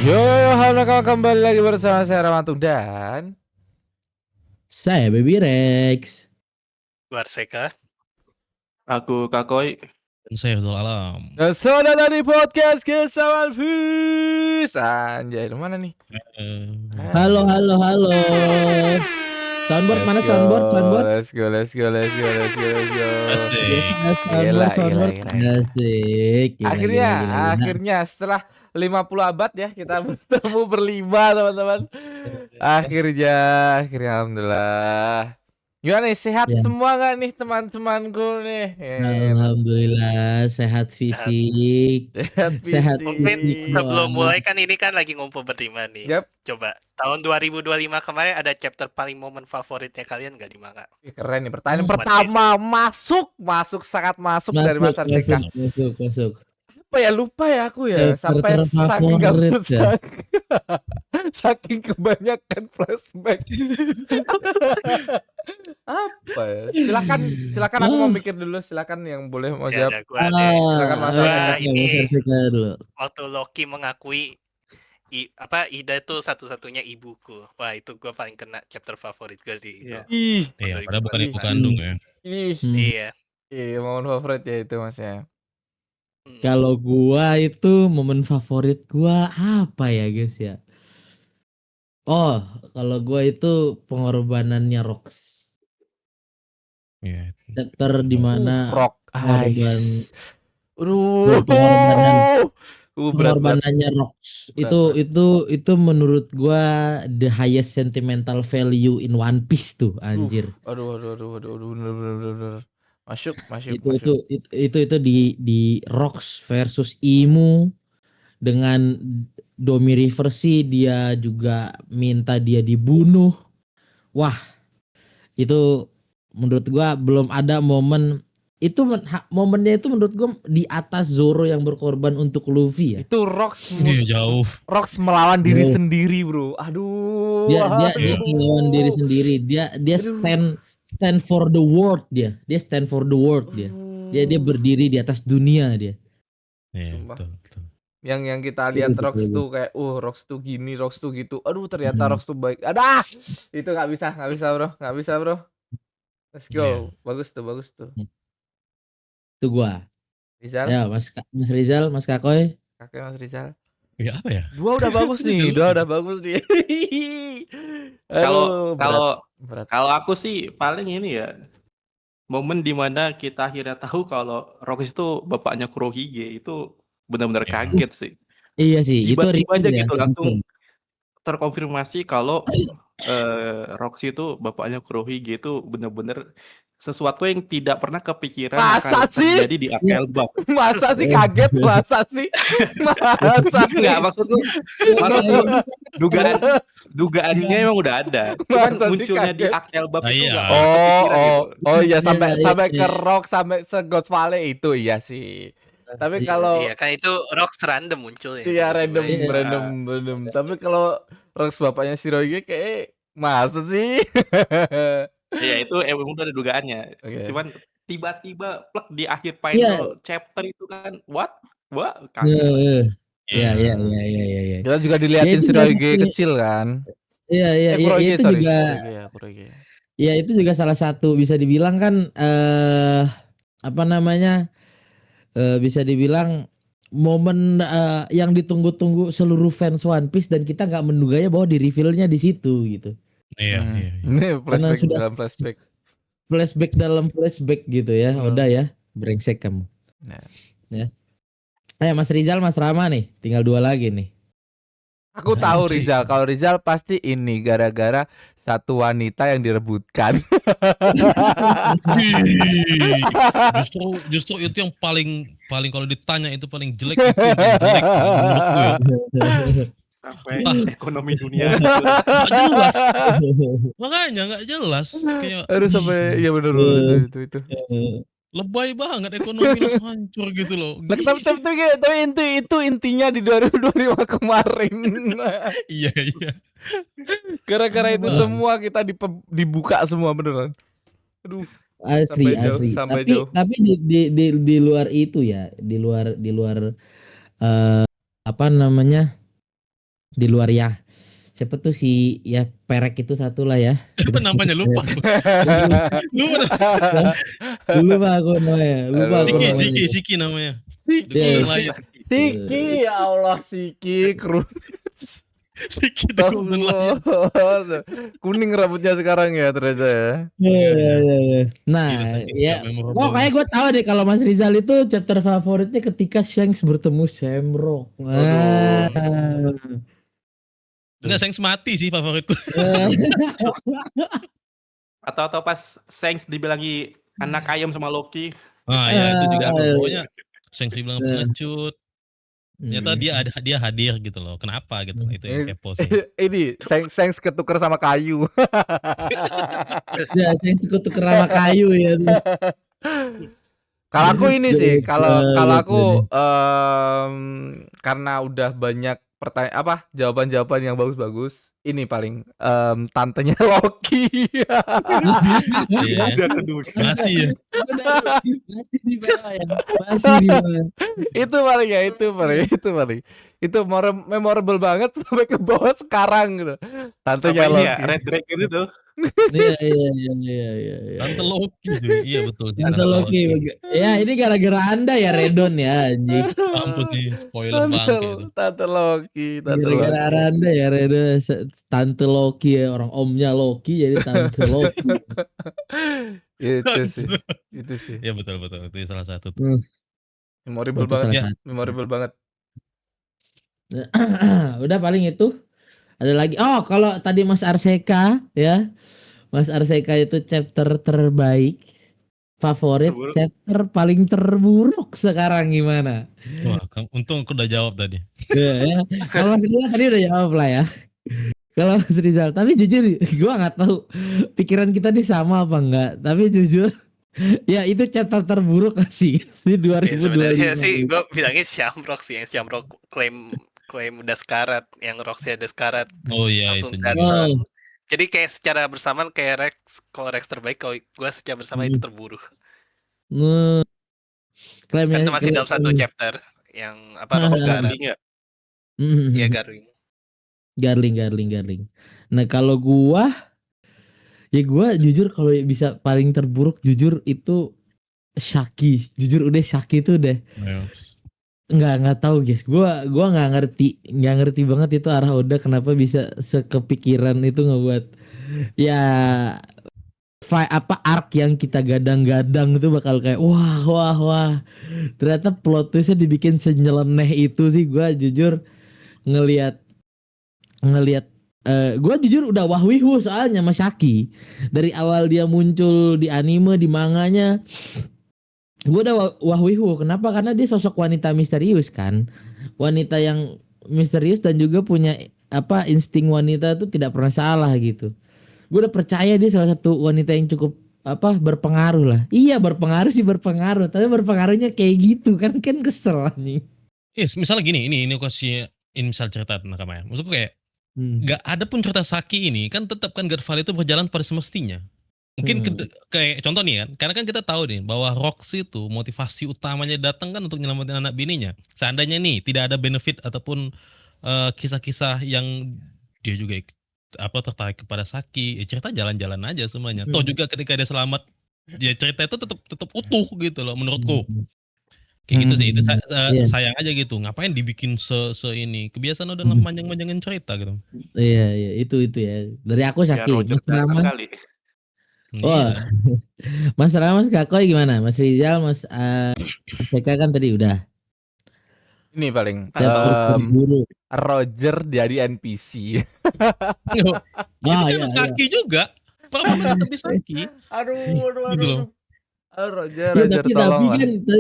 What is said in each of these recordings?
Halo kawan, kembali lagi bersama saya Ramatung dan Saya Baby Rex. Warseka. Aku Kakoi. Dan saya Abdul Alam. saudara di podcast Kesawan Fis. Anjay, lu mana nih? Halo. Soundboard mana soundboard? Let's go. Gila. Asik. Akhirnya setelah 50 abad ya kita bertemu berlima teman-teman. Akhirnya alhamdulillah. Gimana nih, sehat Ya. semua gak nih teman-temanku nih? Alhamdulillah sehat fisik. Sehat Mungkin fisik. sebelum mulai kan ini kan lagi ngumpul berlima nih. Yap. Coba tahun 2025 kemarin ada chapter paling momen favoritnya kalian gak di manga? Keren nih pertanyaan Hmm. pertama masuk sangat masuk dari Mas Arseka. Masuk. Apa ya, lupa ya aku ya sampai saking Terfavorit ya. saking kebanyakan flashback. Apa ya? Silakan aku mau mikir dulu, silakan yang boleh mau Ya, jawab. ada gua deh. Silakan Mas Arseka. ini. Mas Arseka dulu. Waktu Loki mengakui Ida itu satu-satunya ibuku. Wah, itu gua paling kena chapter favorit gue di itu. Ih, Iya, padahal bukan ibu 2025. kandung ya. Iya. Momen favorit ya itu Mas ya. Kalau gua itu momen favorit gua apa ya guys ya? Oh, kalau gua itu pengorbanannya Rox. Iya. Chapter di mana Rock pengorban Ice. Aduh. pengorbanannya Rox. Itu menurut gua the highest sentimental value in One Piece tuh, anjir. Aduh, bener. Masuk. Itu di Rox versus Imu dengan Domi River sih dia juga minta dia dibunuh. Wah, itu menurut gua belum ada momen itu momennya itu menurut gua di atas Zoro yang berkorban untuk Luffy ya. Itu Rox Ini jauh. Rox melawan diri Jauh. sendiri, bro. Aduh. Dia melawan diri sendiri. Dia stand for the world dia. Dia stand for the world dia. Dia berdiri di atas dunia dia. Iya, Sumpah. betul. Yang kita lihat Itu Rox betul. tuh kayak Rox tuh gini, Rox tuh gitu. Aduh, ternyata Rox tuh baik. Itu nggak bisa, bro. Let's go. Iya. Bagus tuh. Itu gua. Rizal, Ya, Mas Rizal, Mas Kakoy. kakek Mas Rizal. Ya apa ya? Dua udah bagus nih. Aduh, berat. Kalau aku sih paling ini ya, momen dimana kita akhirnya tahu kalau Rox itu bapaknya Kurohige, itu benar-benar Iya. kaget sih. Iya sih, Tiba-tiba aja reveal ya, gitu langsung reveal. terkonfirmasi kalau Rox itu bapaknya Kurohige, itu benar-benar sesuatu yang tidak pernah kepikiran Masa akan sih? terjadi di Akelbak. Masa sih kaget? Masa sih? Enggak, maksudku dugaannya emang udah ada. Cuman Masa sih munculnya di kaget? Akelbak Ah, itu iya. enggak pernah kepikiran gitu. Oh iya, sampai Iya. ke Rock, sampai se God Valley itu iya sih. Tapi kalau Iya, kan itu Rox random muncul ya. iya tiba-tiba random, ya. random. Tapi kalau Rox bapaknya Shirohige kayak masa sih? Iya, itu emang udah ada dugaannya. Oke. Cuman tiba-tiba plek di akhir final chapter itu kan what? Wah, kaget. Iya. Kita juga diliatin Ya, itu Shirohige salah satu- kecil kan. Iya, Kurohige, itu sorry. juga Kurohige. ya itu juga salah satu bisa dibilang kan apa namanya? Bisa dibilang momen yang ditunggu-tunggu seluruh fans One Piece dan kita nggak menduganya bahwa di reveal-nya di situ gitu. Iya. Ini flashback sudah- dalam flashback. Dalam flashback gitu ya. Udah ya, brengsek kamu. Nah. Ya. Mas Rizal, Mas Rama nih, tinggal 2 lagi nih. Aku tahu Anjing. Rizal, kalau Rizal pasti ini gara-gara satu wanita yang direbutkan. Justru itu yang paling kalau ditanya itu paling jelek itu yang paling jelek menurut gue. Sampai Entah. ekonomi dunia. Nggak jelas. Makanya nggak jelas. Kayak Aduh sampai ya benar itu. lebay banget ekonomi langsung hancur gitu loh. Nah, tapi itu intinya di 2025 kemarin. Iya. Gara-gara itu semua kita dibuka semua beneran. Aduh. Asli. Sampai jauh. Tapi di luar itu ya, di luar apa namanya? Di luar ya siapa tuh si ya Perek itu satu lah ya. Apa Terus namanya lupa gua. Lupa dah. lupa aku namanya, lupa aku Siki, namanya. Siki namanya. The Iya, Golden iya. Lion. Siki, ya Allah, Siki Cruz. Siki The Golden Lion. Astagfirullah. Kuning rambutnya sekarang ya ternyata ya. Iya, iya, iya. Nah, Gila, saking ya. gak memorable. Kayak gue tahu deh kalau Mas Rizal itu chapter favoritnya ketika Shanks bertemu Shamrock. Aduh. Enggak, Shanks mati sih favoritku. Atau pas Shanks dibilangi anak ayam sama Loki. Ah ya itu juga tuh. Ah, Pokoknya Shanks bilang pengecut. Ternyata Hmm. dia hadir gitu loh. Kenapa gitu. Itu yang kepo sih. Ini Shanks ketuker sama kayu. Ya, Shanks ikut tuker sama kayu ya. Kalau aku ini sih, kalau aku Betul. karena udah banyak jawaban-jawaban yang bagus-bagus, ini paling tantenya Loki. Iya. Udah kedua. Masih ya. Masih di bawah ya. Masih di bawah. Itu paling ya, itu paling. Itu memorable banget sampai ke bawah sekarang gitu. Tantenya Sama ini ya, Loki. Red Dragon itu. Iya, iya. Tante Loki tuh. Iya betul sih. Tante Loki. Ya, ini gara-gara Anda ya Redon ya anjing. Ampun nih, spoiler bangke itu. Tante Loki. Gara-gara Anda ya Redon. Tante Loki ya, orang omnya Loki jadi Tante Loki. Itu sih. Ya betul. Itu salah satu tuh. Memorable Itu banget salah ya, satu. memorable banget. Udah paling itu. Ada lagi. Oh, kalau tadi Mas Arseka ya. Mas Arseka itu chapter terbaik. Favorit Terburuk. chapter paling terburuk sekarang gimana? Wah, untung aku udah jawab tadi. Ya. Kalau Mas Rizal tadi udah jawab lah ya. Kalau Mas Rizal, tapi jujur gua nggak tahu pikiran kita nih sama apa enggak. Tapi jujur ya itu chapter terburuk sih di Ya, 2025. sebenarnya sih gue bilangnya Shamrock sih, yang Shamrock klaim udah sekarat, yang Roxy ada sekarat Oh iya langsung itu. datang. Jadi kayak secara bersamaan kayak Rex, kalau Rex terbaik, kalau gue secara bersama itu terburuk. Kan Klaimnya itu masih dalam satu chapter yang apa Rox sekarat. Garling ya. Iya Garling. Garling. Nah kalau gua jujur kalau bisa paling terburuk jujur itu Shaki. Jujur udah Shaki itu udah nggak tahu guys. Gua nggak ngerti banget itu arah Oda kenapa bisa sekepikiran itu ngebuat ya arc yang kita gadang-gadang itu bakal kayak wah ternyata plot twistnya dibikin senyeleneh itu sih. Gua jujur ngelihat gue jujur udah wahwihu soalnya Mas Shaki dari awal dia muncul di anime di manganya. Gue udah wahwihu. Kenapa? Karena dia sosok wanita misterius kan, wanita yang misterius dan juga punya insting wanita itu tidak pernah salah gitu. Gue udah percaya dia salah satu wanita yang cukup berpengaruh lah. Iya berpengaruh, tapi berpengaruhnya kayak gitu kan kesel nih. Yes, misalnya gini, ini kasih misal cerita tentang Kamaya. Maksudku kayak gak ada pun cerita Saki ini kan tetap kan Godfather itu berjalan pada semestinya. Mungkin kayak contoh nih kan, karena kan kita tahu nih bahwa Roxy itu motivasi utamanya datang kan untuk nyelamatin anak bininya. Seandainya nih tidak ada benefit ataupun kisah-kisah yang dia juga tertarik kepada Saki, cerita jalan-jalan aja semuanya. Toh juga ketika dia selamat, ya cerita itu tetap utuh gitu loh menurutku. Kayak gitu sih, itu sayang aja gitu. Ngapain dibikin ini? Kebiasaan udah manjang-manjangin cerita gitu. Iya, itu ya. Dari aku Ya Shaki. Roger Mas Rama. kali. Wah. Mas Rama, Mas Kakoi gimana? Mas Rizal, Mas PK kan tadi udah. Ini paling Terburuk. Roger dari NPC. Itu kan iya. Saki juga. Perempuan tetap di Saki. Aduh. Roger, Tapi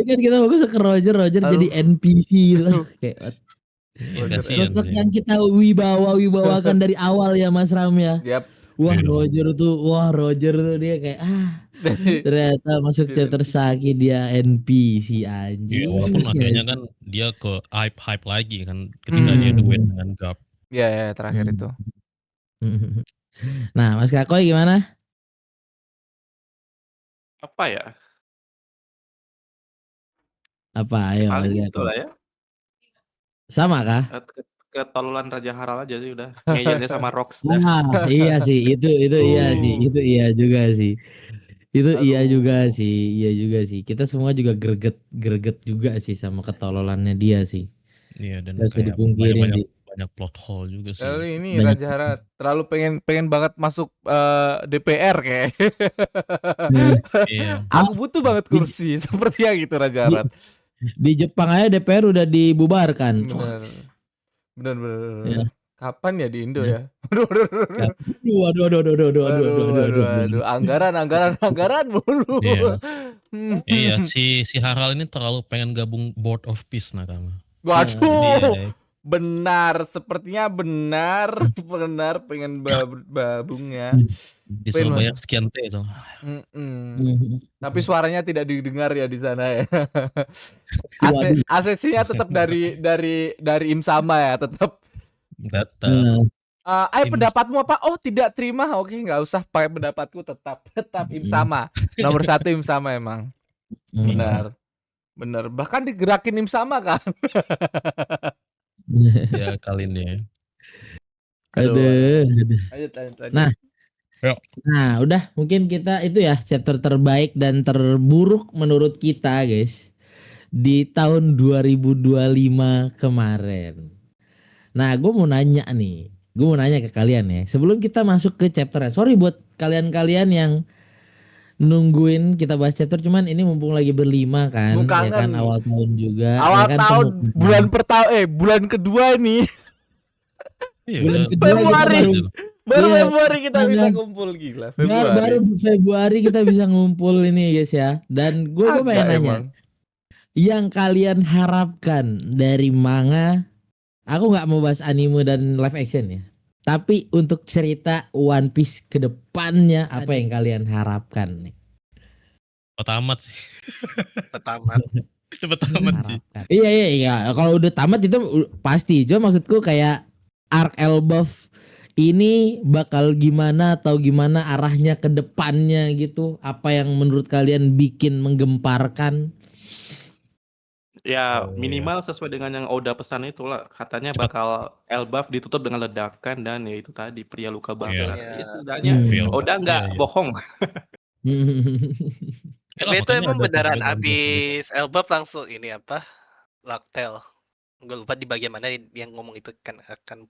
kan kita fokus ke Roger jadi NPC gitu. Kayak sosok yang kita wibawakan dari awal ya Mas Ram ya. Yap. Roger tuh dia kayak ternyata masuk chapter Saki dia NPC anjing. Ya, walaupun akhirnya kan dia ke hype lagi kan ketika dia duet dengan Gap. Ya terakhir itu. Nah, Mas Kakoi gimana? Apa ya? Ayo paling itu lah ya. sama kah? ketololan Raja Harald aja sih udah. Ngeyelnya sama Rox dah. Nah, iya sih, itu iya sih, itu iya juga sih. Itu iya juga Aduh. sih, iya juga sih. Kita semua juga greget juga sih sama ketololannya dia sih. Iya, dan Gak bisa kayak dipungkirin banyak-banyak sih. banyak plot hole juga sih. Lalu ini Banyak. Raja Harald terlalu pengen pengen banget masuk DPR kayak. Iya. Aku butuh banget Di, kursi seperti yang itu Raja di, Harald. di Jepang aja DPR udah dibubarkan. Bener. Bener Ya, bener. Kapan ya di Indo ya. ya? Aduh, aduh, aduh, aduh. Waduh, waduh, waduh, waduh, waduh, waduh, Waduh, waduh, waduh, waduh, waduh. waduh. Anggaran mulu. Iya. Hmm. Iya, si Harald ini terlalu pengen gabung Board of Peace Nakama. Nah, Jadi Waduh, ya benar, sepertinya benar, benar pengen babungnya. disuruh Pengen bayar masuk. sekian T itu. Tapi suaranya tidak didengar ya di sana ya. AC Waduh. ACC-nya tetap dari Imsama ya, tetap. Tetap. Ayo Im- pendapatmu apa? Oh, tidak terima. Oke, nggak usah pakai pendapatku, tetap Imsama. Nomor 1 Imsama emang. Benar. Benar. Bahkan digerakin Imsama kan. Ya kali ini ya. Aduh. Lanjut. Nah, udah mungkin kita itu ya chapter terbaik dan terburuk menurut kita, guys. Di tahun 2025 kemarin. Nah, gue mau nanya nih. Gue mau nanya ke kalian ya. Sebelum kita masuk ke chapternya. Sorry buat kalian-kalian yang nungguin kita bahas chapter, cuman ini mumpung lagi berlima kan, Gue ya kan kangen. awal tahun juga. Awal ya kan tahun penuh- bulan kedua nih. Iya, Bulan udah kedua kita Februari. Baru Iya, Februari kita iya, bisa kan? kumpul gila. baru Februari. Februari kita bisa ngumpul ini guys ya. Dan gue pengen Agak nanya, emang. yang kalian harapkan dari manga, aku nggak mau bahas anime dan live action ya. Tapi untuk cerita One Piece ke depannya, apa yang kalian harapkan nih? tamat sih. Pertama. Cepet tamat sih. Harapkan. Iya. Kalau udah tamat itu pasti. Cuma maksudku kayak arc Elbaf ini bakal gimana atau gimana arahnya ke depannya gitu. Apa yang menurut kalian bikin menggemparkan? Ya Oh, minimal sesuai dengan yang Oda pesan itulah. Katanya Cepat. bakal Elbaf ditutup dengan ledakan dan ya itu tadi pria luka bakar. Iya. Ya, setidaknya Iya. Oda nggak Iya. bohong. Tapi itu emang beneran abis Elbaf langsung ini apa? Locktail. Gue lupa di bagian mana yang ngomong itu kan akan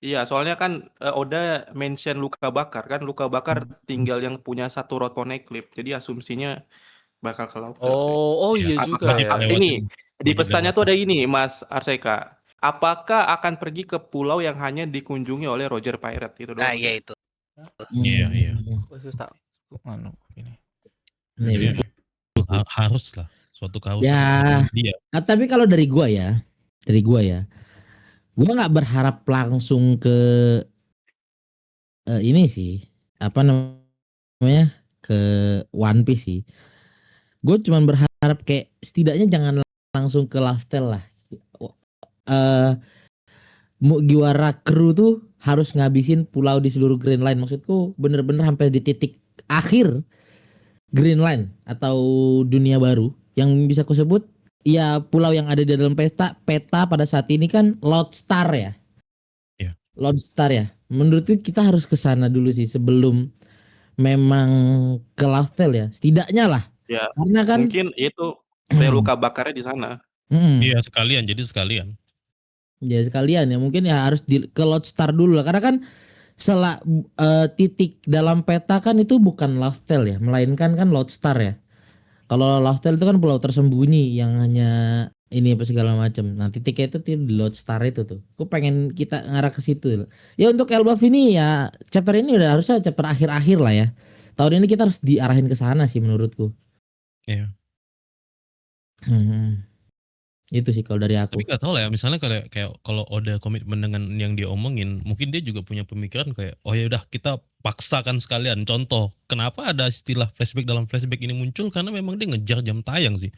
Iya, soalnya kan Oda mention luka bakar kan. Luka bakar tinggal yang punya satu rod poneglyph. Jadi asumsinya bakal ke Locktail sih. Oh iya juga ya. Ini di pesannya tuh ada ini Mas Arseka. Apakah akan pergi ke pulau yang hanya dikunjungi oleh Roger Pirate itu doang? Nah, iya itu. Iya. Khusus tak anu ini. Iya, Harus lah. Suatu keharusan Ya. dia. Tapi kalau dari gua ya, gua nggak berharap langsung ke ini sih, apa namanya, ke One Piece sih. Gue cuman berharap kayak setidaknya jangan langsung ke Laftel lah. Mugiwara Crew tuh harus ngabisin pulau di seluruh Green Line. Maksudku bener-bener sampai di titik akhir Green Line atau dunia baru yang bisa kusebut ya pulau yang ada di dalam peta pada saat ini kan Lodestar ya. Iya. Lodestar ya. Menurutku kita harus ke sana dulu sih sebelum memang ke Laftel ya. Setidaknya lah. Ya, Karena kan mungkin itu pria luka bakarnya di sana. Iya, sekalian. Ya sekalian ya mungkin ya harus ke Lodestar dulu lah karena kan titik dalam peta kan itu bukan Laftel ya melainkan kan Lodestar ya. Kalau Laftel itu kan pulau tersembunyi yang hanya ini apa segala macam. Nah titiknya itu di Lodestar itu tuh. Aku pengen kita ngarah ke situ. Ya untuk Elbaf ini ya chapter ini udah harusnya chapter akhir-akhir lah ya. Tahun ini kita harus diarahin ke sana sih menurutku. Iya. Itu sih kalau dari aku. Tapi gak tau lah ya, misalnya kayak kalau Oda komitmen dengan yang dia omongin, mungkin dia juga punya pemikiran kayak, oh ya udah kita paksakan sekalian. Contoh, kenapa ada istilah flashback dalam flashback ini muncul? Karena memang dia ngejar jam tayang sih.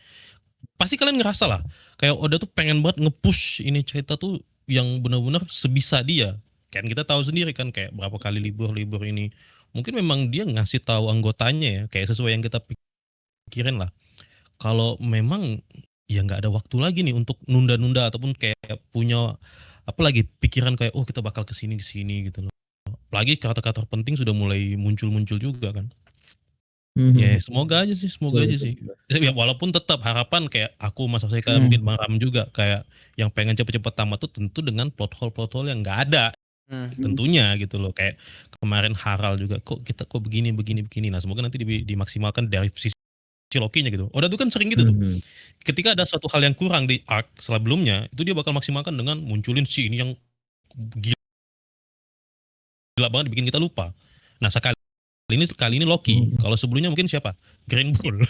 Pasti kalian ngerasa lah, kayak Oda tuh pengen banget nge-push ini cerita tuh yang benar-benar sebisa dia. Kan kita tahu sendiri kan kayak berapa kali libur ini. Mungkin memang dia ngasih tahu anggotanya ya, kayak sesuai yang kita pikirin lah. Kalau memang ya nggak ada waktu lagi nih untuk nunda-nunda ataupun kayak punya apalagi pikiran kayak oh kita bakal kesini gitu loh. Apalagi karakter-karakter penting sudah mulai muncul-muncul juga kan. Ya semoga aja sih, semoga aja sih. Ya walaupun tetap harapan kayak aku masa saya kayak mungkin Bang Ram juga kayak yang pengen cepet-cepet tamat tuh tentu dengan plot hole yang nggak ada tentunya gitu loh. Kayak kemarin Harald juga kok begini. Nah semoga nanti dimaksimalkan dari sisi Loki-nya gitu. Oda tuh kan sering gitu tuh. Ketika ada suatu hal yang kurang di arc sebelumnya, itu dia bakal maksimalkan dengan munculin si ini yang gila banget bikin kita lupa. Nah kali ini Loki. Kalau sebelumnya mungkin siapa? Green Bull.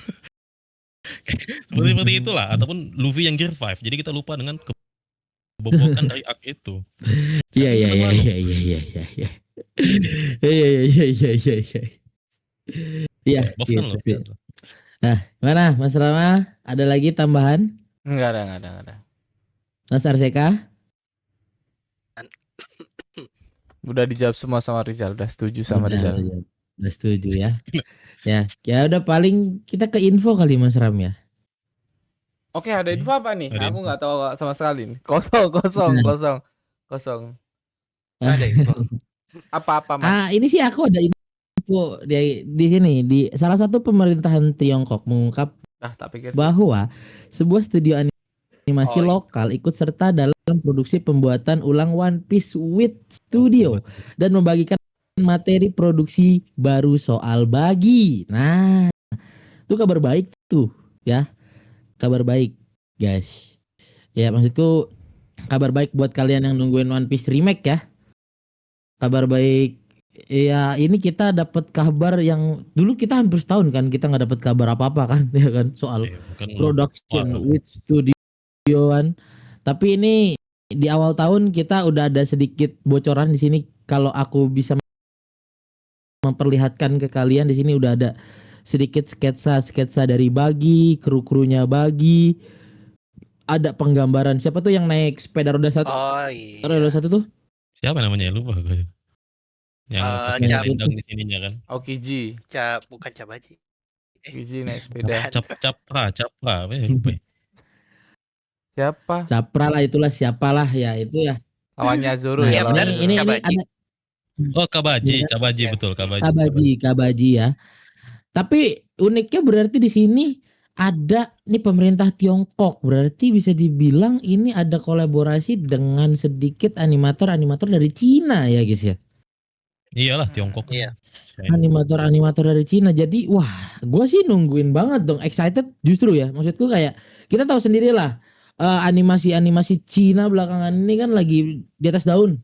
seperti itulah ataupun Luffy yang Gear 5. Jadi kita lupa dengan kebobokan dari arc itu. Iya. Iya. Buff kan loh. Nah, mana Mas Rama? Ada lagi tambahan? Enggak ada. Mas Arseka? Udah dijawab semua sama Rizal, udah setuju sama Rizal. Udah setuju ya. Ya udah paling kita ke info kali Mas Ram ya. Oke, ada info apa nih? Ada Aku info. nggak tahu sama sekali nih. Kosong. Ada info. Apa Mas? Ini sih aku ada info di sini di salah satu pemerintahan Tiongkok mengungkap Tak pikir. bahwa sebuah studio animasi lokal ikut serta dalam produksi pembuatan ulang One Piece with Studio dan membagikan materi produksi baru soal bagi. Nah, itu kabar baik tuh ya. Kabar baik, guys. Ya, maksudku kabar baik buat kalian yang nungguin One Piece remake ya. Kabar baik. Ya, ini kita dapat kabar yang dulu kita hampir setahun kan kita nggak dapat kabar apa-apa kan, ya kan soal production with studio kan. Tapi ini di awal tahun kita udah ada sedikit bocoran di sini. Kalau aku bisa memperlihatkan ke kalian di sini udah ada sedikit sketsa dari bagi, kru-krunya bagi. Ada penggambaran siapa tuh yang naik sepeda roda satu? Oh iya. Roda satu tuh? Siapa namanya? Lupa gue. Yang pakai selendang di sininya kan. Okiji. Bukan Cabaji. Okiji naik sepeda. Capra, lupa. Siapa? Capra lah itulah siapalah ya itu ya. Lawannya Zoro Iya, ya. benar. Ini Kabaji. ada Oh Kabaji Ya. betul Kabaji. Kabaji ya. Tapi uniknya berarti di sini ada nih pemerintah Tiongkok, berarti bisa dibilang ini ada kolaborasi dengan sedikit animator dari Cina ya guys ya. Iyalah Tiongkok. Iya. Animator dari Cina. Jadi wah, gue sih nungguin banget dong, excited justru ya. Maksudku kayak kita tahu sendiri lah animasi Cina belakangan ini kan lagi di atas daun.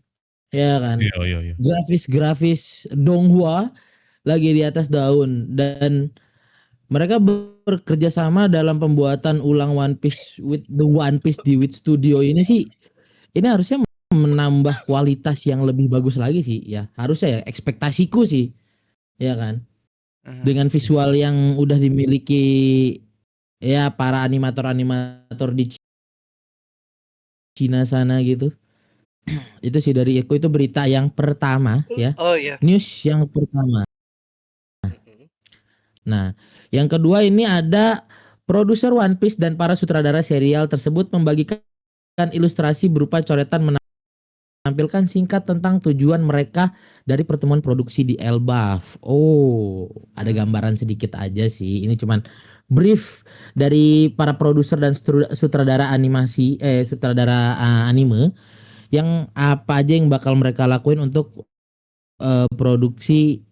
Ya kan. Iya. Grafis Donghua lagi di atas daun dan mereka bekerja sama dalam pembuatan ulang One Piece with the One Piece di Wit Studio ini sih. Ini harusnya menambah kualitas yang lebih bagus lagi sih ya. Harusnya ya ekspektasiku sih. Ya kan. Dengan visual yang udah dimiliki ya para animator di Cina sana gitu. Itu sih dari aku itu berita yang pertama ya. Oh iya. News yang pertama. Nah, yang kedua ini ada produser One Piece dan para sutradara serial tersebut membagikan ilustrasi berupa coretan menampilkan singkat tentang tujuan mereka dari pertemuan produksi di Elbaf. Oh, ada gambaran sedikit aja sih. Ini cuman brief dari para produser dan sutradara animasi sutradara anime yang apa aja yang bakal mereka lakuin untuk produksi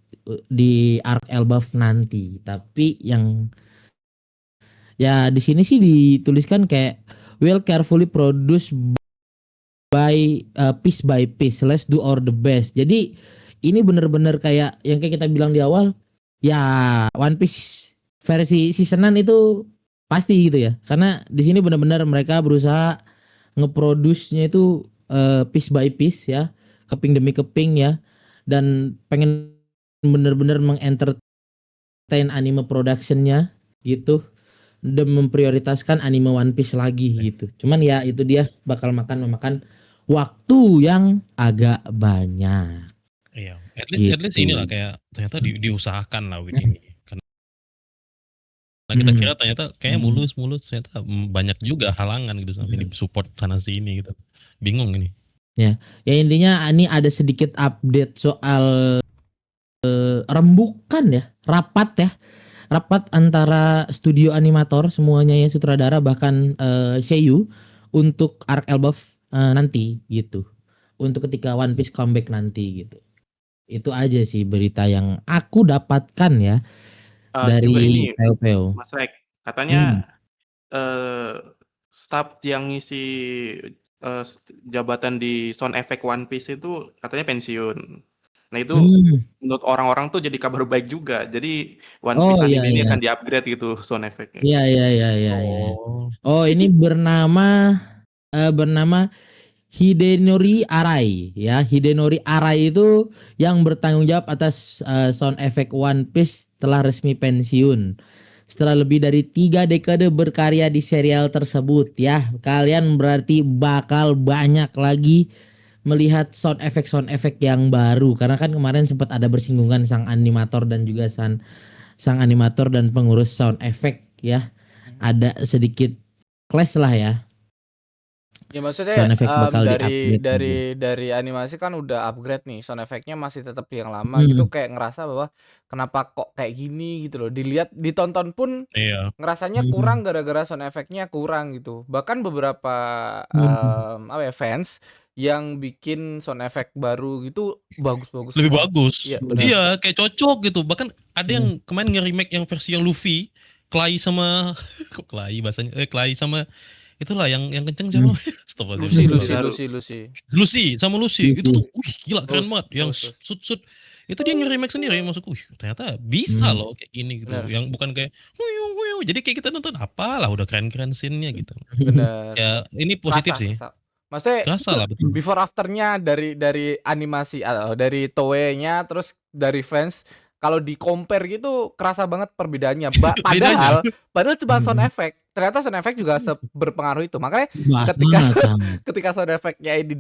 di Arc Elbaf nanti. Tapi yang ya di sini sih dituliskan kayak will carefully produce by piece, let's do our the best. Jadi ini bener-bener kayak yang kayak kita bilang di awal ya One Piece versi seasonan itu pasti gitu ya. Karena di sini bener-bener mereka berusaha ngeproduce-nya itu piece by piece ya, keping demi keping ya, dan pengen bener-bener mengentertain anime production-nya gitu dan memprioritaskan anime One Piece lagi gitu. Cuman ya itu dia bakal memakan waktu yang agak banyak. Iya, at Gitu. least inilah kayak ternyata diusahakan lah ini. Nah kita Hmm. kira ternyata kayaknya Hmm. mulus, ternyata banyak juga halangan gitu sampai di-support sana sini gitu. Bingung ini. Ya intinya ini ada sedikit update soal rembukan ya, rapat antara studio animator semuanya ya, sutradara bahkan Seiyu untuk arc Elbaf nanti gitu. Untuk ketika One Piece comeback nanti gitu. Itu aja sih berita yang aku dapatkan ya Juga dari ini PO-PO. Mas Rek, katanya Hmm. staf yang ngisi jabatan di sound effect One Piece itu katanya pensiun. Nah itu Hmm. menurut orang-orang tuh jadi kabar baik juga. Jadi One Oh Piece iya anime ini iya. akan di-upgrade gitu sound effect-nya. Iya iya iya iya. Iya. Oh. Oh ini bernama Hidenori Arai ya. Hidenori Arai itu yang bertanggung jawab atas sound effect One Piece telah resmi pensiun. Setelah lebih dari 3 dekade berkarya di serial tersebut ya. Kalian berarti bakal banyak lagi melihat sound effect yang baru karena kan kemarin sempat ada bersinggungan sang animator dan juga sang animator dan pengurus sound effect ya. Ada sedikit clash lah ya. Ya maksudnya Sound effect bakal dari di-upgrade lagi. dari animasi kan udah upgrade nih, sound effect-nya masih tetap yang lama gitu, Hmm. kayak ngerasa bahwa kenapa kok kayak gini gitu loh. Dilihat, ditonton pun Iya. ngerasanya kurang gara-gara sound effect-nya kurang gitu. Bahkan beberapa apa ya, fans yang bikin sound effect baru gitu bagus-bagus Lebih semua. bagus. Iya benar. Iya, kayak cocok gitu. Bahkan ada yang kemarin nge-remake yang versi yang Luffy, Clay sama kok Clay bahasanya? Clay sama itulah yang kenceng siapa? Lucy Astagfirullahaladzim. Lucy Lucy. Lucy Lucy. Lucy itu tuh gila keren Terus banget yang terus. sut itu dia nge-remake sendiri maksudku ternyata bisa loh kayak gini gitu Benar. yang bukan kayak huyung jadi kayak kita nonton apalah udah keren-keren scene-nya gitu Benar. ya ini positif Kerasa, sih kerasa. Maksudnya kerasa lah betul before afternya dari animasi dari Toei-nya terus dari fans kalau di compare gitu kerasa banget perbedaannya. bedanya Padahal cuma sound effect. Ternyata sound effect juga berpengaruh itu. Makanya ketika Sangat. ketika sound effect-nya ini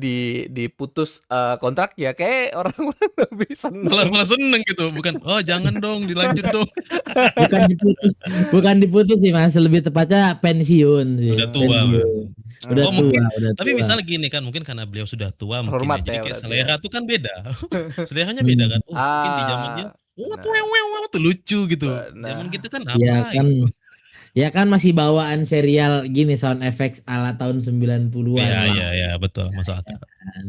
diputus kontrak ya kayak orang-orang lebih malah seneng. malah seneng gitu bukan oh jangan dong dilanjut dong bukan diputus sih Mas, lebih tepatnya pensiun sih. udah tua Pensiun. Udah oh tua, mungkin udah tapi tua. misalnya gini kan mungkin karena beliau sudah tua mungkin ya Hormat jadi ya kayak berarti ya. selera tuh kan beda seleranya beda kan oh mungkin di zaman dia Benar. tuh lucu gitu zaman Benar. kita kan Ya apa kan. gitu Ya kan masih bawaan serial gini sound effects ala tahun 90-an lah iya betul masuk akal kan.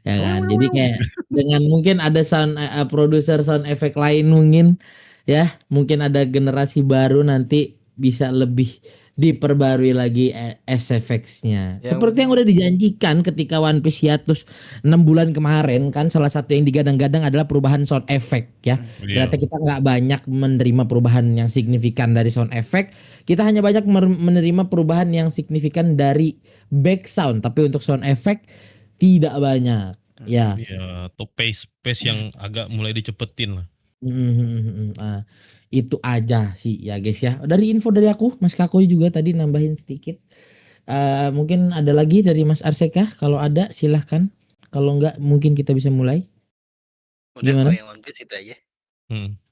Ya kan. Jadi kayak dengan mungkin ada sound produser sound effect lain mungkin ya, mungkin ada generasi baru nanti bisa lebih diperbarui lagi SFX-nya. Yang Seperti yang udah dijanjikan ketika One Piece hiatus 6 bulan kemarin kan salah satu yang digadang-gadang adalah perubahan sound effect ya. Iya. Ternyata kita nggak banyak menerima perubahan yang signifikan dari sound effect. Kita hanya banyak menerima perubahan yang signifikan dari back sound. Tapi untuk sound effect tidak banyak. Ya. Iya, atau pace yang agak mulai dicepetin lah. Itu aja sih ya guys ya. Dari info dari aku, Mas Kakoi juga tadi nambahin sedikit. Mungkin ada lagi dari Mas Arseka. Kalau ada silahkan. Kalau enggak mungkin kita bisa mulai. Udah Gimana? kalau yang One Piece itu aja.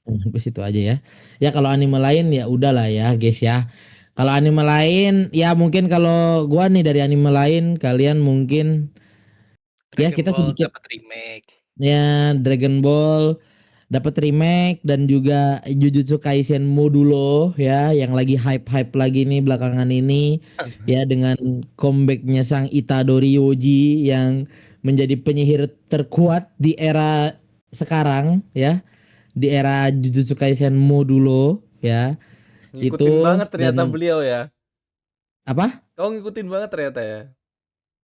Sampai situ aja ya. Ya kalau anime lain ya udahlah ya guys ya. Kalau anime lain ya mungkin kalau gua nih dari anime lain kalian mungkin ya Dragon kita Ball sedikit dapat remake. ya Dragon Ball dapat remake dan juga Jujutsu Kaisen Modulo ya yang lagi hype lagi nih belakangan ini ya dengan comebacknya sang Itadori Yoji yang menjadi penyihir terkuat di era sekarang ya, di era Jujutsu Kaisen Modulo ya. ngikutin Itu banget ternyata dan beliau ya. apa? Kau ngikutin banget ternyata ya.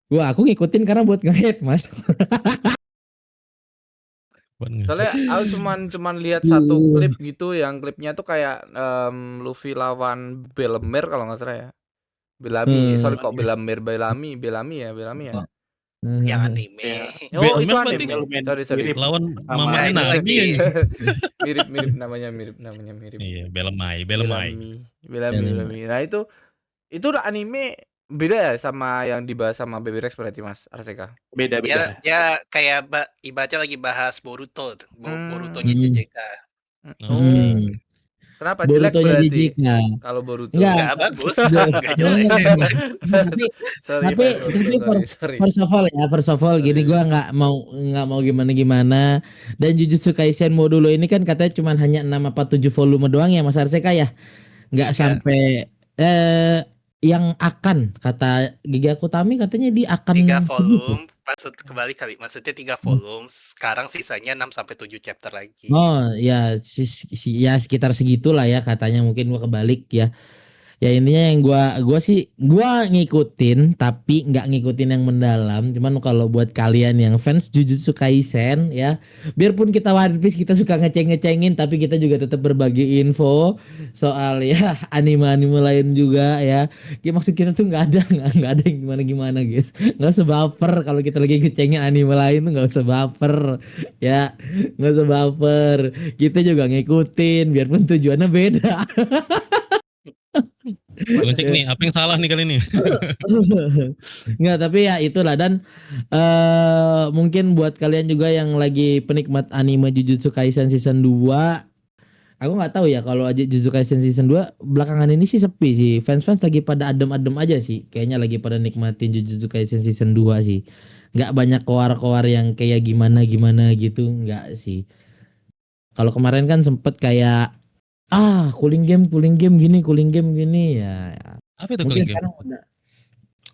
Wah, aku ngikutin karena buat nge-hate, Mas. Soalnya aku cuman lihat satu klip gitu yang klipnya tuh kayak Luffy lawan Bellemere kalau nggak salah ya. Bellamy, sorry kok Bellamy ya. Yang anime. Oh itu Bellemere berarti anime. Sorry. mirip lawan sama mamanya itu Nami lagi. ya. mirip namanya mirip. Iya, Bellemai. Bellamy. Nah itu udah anime beda ya sama yang dibahas sama Baby Rex berarti Mas Arseka. beda. Dia kayak ibaratnya lagi bahas Boruto, Borutonya Hmm. JJK. Oh. Kenapa jelek Borutonya berarti? Jijika. Kalau Boruto. Enggak. Nggak bagus, Enggak. nggak jelek. Tapi Sorry, tapi Mas Boruto, sorry. first of all gini, Sorry. gua nggak mau gimana. Dan Jujutsu Kaisen modulo ini kan katanya cuma hanya 6 apa 7 volume doang ya Mas Arseka ya. Nggak 3. sampai yang akan kata Gigi Akutami katanya di akan 3 segitu. volume, kembali kali. Maksudnya 3 volume, sekarang sisanya 6 sampai 7 chapter lagi. Oh ya ya sekitar segitulah ya katanya, mungkin gua kebalik ya. Ya intinya yang gua ngikutin tapi nggak ngikutin yang mendalam. Cuman kalau buat kalian yang fans Jujutsu Kaisen ya, biarpun kita One Piece kita suka ngecengin tapi kita juga tetap berbagi info soal ya anime-anime lain juga ya. Ya maksud kita tuh nggak ada yang gimana guys. Nggak usah baper kalau kita lagi ngecengin anime lain tuh, nggak usah baper ya, nggak usah baper. Kita juga ngikutin biarpun tujuannya beda. Ngecek nih, apa yang salah nih kali ini? Nggak, tapi ya itulah. Dan mungkin buat kalian juga yang lagi penikmat anime Jujutsu Kaisen season 2, aku nggak tahu ya kalau aja Jujutsu Kaisen season 2 belakangan ini sih sepi sih. Fans-fans lagi pada adem-adem aja sih. Kayaknya lagi pada nikmatin Jujutsu Kaisen season 2 sih. Nggak banyak koar-koar yang kayak gimana gitu, nggak sih. Kalau kemarin kan sempet kayak cooling game gini ya. Apa itu Mungkin cooling game? sekarang udah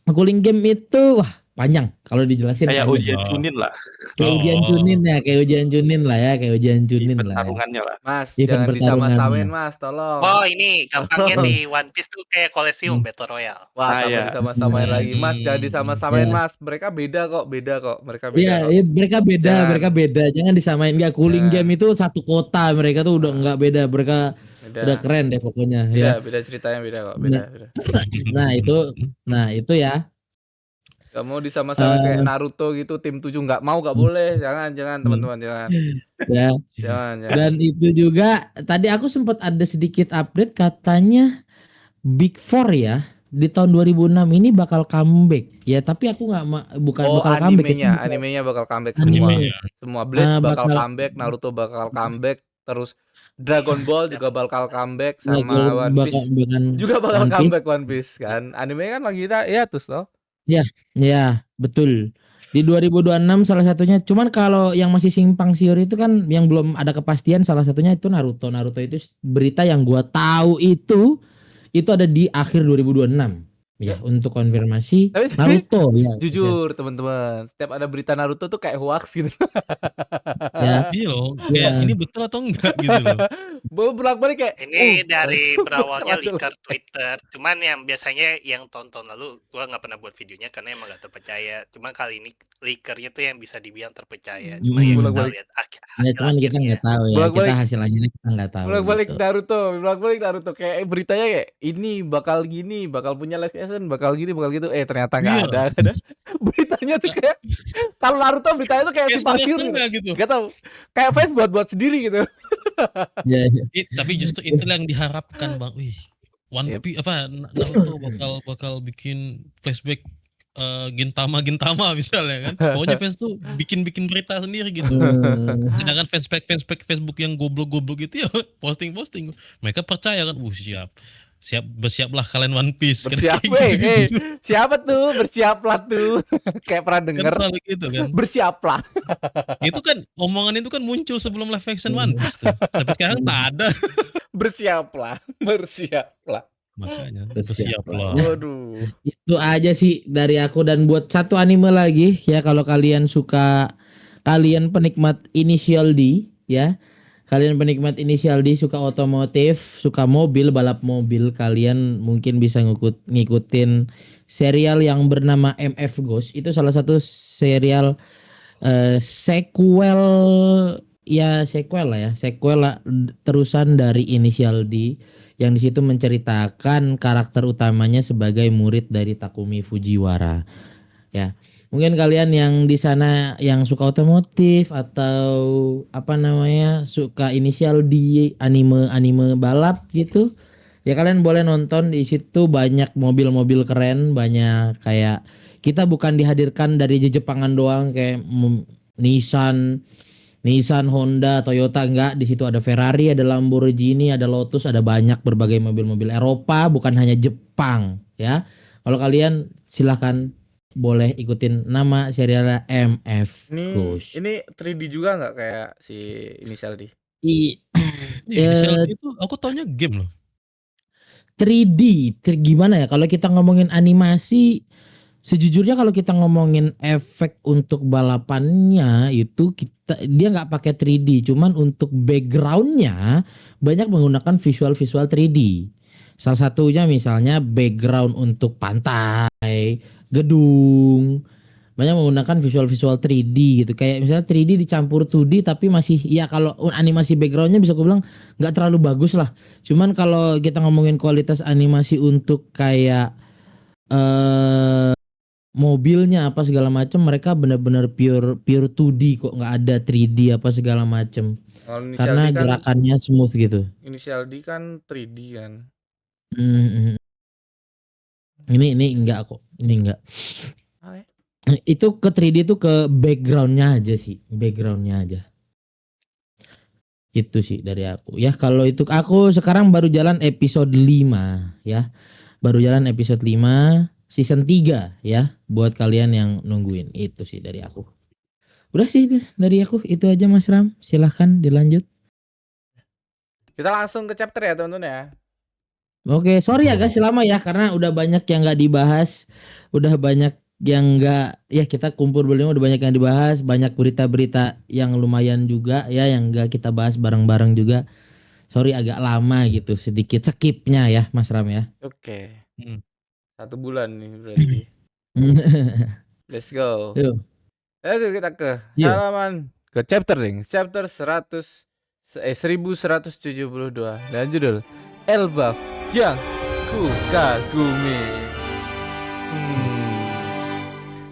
cooling game itu panjang kalau dijelasin Kayak panjang. ujian Oh. Chunin lah. Kayak ujian Chunin ya, kayak ujian Chunin lah ya. Pertarungannya lah. Mas, Event jangan pertarungannya. disama-samain Mas, tolong. Oh ini gampangnya di One Piece tuh kayak Colosseum Battle Royale. Wah, Ah, tambah iya. disama-samain lagi Mas, jangan disama-samain Iya. Mas. Mereka beda kok, mereka beda Iya, kok. iya, mereka Jangan. beda. Jangan disamain. Enggak, cooling Jangan. game itu satu kota. Mereka tuh udah enggak beda. Mereka udah keren deh pokoknya ya. Beda ceritanya beda kok, beda. Nah, itu ya. Gak mau disama-samain kayak Naruto gitu, tim 7 nggak boleh. Jangan teman-teman, jangan. Ya. Jangan. Dan itu juga tadi aku sempat ada sedikit update katanya Big Four ya di tahun 2006 ini bakal comeback ya, tapi aku bukan bakal comeback ya. animenya bakal comeback Animenya. semua Bleach bakal bakal- comeback, Naruto bakal comeback, terus Dragon Ball juga bakal comeback, sama bakal- One Piece bakal- juga bakal One Piece. comeback. One Piece kan anime kan lagi terus loh. Ya, betul. Di 2026 salah satunya. Cuman kalau yang masih simpang siur itu kan yang belum ada kepastian, salah satunya itu Naruto. Naruto itu berita yang gua tahu itu ada di akhir 2026. Ya, untuk konfirmasi Tapi- Naruto ya. Jujur teman-teman, setiap ada berita Naruto tuh kayak hoax gitu. Ya. Iya loh, Iya. kayak ini betul atau enggak gitu loh. Bolak-balik kayak Ini dari Naruto berawalnya betul. leaker Twitter. Cuman yang biasanya yang tahun-tahun lalu gua nggak pernah buat videonya karena emang nggak terpercaya. Cuma kali ini leakernya tuh yang bisa dibilang terpercaya. Cuma ya kita Bolak-balik. lihat Ya, hasil cuman kita akhirnya. nggak tahu ya. Bolak-balik. Kita hasil akhirnya kita nggak tahu. Bolak-balik gitu. Naruto kayak beritanya kayak ini bakal gini, bakal punya live action, bakal gini, bakal gitu. Ternyata nggak Iya. ada. Beritanya tuh kayak kalau Naruto beritanya tuh kayak Kayak simpang setengah siur gitu. setengah gitu. Gak tau, kayak fans buat sendiri gitu. Ya, ya. Tapi justru itu yang diharapkan Bang. Wih, One Yep. Piece Naruto bakal bikin flashback Gintama misalnya kan. Pokoknya fans tuh bikin berita sendiri gitu. Sedangkan fans Facebook yang goblok gitu ya posting. Mereka percaya kan, bersiaplah kalian One Piece. Kan Bersiap, kayak gitu. siapa tuh? Bersiaplah tuh. Kayak pernah Kan denger. selalu gitu kan. Bersiaplah. Itu kan omongan itu kan muncul sebelum live action One Piece tuh. Tapi sekarang tak ada. Bersiaplah. Makanya Bersiaplah. bersiaplah. Waduh. Itu aja sih dari aku. Dan buat satu anime lagi ya, kalau kalian penikmat Initial D ya. Kalian penikmat Initial D, suka otomotif, suka mobil, balap mobil, kalian mungkin bisa ngikutin serial yang bernama MF Ghost. Itu salah satu serial sequel lah, terusan dari Initial D, yang di situ menceritakan karakter utamanya sebagai murid dari Takumi Fujiwara. Ya. Mungkin kalian yang di sana yang suka otomotif atau suka Initial D, anime balap gitu, ya kalian boleh nonton. Di situ banyak mobil-mobil keren, banyak kayak kita bukan dihadirkan dari Jepangan doang kayak Nissan Nissan, Honda, Toyota enggak, di situ ada Ferrari, ada Lamborghini, ada Lotus, ada banyak berbagai mobil-mobil Eropa, bukan hanya Jepang ya. Kalau kalian silahkan boleh ikutin nama serialnya MF Ini Ghost. ini 3D juga nggak kayak si Inisial D? I, Inisial D itu aku taunya game loh. 3D, gimana ya kalau kita ngomongin animasi, sejujurnya kalau kita ngomongin efek untuk balapannya itu dia nggak pakai 3D, cuman untuk backgroundnya banyak menggunakan visual 3D. Salah satunya misalnya background untuk pantai, gedung, banyak menggunakan visual 3D gitu. Kayak misalnya 3D dicampur 2D tapi masih ya kalau animasi backgroundnya bisa gue bilang nggak terlalu bagus lah. Cuman kalau kita ngomongin kualitas animasi untuk kayak mobilnya apa segala macam, mereka benar-benar pure 2D kok, nggak ada 3D apa segala macam. Kalau Inisial Karena D kan gerakannya smooth gitu. Inisial D kan 3D kan. Hmm. Ini enggak kok, ini enggak. Ah, ya. Itu ke 3D itu ke backgroundnya aja sih, backgroundnya aja. Itu sih dari aku. Ya kalau itu aku sekarang baru jalan episode 5 ya. Baru jalan episode 5 season 3 ya, buat kalian yang nungguin. Itu sih dari aku. Udah sih dari aku itu aja Mas Ram. Silahkan dilanjut. Kita langsung ke chapter ya teman-teman ya. Oke, sorry ya guys lama ya karena udah banyak yang nggak dibahas, udah banyak yang nggak ya kita kumpul berlima udah banyak yang dibahas, banyak berita-berita yang lumayan juga ya yang nggak kita bahas bareng-bareng juga. Sorry agak lama gitu, sedikit skipnya ya Mas Ram ya. Oke. Hmm. 1 bulan nih berarti. Let's go. Yuk. Lalu kita ke Yuk. halaman ke chapter nih, chapter 1172 dan judul Elbaf yang ku kagumi.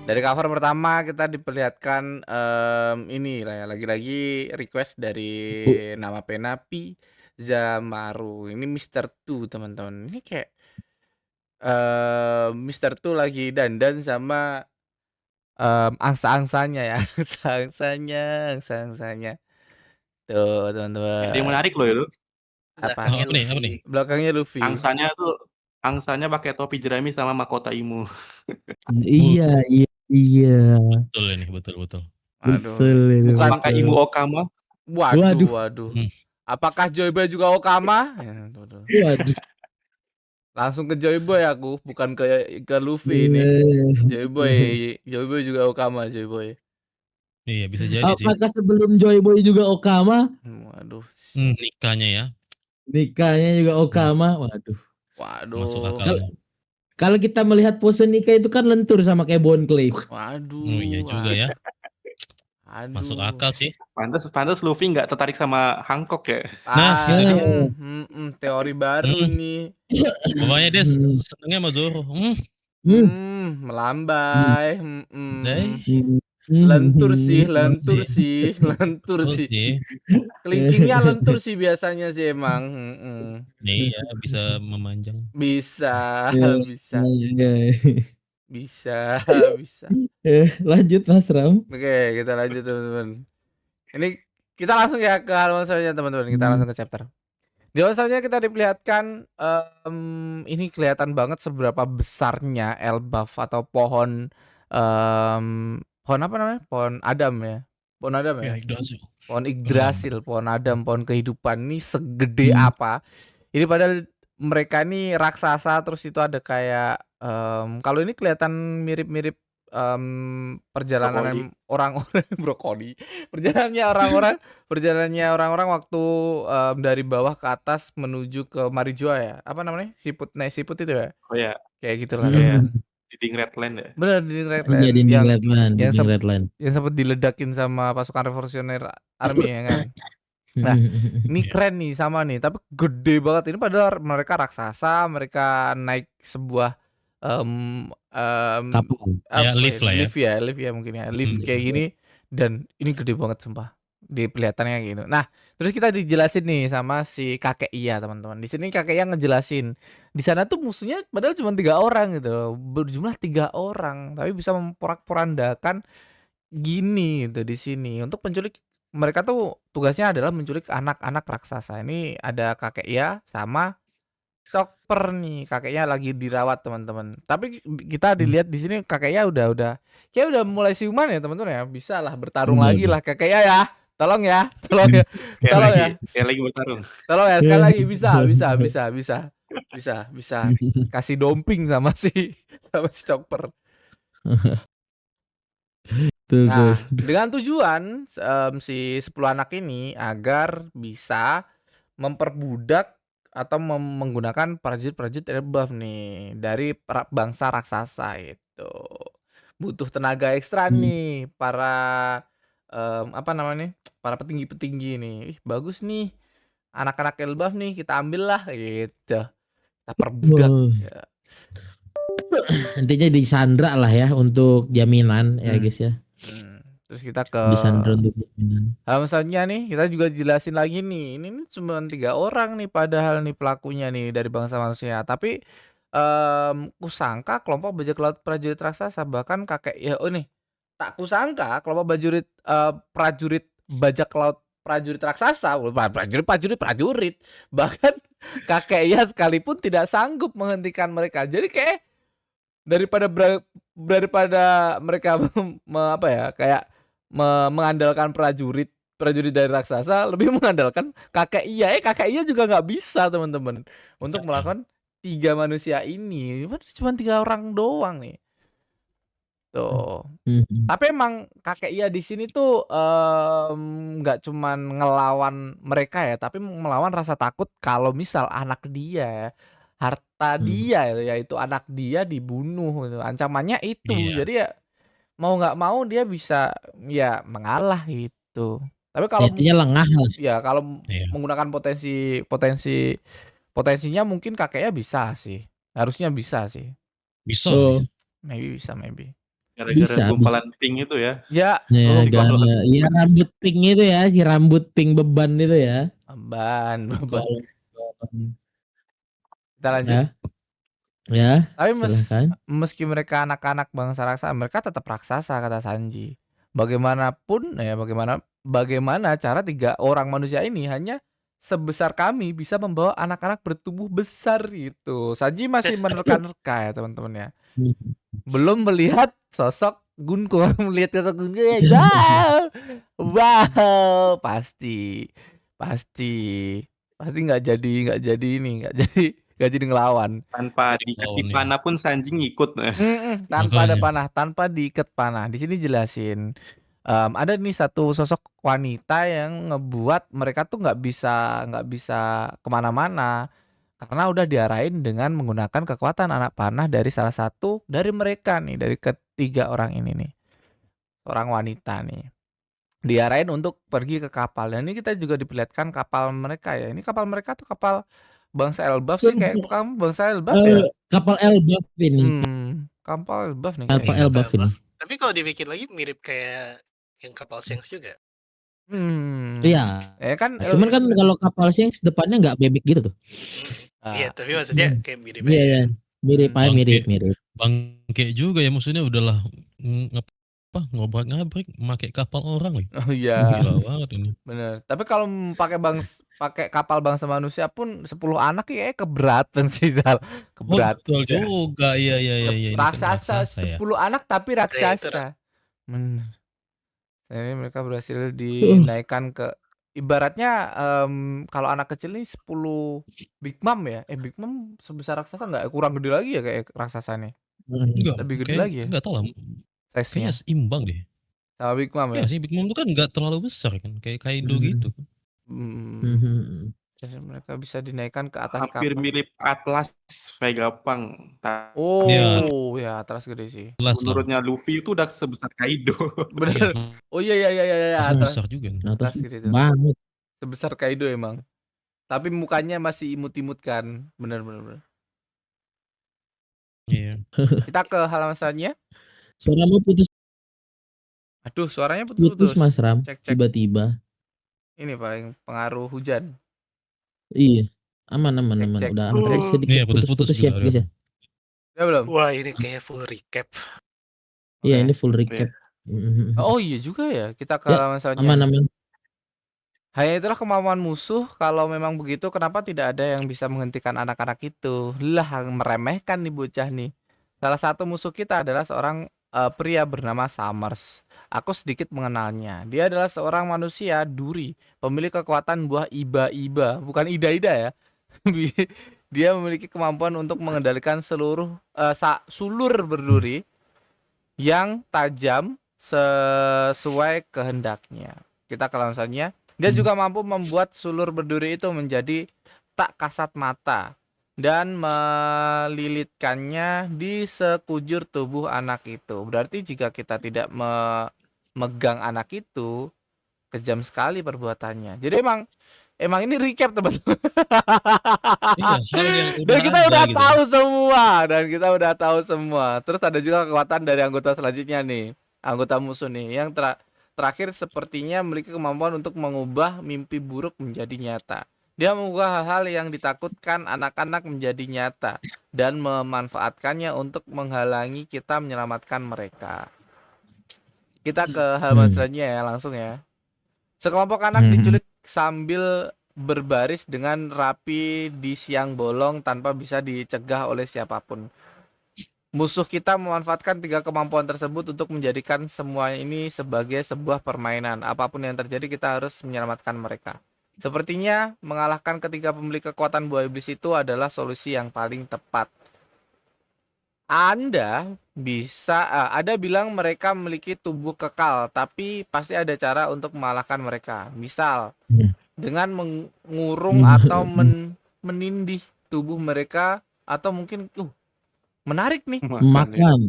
Dari cover pertama kita diperlihatkan ini lah ya, lagi-lagi request dari nama Penapi Zamaru. Ini Mr. Tu teman-teman. Ini kayak Mr. Tu lagi dandan sama angsa-angsanya ya. Angsa-angsanya. Tuh Ada yang teman-teman. menarik loh itu. Apa? Belakangnya Apa nih? Apa Luffy. nih? Belakangnya Luffy. Angsanya pakai topi jerami sama mahkota Imu. Iya. Betul ini, betul. Aduh. Betul itu. Bukan Apakah Imu Okama? waduh. Apakah Joyboy juga Okama? Ya, tuh. Waduh. Langsung ke Joyboy aku, bukan ke Luffy ini. Joyboy juga Okama Joyboy. Iya, bisa jadi sih. Apakah sebelum Joyboy juga Okama? Waduh. Nikahnya ya. Nikahnya juga Okama. Waduh. Masuk akal. Kalau kita melihat pose nikah itu kan lentur sama kayak Bon Clay. Waduh. Oh iya juga ya. Aduh. Masuk akal sih. Pantas Luffy nggak tertarik sama Hancock ya. Nah, itu dia. Teori baru nih. Pokoknya dia senengnya sama Zoro. Melambai. Lentur Lentur sih. Kelingkingnya lentur sih biasanya sih emang. Iya, bisa memanjang. Bisa. Lanjut Mas Ram. Oke, kita lanjut teman-teman. Ini kita langsung ya ke halaman selanjutnya teman-teman. Kita langsung ke chapter. Di halaman selanjutnya kita diperlihatkan ini kelihatan banget seberapa besarnya Elbaf atau pohon pohon apa namanya? Pohon Adam ya. Pohon Adam ya. Pohon Yggdrasil, pohon Adam, pohon kehidupan ini segede apa? Ini padahal mereka ini raksasa, terus itu ada kayak kalau ini kelihatan mirip-mirip perjalanan orang-orang brokoli. Perjalanannya orang-orang waktu dari bawah ke atas menuju ke Marijoa ya. Apa namanya? Siput itu ya. Oh ya. Kayak gitulah. Dinding Redland ya. Bener, Dinding Redland. Yang sempat diledakin sama pasukan revolusioner army ya kan. Nah, ini keren nih sama nih, tapi gede banget ini padahal mereka raksasa, mereka naik sebuah kapal. Lift ya mungkin ya. Lift kayak gini dan ini gede banget sumpah. Di kelihatannya gitu. Nah, terus kita dijelasin nih sama si kakek Iya, teman-teman. Di sini kakek Iya ngejelasin. Di sana tuh musuhnya padahal cuma 3 orang gitu. Berjumlah 3 orang, tapi bisa memporak-porandakan gini gitu di sini untuk penculik mereka tuh tugasnya adalah menculik anak-anak raksasa. Ini ada kakek ya sama Chopper nih, kakeknya lagi dirawat teman-teman. Tapi kita dilihat di sini kakeknya udah kayak udah mulai siuman ya teman-teman ya. Bisa lah bertarung Udah, lagi udah. lah kakeknya ya. Tolong ya, tolong ya, tolong ya, Sekali lagi bertarung. tolong ya sekali lagi bisa kasih domping sama si Chopper. Tuh, tuh. Nah, dengan tujuan si 10 anak ini agar bisa memperbudak atau menggunakan prajurit-prajurit elbaf nih dari bangsa raksasa itu. Butuh tenaga ekstra Hmm. nih para apa namanya? Para petinggi-petinggi nih. Ih, bagus nih. Anak-anak elbaf nih kita ambil lah gitu. Kita perbudak. Wah. Ya. Intinya disandra lah ya untuk jaminan ya guys ya. Terus kita ke Disandra untuk jaminan. halaman selanjutnya nih, kita juga jelasin lagi nih. Ini nih cuma 3 orang nih padahal nih pelakunya nih dari bangsa manusia. Tapi kusangka kelompok bajak laut prajurit raksasa bahkan kakek ya nih. Tak kusangka kelompok prajurit bajak laut prajurit raksasa, prajurit bahkan kakeknya sekalipun tidak sanggup menghentikan mereka. Jadi kayak daripada mereka apa ya kayak mengandalkan prajurit dari raksasa, lebih mengandalkan kakek iya juga nggak bisa teman-teman untuk melakukan 3 manusia ini. Cuma 3 orang doang nih. Tuh. Tapi emang kakek iya di sini tuh nggak cuman ngelawan mereka ya, tapi melawan rasa takut kalau misal anak dia, harta dia yaitu anak dia dibunuh gitu. Ancamannya itu. Iya. Jadi ya mau nggak mau dia bisa ya mengalah itu. Tapi kalau Intinya lengah lah. ya kalau Iya. menggunakan potensinya mungkin kakeknya bisa sih. Harusnya bisa sih. Bisa. Oh. Maybe. Gara-gara Bisa. gumpalan pink itu ya. Ya, Ya, Kalau- ya rambut pink itu ya, si rambut pink beban itu ya. beban. Kalau Kita lanjut. ya, Tapi silahkan. meski mereka anak-anak bangsa raksasa, mereka tetap raksasa kata Sanji. Bagaimanapun ya bagaimana cara 3 orang manusia ini hanya sebesar kami bisa membawa anak-anak bertubuh besar gitu. Sanji masih menerka-nerka ya teman-teman ya. Belum melihat sosok Gunko, melihat sosok Gunko ya. Wow, pasti nggak jadi ngelawan. Tanpa dikasih panah pun Sanji ngikut. Tanpa diikat panah. Di sini jelasin. Ada nih satu sosok wanita yang ngebuat mereka tuh nggak bisa kemana-mana karena udah diarahin dengan menggunakan kekuatan anak panah dari salah satu dari mereka nih, dari ketiga orang ini nih, seorang wanita nih, diarahin untuk pergi ke kapal. Dan ini kita juga diperlihatkan kapal mereka ya. Ini kapal mereka tuh kapal bangsa elbaf sih, kayak kamu bangsa elbaf ya. Kapal elbaf ini. Kapal elbaf nih Kapal kayaknya. elbaf ini. Tapi kalau dipikir lagi mirip kayak yang kapal Shanks juga. Iya. Kan Cuman kan kalau kapal Shanks depannya nggak bebek gitu tuh. Iya, tapi maksudnya kayak mirip Iya, aja. iya. Mirip aja, mirip. Bangke juga ya, maksudnya udahlah ngobrak-ngabrik pakai kapal orang nih. Oh iya. Gila banget ini. Bener. Tapi kalau pakai kapal bangsa manusia pun 10 anak ya keberatan sih Zal. Keberatan. Betul juga. Iya. Ini kan Raksasa 10 anak tapi raksasa. Bener. Ini mereka berhasil dinaikkan ke ibaratnya kalau anak kecil nih 10 Big Mom ya. Big Mom sebesar raksasa nggak? Kurang gede lagi ya kayak raksasa nih. Enggak, Lebih gede lagi ya. Enggak tahu lah. Size-nya Kayaknya seimbang deh. sama Big Mom ya. Iya sih, Big Mom itu kan enggak terlalu besar kan, kayak Kaido gitu. Jadi mereka bisa dinaikkan ke atas Hampir kapal. mirip Atlas Vegapunk. Oh, Iya. ya Atlas gede sih. Menurutnya Luffy itu udah sebesar Kaido. Bener. Oh iya. Atlas besar juga. Atlas gede tuh. Banget. Sebesar Kaido emang. Tapi mukanya masih imut-imut kan. Bener. Iya. Kita ke halaman selanjutnya. Suaramu putus Suaranya putus-putus. Mas Ram. Cek. Tiba-tiba. Ini paling pengaruh hujan. Iya. Aman. Cek. Udah Android sedikit Iya, putus-putus ya juga, guys ya. Ya belum? Wah, ini kayak full recap. Iya, Oke. ini full recap. Oh iya juga ya. Kita ke Ya, halaman selanjutnya. Aman. Hanya itulah kemampuan musuh, kalau memang begitu kenapa tidak ada yang bisa menghentikan anak-anak itu? Lah, meremehkan nih bocah nih. Salah satu musuh kita adalah seorang pria bernama Summers. Aku sedikit mengenalnya. Dia adalah seorang manusia duri, pemilik kekuatan buah iba-iba, bukan ida-ida ya. Dia memiliki kemampuan untuk mengendalikan seluruh sulur berduri yang tajam sesuai kehendaknya. Kita kalau misalnya dia juga mampu membuat sulur berduri itu menjadi tak kasat mata dan melilitkannya di sekujur tubuh anak itu. Berarti jika kita tidak memegang anak itu, kejam sekali perbuatannya. Jadi emang ini recap teman-teman. Iya, hal yang Dan udah kita ada udah gitu. tahu semua. Terus ada juga kekuatan dari anggota selanjutnya nih, anggota musuh nih yang terakhir sepertinya memiliki kemampuan untuk mengubah mimpi buruk menjadi nyata. Dia mengubah hal-hal yang ditakutkan anak-anak menjadi nyata dan memanfaatkannya untuk menghalangi kita menyelamatkan mereka. Kita ke halaman selanjutnya ya, langsung ya. Sekelompok anak diculik sambil berbaris dengan rapi di siang bolong tanpa bisa dicegah oleh siapapun. Musuh kita memanfaatkan 3 kemampuan tersebut untuk menjadikan semua ini sebagai sebuah permainan. Apapun yang terjadi kita harus menyelamatkan mereka. Sepertinya mengalahkan ketiga pemilik kekuatan buah iblis itu adalah solusi yang paling tepat. Anda bisa ada bilang mereka memiliki tubuh kekal, tapi pasti ada cara untuk mengalahkan mereka. Misal dengan mengurung atau menindih tubuh mereka, atau mungkin menarik nih,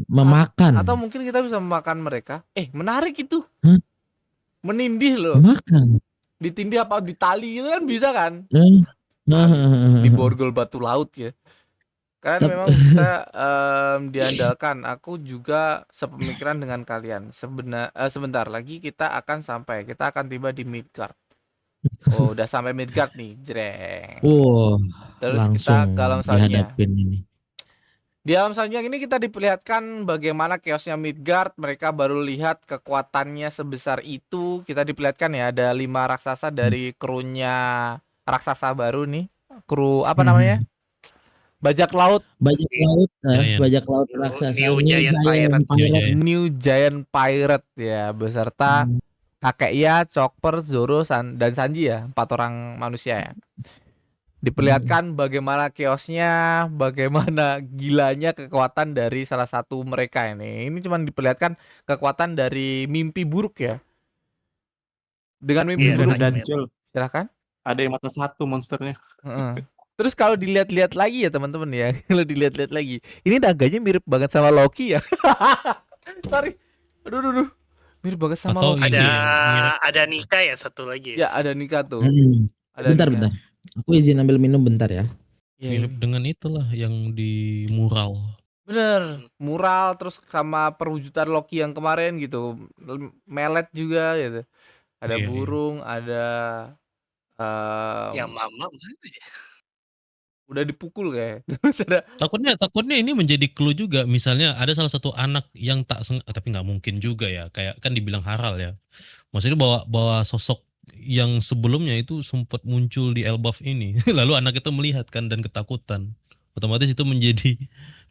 Memakan. atau mungkin kita bisa memakan mereka. Menarik itu. Hah? Menindih loh. Makan. Ditindih apa ditali itu kan bisa kan? Di borgol batu laut ya. Kan memang bisa diandalkan. Aku juga sepemikiran dengan kalian. Sebentar lagi kita akan tiba di Midgard. Oh, udah sampai Midgard nih, jreng. Terus kita Langsung ke alam selanjutnya. dihadapin ini. Di alam selanjutnya ini kita diperlihatkan bagaimana chaosnya Midgard. Mereka baru lihat kekuatannya sebesar itu. Kita diperlihatkan ya ada 5 raksasa dari krunya raksasa baru nih. Kru apa namanya? Bajak laut. Bajak laut raksasa. New Giant Pirate. New Giant Pirate ya, beserta kakeknya, Chopper, Zoro, dan Sanji ya, 4 orang manusia ya. Diperlihatkan bagaimana chaosnya, bagaimana gilanya kekuatan dari salah satu mereka ini. Ini cuma diperlihatkan kekuatan dari mimpi buruk ya. Dengan mimpi buruk. Silakan. Ada yang mata satu monsternya. Terus kalau dilihat-lihat lagi ya teman-teman ya, kalau dilihat-lihat lagi, ini naganya mirip banget sama Loki ya. Sorry, aduh, mirip banget sama Loki. Ada Nika ya satu lagi. Ya ada Nika tuh. Bentar. Aku izin ambil minum bentar ya. Mirip dengan itulah yang di mural. Bener, mural terus sama perwujudan Loki yang kemarin gitu, melet juga gitu. Ada burung, ada yang mama mana ya? Udah dipukul kayak. Terus ada takutnya ini menjadi clue juga. Misalnya ada salah satu anak yang tapi nggak mungkin juga ya. Kayak kan dibilang Harald ya. Maksudnya bawa sosok yang sebelumnya itu sempat muncul di Elbaf ini. Lalu anak itu melihat kan dan ketakutan. Otomatis itu menjadi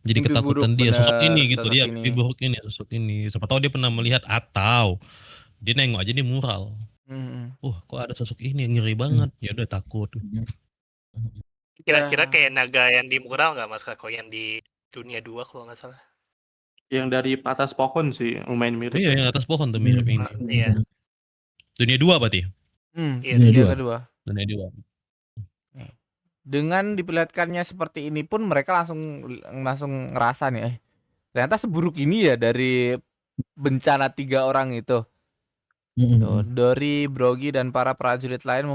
ketakutan dia. Sosok ini gitu dia. Mimpi buruk ini, sosok ini. Siapa tahu dia pernah melihat atau dia nengok aja di mural. Kok ada sosok ini yang ngeri banget. Ya udah takut. Kira-kira kayak naga yang di mural nggak Mas Kako, yang di dunia 2 kalau nggak salah? Yang dari atas pohon sih lumayan mirip. Iya, yang atas pohon tuh mirip ini. Iya. Dunia 2 berarti? Iya, dunia kedua. Dunia 2. Dengan diperlihatkannya seperti ini pun mereka langsung ngerasa nih, ternyata seburuk ini ya dari bencana 3 orang itu. Dori, Brogy dan para prajurit lain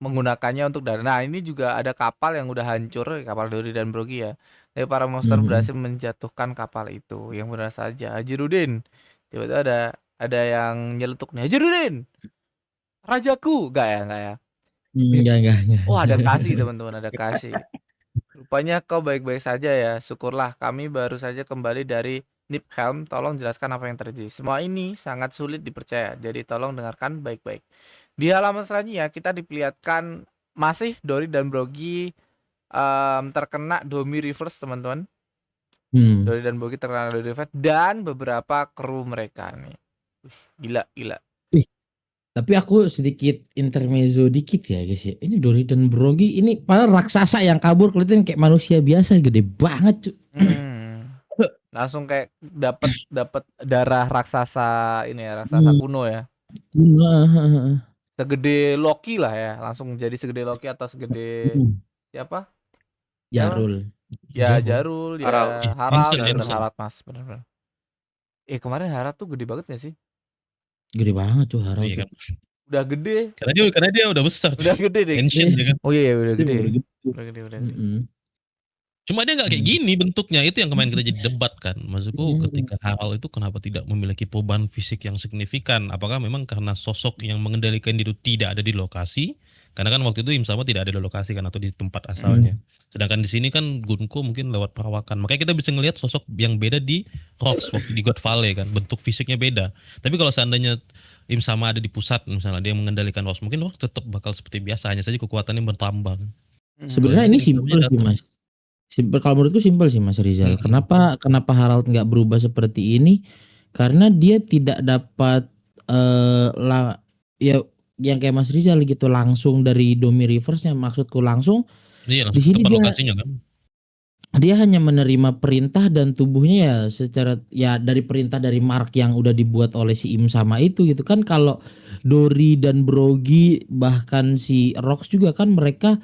menggunakannya untuk darat. Nah, ini juga ada kapal yang udah hancur, kapal Dori dan Brogy ya. Tapi para monster berhasil menjatuhkan kapal itu. Yang benar saja, Hajirudin. Tiba-tiba ada yang nyeletuk nih, Hajirudin, rajaku. Enggak ya? Enggak. Oh, ada kasih teman-teman, ada kasih. Rupanya kau baik-baik saja ya. Syukurlah, kami baru saja kembali dari Niflheim, tolong jelaskan apa yang terjadi. Semua ini sangat sulit dipercaya, jadi tolong dengarkan baik-baik. Di halaman selanjutnya kita diperlihatkan masih Dory dan Broggy terkena Domi Reverse, teman-teman. Dory dan Broggy terkena Domi Reverse dan beberapa kru mereka nih. Gila. Tapi aku sedikit intermezzo dikit ya guys ya. Ini Dory dan Broggy ini padahal raksasa yang kabur kelihatan kayak manusia biasa, gede banget cuy. Langsung kayak dapat darah raksasa ini ya, raksasa kuno ya. Segede Loki lah ya, langsung jadi segede Loki atau segede siapa? Jarul. Ya Jarul, Harald. ya Harald, Vincent, bener Vincent. Harald Mas, bener. Kemarin Harald tuh gede banget gak sih? Gede banget tuh Harald Iya tuh. kan? Udah gede. Karena dia udah besar. Udah gede deh. Ancient ya kan. Oh iya udah gede. Gede. Udah gede. Cuma dia nggak kayak gini bentuknya, itu yang kemarin kita jadi debat kan. Maksudku ketika Harald itu kenapa tidak memiliki perubahan fisik yang signifikan? Apakah memang karena sosok yang mengendalikan itu tidak ada di lokasi? Karena kan waktu itu Im-sama tidak ada di lokasi kan, atau di tempat asalnya. Sedangkan di sini kan Gunko mungkin lewat perawakan. Makanya kita bisa ngelihat sosok yang beda di Rocks waktu di God Valley kan, bentuk fisiknya beda. Tapi kalau seandainya Im-sama ada di pusat misalnya, dia mengendalikan Rocks, mungkin Rocks tetap bakal seperti biasa, hanya saja kekuatannya bertambah. Sebenarnya ini simpel sih Mas. Simpel, kalau menurutku simpel sih Mas Rizal. Kenapa Harald nggak berubah seperti ini? Karena dia tidak dapat ya yang kayak Mas Rizal gitu langsung dari Domi Reverse-nya, maksudku langsung. Iya, Di langsung sini tepat dia lokasinya kan. dia hanya menerima perintah dan tubuhnya ya secara ya dari perintah dari Mark yang udah dibuat oleh si Im-sama itu gitu kan. Kalau Dory dan Broggy bahkan si Rocks juga kan mereka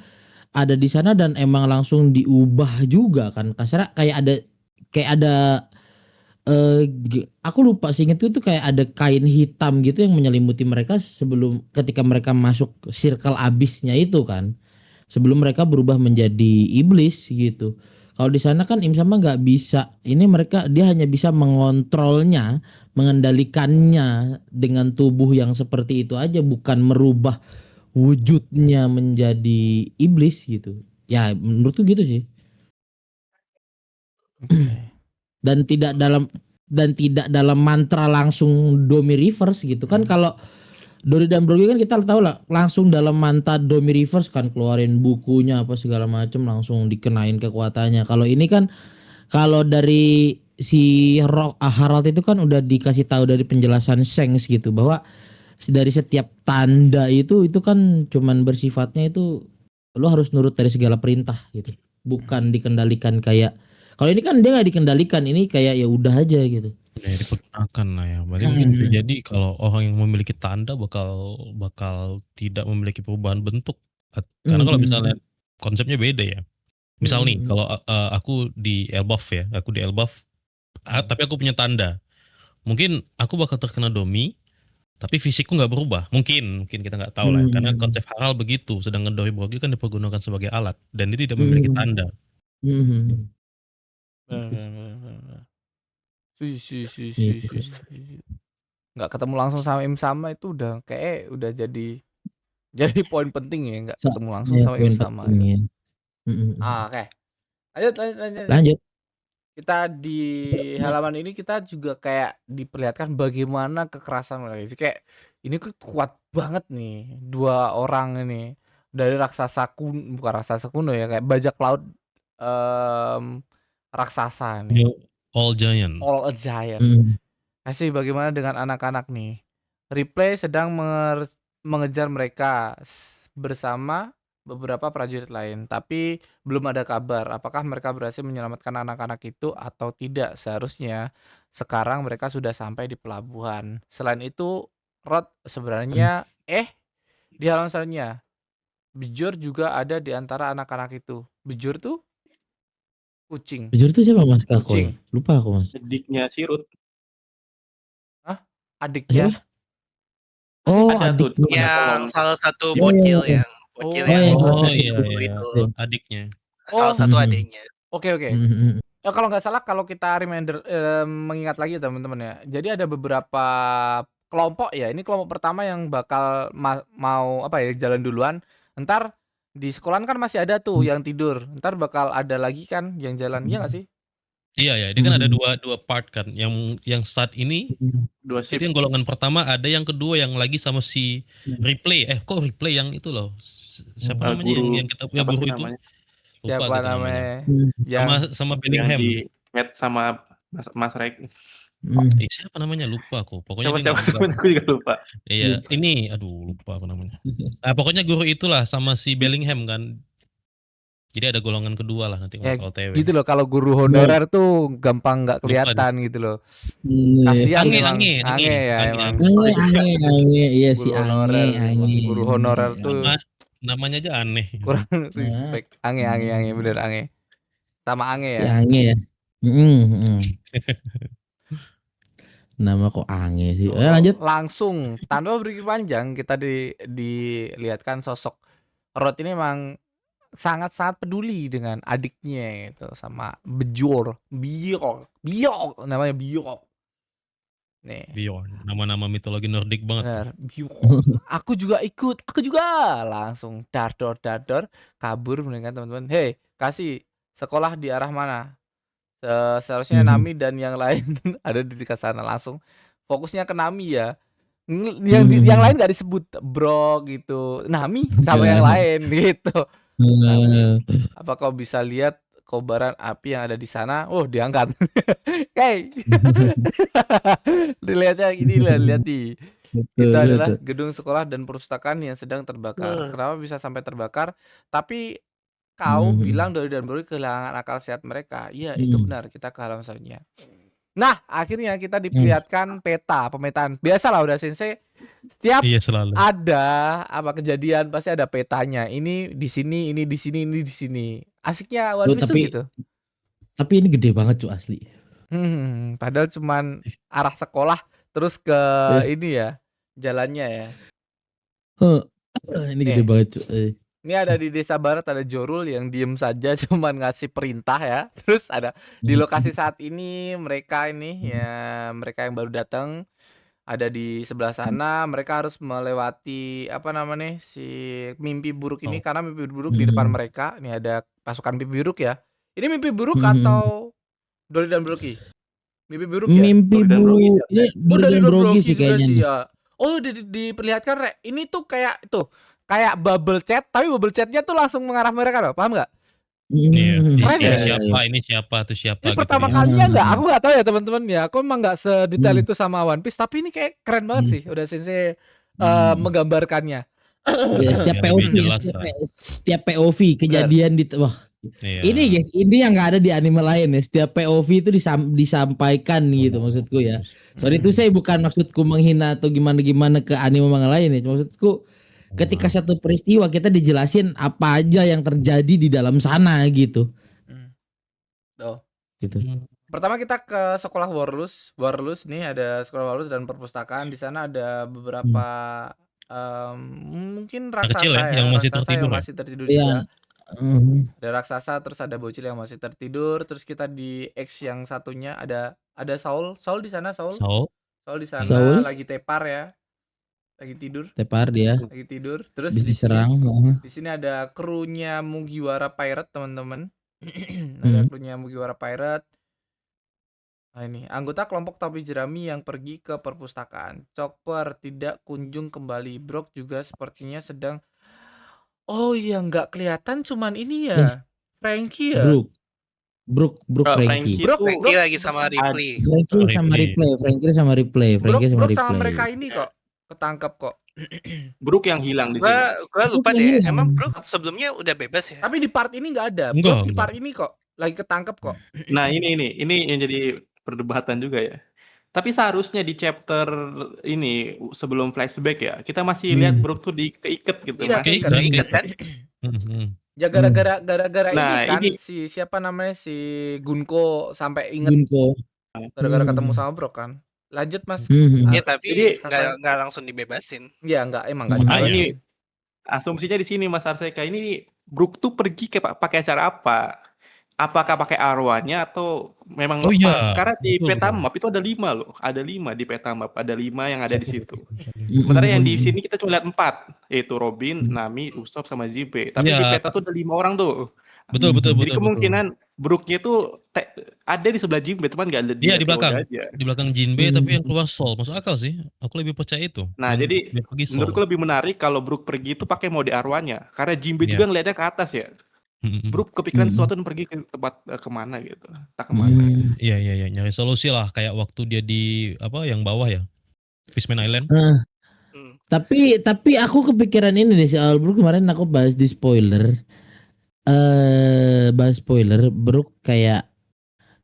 ada di sana dan emang langsung diubah juga kan. Kasarnya kayak ada aku lupa sih, itu tuh kayak ada kain hitam gitu yang menyelimuti mereka sebelum ketika mereka masuk circle abisnya itu kan. Sebelum mereka berubah menjadi iblis gitu. Kalau di sana kan Im-sama nggak bisa. Ini dia hanya bisa mengontrolnya, mengendalikannya dengan tubuh yang seperti itu aja, bukan merubah wujudnya menjadi iblis gitu. Ya menurutku gitu sih. Dan tidak dalam mantra langsung Domi Reverse gitu kan. Kalau Dory dan Broggy kan kita tahu lah langsung dalam mantra Domi Reverse kan, keluarin bukunya apa segala macem langsung dikenain kekuatannya. Kalau ini kan kalau dari si Harald itu kan udah dikasih tahu dari penjelasan Shanks gitu bahwa dari setiap tanda itu kan cuman bersifatnya itu lo harus nurut dari segala perintah gitu, bukan dikendalikan kayak kalau ini kan dia nggak dikendalikan, ini kayak ya udah aja gitu. Ya dipergunakan lah ya. Berarti mungkin bisa jadi kalau orang yang memiliki tanda bakal tidak memiliki perubahan bentuk. Karena kalau misalnya konsepnya beda ya. Misal nih kalau aku di Elbaf ya, tapi aku punya tanda. Mungkin aku bakal terkena Domi, tapi fisikku nggak berubah. Mungkin kita nggak tahu lah ya. Karena konsep Harald begitu. Sedangkan Dory Broggy kan dipergunakan sebagai alat dan dia tidak memiliki tanda. Nggak ketemu langsung sama Im-sama itu udah kayak udah jadi poin penting ya, nggak ketemu langsung sama Im-sama. Oke. Lanjut. Kita di halaman ini kita juga kayak diperlihatkan bagaimana kekerasan mereka. Kayak ini kuat banget nih dua orang ini dari bukan raksasa kuno ya, kayak bajak laut raksasa nih. All Giant. Kasih bagaimana dengan anak-anak nih? Ripley sedang mengejar mereka bersama beberapa prajurit lain, tapi belum ada kabar apakah mereka berhasil menyelamatkan anak-anak itu atau tidak. Seharusnya sekarang mereka sudah sampai di pelabuhan. Selain itu, Rod sebenarnya di halaman selanjutnya Bejor juga ada di antara anak-anak itu. Bejor tuh kucing. Bejor tuh siapa Mas Kakoy? Kucing. Lupa aku Mas. Adiknya Sirut. Adiknya. Oh, Ada tuh adiknya. Yang salah satu bocil yang itu. Adiknya. Salah satu adiknya. Oke. Kalau nggak salah, kalau kita reminder mengingat lagi teman-teman ya. Jadi ada beberapa kelompok ya. Ini kelompok pertama yang bakal mau jalan duluan. Ntar di sekolahan kan masih ada tuh yang tidur. Ntar bakal ada lagi kan yang jalan, iya nggak sih? Iya ya, dia kan ada dua part kan. Yang saat ini Dua itu sip. yang golongan pertama, ada yang kedua yang lagi sama si Ripley. Kok Ripley yang itu loh? Siapa namanya Guru yang kita punya apa guru sih itu? namanya? Lupa Siapa gitu namanya. namanya? Sama Yang sama Yang Bellingham. di head sama Mas Rek. Siapa namanya? Lupa aku. Pokoknya dia Siapa nggak. namanya aku juga lupa. Iya, ini aduh lupa apa namanya. Pokoknya guru itulah sama si Bellingham kan. Jadi ada golongan kedua lah nanti ya kalau OTW. gitu loh, kalau guru honorer tuh gampang nggak Lupa kelihatan deh. gitu loh. Kasihan Ange, emang, Ange, Ange ya Ange, emang. Ange, iya si Guru Ange, honorer, Ange. guru honorer tuh Namanya aja aneh. kurang respect. Ange bener Ange. Sama Ange Si ya. Ange ya. Nama kok Ange sih. Lanjut. Langsung tanpa berpikir panjang kita dilihatkan sosok Rod ini emang sangat-sangat peduli dengan adiknya gitu, sama Bior namanya Bior. Nih. Bjorn, nama-nama mitologi Nordik banget. Benar, aku juga ikut, langsung dar-dor kabur mendengar teman-teman. Hei, kasih sekolah di arah mana? Seharusnya Nami dan yang lain ada di dekat sana, langsung fokusnya ke Nami ya. Yang lain nggak disebut bro gitu, Nami sama yang lain gitu. Nami, apa kau bisa lihat kobaran api yang ada di sana? Oh, diangkat. Hey, dilihatnya ini lah, lihat di. Itu adalah gedung sekolah dan perpustakaan yang sedang terbakar. Kenapa bisa sampai terbakar? Tapi kau bilang Dori dan Brody kehilangan akal sehat mereka. Iya, itu benar. Kita kehalang seharusnya. Nah, akhirnya kita diperlihatkan pemetaan. Biasalah udah Sensei, setiap ada apa kejadian pasti ada petanya. Ini di sini, ini di sini, ini di sini. Asiknya One Piece tuh gitu. Tapi ini gede banget cuy asli. Padahal cuman arah sekolah terus ke ini ya, jalannya ya. Ini gede banget cuy. Ini ada di desa barat, ada Jorul yang diem saja cuman ngasih perintah ya. Terus ada di lokasi saat ini mereka ini ya, mereka yang baru datang ada di sebelah sana. Mereka harus melewati apa namanya si mimpi buruk ini karena mimpi buruk di depan mereka. Ini ada pasukan mimpi buruk ya. Ini mimpi buruk atau Dori dan Brogy? Mimpi buruk ya? Mimpi buruk. Ini Dori dan Brogy sih kayaknya. Ya. Oh, diperlihatkan Rek. Ini tuh kayak kayak bubble chat, tapi bubble chatnya tuh langsung mengarah mereka loh, paham nggak? Ini siapa. Ini gitu pertama kalinya nggak, aku nggak tahu ya teman-teman ya. Aku emang nggak sedetail itu sama One Piece, tapi ini kayak keren banget sih. Udah Sensei menggambarkannya. Ya, setiap POV kejadian di wah. Ini guys, ini yang nggak ada di anime lain ya. Setiap POV itu disampaikan gitu maksudku ya. Sorry itu saya bukan maksudku menghina atau gimana ke anime manga lain ya. Maksudku ketika satu peristiwa kita dijelasin apa aja yang terjadi di dalam sana gitu. Gitu. Pertama kita ke sekolah Warlus nih, ada sekolah Warlus dan perpustakaan. Di sana ada beberapa mungkin raksasa kecil ya, yang masih tertidur juga. Ada raksasa, terus ada bocil yang masih tertidur. Terus kita di X yang satunya ada Saul di sana. Saul di sana lagi tepar ya. Lagi tidur. Tepar dia. Lagi tidur. Terus diserang. Di sini ada krunya Mugiwara Pirate, teman-teman. Ada krunya Mugiwara Pirate. Nah, ini anggota kelompok topi jerami yang pergi ke perpustakaan. Chopper tidak kunjung kembali. Brock juga sepertinya sedang. Oh iya, nggak kelihatan, cuman ini ya. Frankie ya. Brook Frankie. Frankie lagi sama Ripley. Frankie sama Ripley. Brook sama mereka ini kok ketangkep kok. Brook yang hilang di sini. Gua lupa deh. Emang Brook sebelumnya udah bebas ya? Tapi di part ini nggak ada. Brook di part ini kok lagi ketangkep kok. Nah ini yang jadi perdebatan juga ya. Tapi seharusnya di chapter ini sebelum flashback ya, kita masih lihat Brook tuh keiket gitu. Iya, keiket kan? Ya gara-gara ini kan si siapa namanya si Gunko sampai inget. Gara-gara ketemu sama Brook kan. Lanjut Mas. Iya tapi nggak langsung dibebasin. Iya emang nggak dibebasin. Ini asumsinya di sini Mas Arseka ini Brook tuh pergi pakai cara apa? Apakah pakai arwahnya atau memang lepas? Karena di peta map itu ada 5 loh. Ada 5 di peta map. Ada 5 yang ada di situ. Sementara yang di sini kita cuma lihat 4. Yaitu Robin, Nami, Usopp, sama Zipe. Tapi di peta tuh ada 5 orang tuh. Betul. Jadi kemungkinan Brook-nya tuh ada di sebelah Jinbe, cuman nggak ada di Iya di hati Oda belakang. aja. Di belakang Jinbe tapi yang keluar Sol. Masuk akal sih. Aku lebih percaya itu. Nah, Yang jadi dia pergi menurutku Sol. lebih menarik kalau Brook pergi itu pakai mode arwahnya. Karena Jinbe Iya. juga ngeliatnya ke atas ya. Mm-mm. Brook kepikiran Mm-mm. sesuatu dan pergi ke tempat kemana gitu. Tak kemana ya. Iya iya iya nyari solusi lah kayak waktu dia di apa yang bawah ya. Fishman Island. Nah, Hmm. tapi aku kepikiran ini deh si awal Brook kemarin aku bahas di spoiler. Bahas spoiler, Brook kayak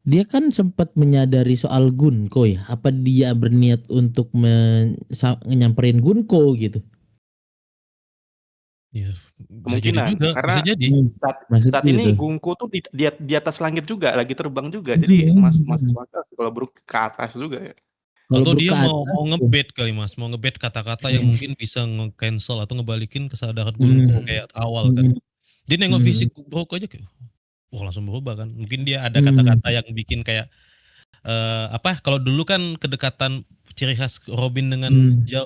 dia kan sempat menyadari soal Gunko ya. Apa dia berniat untuk nyamperin Gunko gitu? Iya. Bisa jadi Kemungkinan juga. karena Bisa jadi. Maksudku saat ini gitu. Gunko tuh di atas langit juga, lagi terbang juga. Jadi masuk akal sih kalau Brook ke atas juga ya. Kalau Atau Brook dia ke mau atas tuh. ngebet kali mas. Mau ngebet kata-kata yang mungkin bisa nge-cancel atau ngebalikin kesadaran Gunko Hmm. kayak awal kan. Dia nengok Hmm. fisik Brook aja kayak wah langsung berubah kan. Mungkin dia ada Hmm. kata-kata yang bikin kayak apa kalau dulu kan kedekatan ciri khas Robin dengan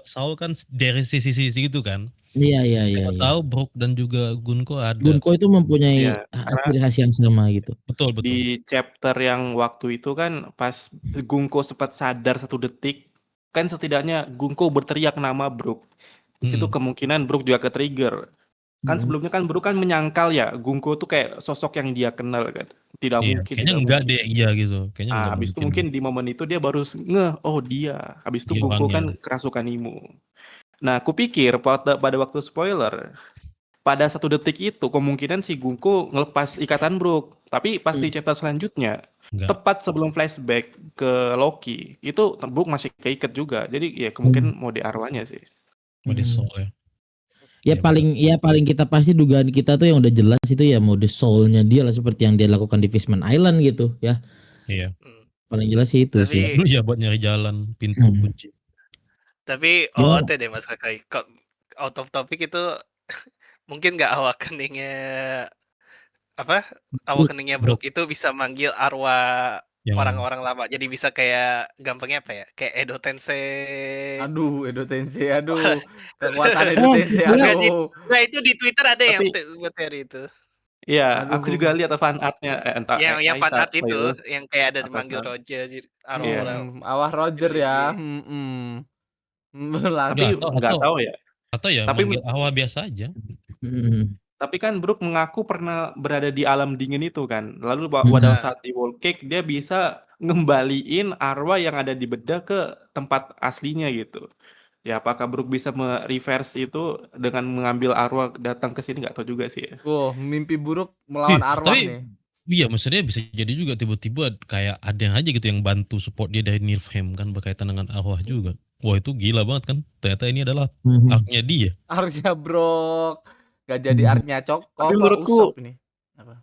Saul kan dari sisi-sisi gitu kan. Iya. Siapa tahu Brook dan juga Gunko ada. Gunko itu mempunyai Iya, karena ciri khas yang sama gitu. Betul betul. di chapter yang waktu itu kan pas Gunko sempat sadar 1 detik, kan setidaknya Gunko berteriak nama Brook. Di situ kemungkinan Brook juga ke-trigger. Kan sebelumnya kan Brook kan menyangkal ya, Gunko tuh kayak sosok yang dia kenal kan. Tidak Iya, mungkin, kayaknya tidak enggak mungkin. deh, iya gitu. Kayaknya enggak Habis itu mungkin. mungkin di momen itu dia baru ngeh, oh dia. Habis itu Dia Gunko kan orangnya. kerasukan Imo. Nah, kupikir pada waktu spoiler, pada 1 detik itu kemungkinan si Gunko ngelepas ikatan Brook. Tapi pas di chapter selanjutnya, Enggak. tepat sebelum flashback ke Loki, itu Brook masih keikat juga. Jadi ya kemungkinan mode arwahnya sih. Mode Soul ya. Ya paling kita pasti dugaan kita tuh yang udah jelas itu ya mode soulnya dia lah seperti yang dia lakukan di Fishman Island gitu ya. Iya. Paling jelas sih itu sih. Tapi Iya buat nyari jalan, pintu, kunci. tapi Gimana? OOT deh Mas Kakai. Kok out of topic itu mungkin nggak awakeningnya apa? Awakeningnya Brook itu bisa manggil arwah Yang lain. orang-orang lama. Jadi bisa kayak gampangnya apa ya? Kayak Edo Tensei. Aduh, Edo Tensei, aduh. Kekuatan Edo Tensei, aduh. Nah, itu di Twitter ada yang Tapi buat teori itu. iya, aku juga Aduh. lihat fan art-nya entah Yang fan art itu, spoiler yang kayak ada atau manggil fan. Roger Iya. Awah Roger ya. Tapi Langsung. nggak tahu ya. Atau ya Tapi manggil Awa biasa aja. Tapi kan Brook mengaku pernah berada di alam dingin itu kan. Lalu pada saat di World Cake dia bisa ngembaliin arwah yang ada di bedah ke tempat aslinya gitu. Ya apakah Brook bisa reverse itu dengan mengambil arwah datang ke sini nggak tahu juga sih ya. Wow, mimpi buruk melawan arwah tapi nih. iya maksudnya bisa jadi juga tiba-tiba kayak ada yang aja gitu yang bantu support dia dari Nilfheim kan berkaitan dengan arwah juga. Wah itu gila banget kan. Ternyata ini adalah artnya dia. Artnya bro. Gak jadi artnya Tapi apa menurutku Usop ini. Apa?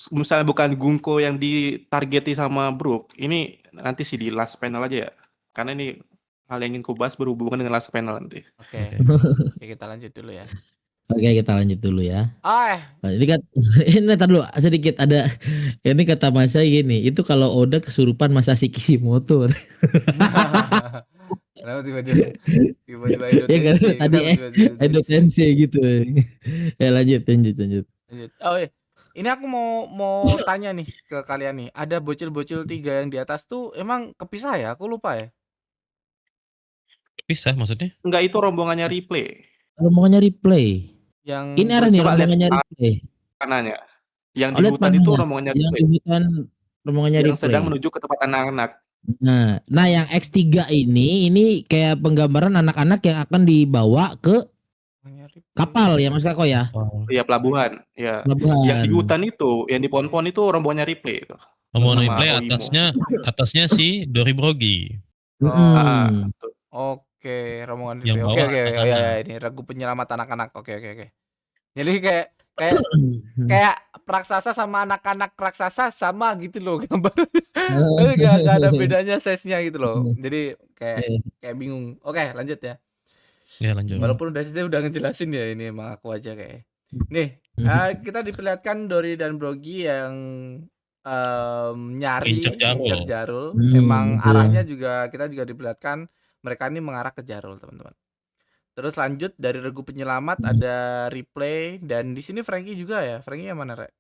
misalnya bukan Gunko yang ditargeti sama Brook, ini nanti sih di last panel aja ya. Karena ini hal yang ingin kubahas berhubungan dengan last panel nanti. Oke, kita lanjut dulu ya. Oke, kita lanjut dulu ya. Ah, Ini kan ini tar dulu sedikit ada ini kata Mas gini, itu kalau Oda kesurupan Masashi Kishimoto. Kenapa tiba-tiba Edo Ya kan Tensei? tadi Kenapa tiba-tiba Edo Edo Tensei? Tensei gitu. Ya lanjut. Lanjut. Oh iya. Ini aku mau tanya nih ke kalian nih. Ada bocil-bocil 3 yang di atas tuh emang kepisah ya? Aku lupa ya. Bisa maksudnya? Enggak, itu rombongannya Replay. Rombongannya Replay. Yang Ini ada nih Coba lihat rombongannya Replay. panahnya. Yang Oh, di lihat hutan itu panahnya. rombongannya Yang Replay. di hutan rombongannya Yang Replay. sedang menuju ke tempat anak-anak. Nah yang X3 ini kayak penggambaran anak-anak yang akan dibawa ke kapal ya Mas Kako ya. Iya, pelabuhan. Ya. Pelabuhan. Yang di hutan itu, yang di pohon-pohon itu rombongannya Replay itu. Rombongan Sama Replay Oimo. atasnya si Doribrogi. Oke, rombongan Yang Replay. bawa Oke. Oh anak-anak. ya, ini Regu Penyelamat Anak-anak. Oke. Jadi kayak raksasa sama anak-anak raksasa sama gitu loh gambarnya. Gak ada bedanya size-nya gitu loh. Jadi kayak bingung. Oke, lanjut ya. Ya lanjut. Walaupun udah ngejelasin ya ini emang aku aja kayak. Nih, kita diperlihatkan Dori dan Brogi yang nyari Incer Jarul. Emang arahnya juga kita juga diperlihatkan mereka ini mengarah ke Jarul, teman-teman. Terus lanjut dari Regu Penyelamat ada Replay dan di sini Frankie juga ya. Frankie yang mana, Rek?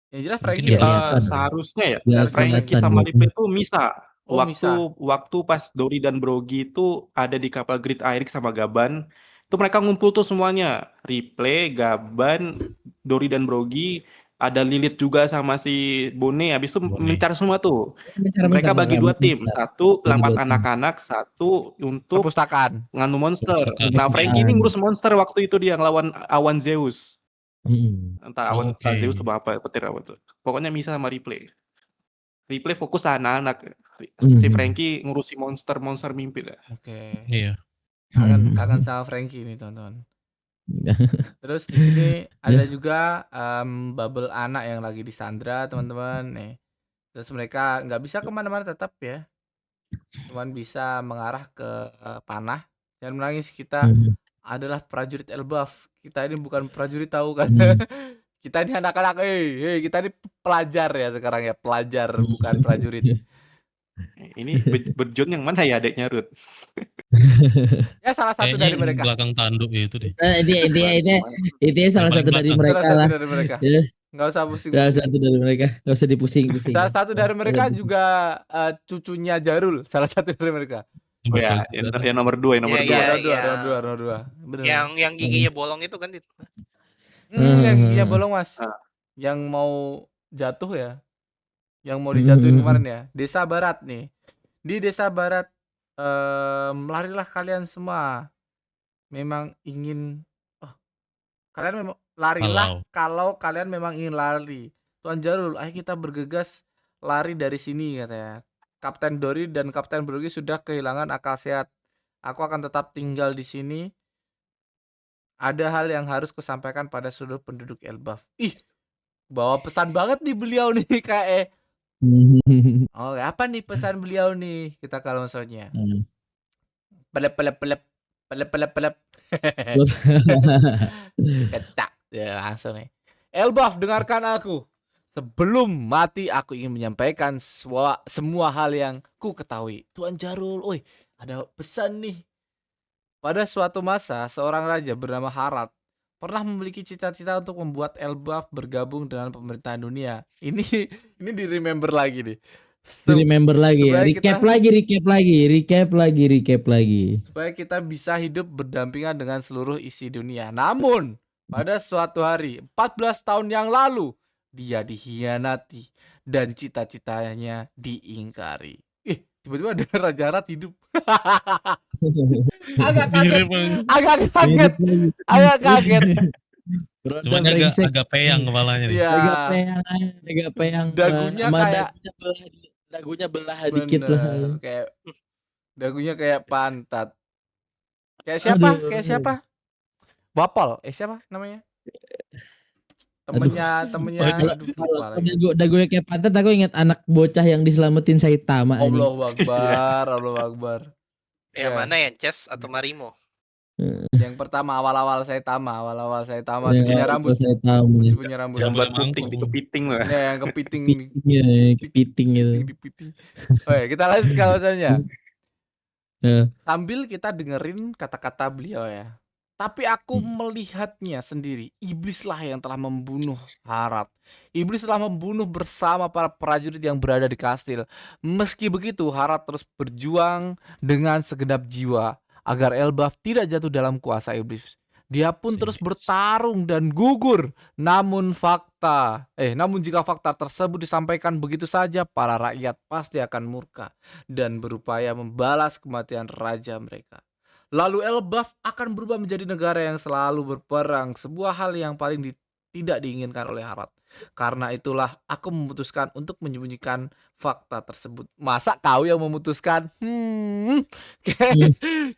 Yang jelas Mungkin Frankie ya? kelihatan. Seharusnya ya, Nggak Frankie kelihatan sama gitu. Ripley itu misah. Oh, Waktu misah. waktu pas Dory dan Brogy itu ada di kapal Great Arik sama Gaban, itu mereka ngumpul tuh semuanya. Ripley, Gaban, Dory dan Brogy, ada Lilith juga sama si Bone, habis itu Bone. mencar semua tuh. Mencar-mencar Mereka bagi dua tim, mencar. satu Bagi pelangkat dua tim. anak-anak, satu untuk Perpustakaan. nganu monster. Perpustakaan. Nah, Frankie ini ngurus monster waktu itu dia ngelawan awan Zeus. Entah awan Oke. Zeus atau apa, petir apa tuh. Pokoknya misah sama Ripley. Ripley fokus anak-anak. Si Frankie ngurusi monster mimpi dah. Oke. Iya. Kangen sama Frankie nih, teman-teman. Terus di sini ada juga bubble anak yang lagi disandra, teman-teman. Nih. Terus mereka nggak bisa kemana-mana tetap ya. Cuman bisa mengarah ke panah. Jangan menangis, kita adalah prajurit Elbaf. Kita ini bukan prajurit, tahu kan? Kita ini anak-anak, kita ini pelajar ya sekarang ya, pelajar bukan prajurit. Ini Berjon yang mana ya adiknya Ruth? Ya salah satu Kayaknya dari yang mereka. belakang tanduk itu deh. Itu salah Yang satu paling dari belakang. mereka Salah lah. satu dari mereka. Nggak usah pusing. Salah satu dari mereka, nggak usah dipusing-pusing. Salah satu dari mereka juga cucunya Jarul, salah satu dari mereka. Oh ya, yang nomor 2, yang nomor Iya, 2. iya. Nomor dua. Bener. Yang giginya bolong itu kan itu. Yang giginya bolong, Mas. Ah. Yang mau jatuh ya. Yang mau dijatuhin kemarin ya. Desa Barat nih. Di Desa Barat larilah kalian semua. Memang ingin kalian memang larilah kalau kalian memang ingin lari. Tuan Jarul, ayo kita bergegas lari dari sini, katanya. Kapten Dory dan Kapten Brogy sudah kehilangan akal sehat. Aku akan tetap tinggal di sini. Ada hal yang harus kusampaikan pada seluruh penduduk Elbaf. Ih, bawa pesan banget nih beliau nih kayak. Oh, apa nih pesan beliau nih? Kita kalau maksudnya. Pelep. Ketak. Ya langsung nih. Elbaf, dengarkan aku. Sebelum mati aku ingin menyampaikan semua hal yang ku ketahui. Tuan Jarul, ada pesan nih. Pada suatu masa, seorang raja bernama Harald pernah memiliki cita-cita untuk membuat Elbaf bergabung dengan pemerintahan dunia. Ini di remember lagi nih. Remember lagi ya. Recap lagi. Supaya kita bisa hidup berdampingan dengan seluruh isi dunia. Namun, pada suatu hari, 14 tahun yang lalu, dia dikhianati dan cita-citanya diingkari. Tiba-tiba ada Raja Harald hidup. Agak kaget. Cuma agak peyang kepalanya nih. Iya. Agak peyang. Dagunya kayak dagunya belah dikit lah. Kayak dagunya kayak pantat. Kayak siapa? Bapol. Siapa namanya? Temennya dagunya kayak pantat, aku ingat anak bocah yang diselamatin Saitama. Allahu Akbar. Yang mana ya, Chess atau Marimo? Yang pertama awal-awal Saitama masih punya rambut. Yang buat puting di kepiting lah. Ya, yang kepiting. Kepiting itu. Oke, kita lanjut ke alasannya. Sambil kita dengerin kata-kata beliau ya. Tapi aku melihatnya sendiri. Iblislah yang telah membunuh Harald. Iblis telah membunuh bersama para prajurit yang berada di kastil. Meski begitu, Harald terus berjuang dengan segenap jiwa agar Elbaf tidak jatuh dalam kuasa iblis. Dia pun terus bertarung dan gugur. Namun jika fakta tersebut disampaikan begitu saja, para rakyat pasti akan murka dan berupaya membalas kematian raja mereka. Lalu Elbaf akan berubah menjadi negara yang selalu berperang, sebuah hal yang paling tidak diinginkan oleh Harald. Karena itulah aku memutuskan untuk menyembunyikan fakta tersebut. Masa kau yang memutuskan?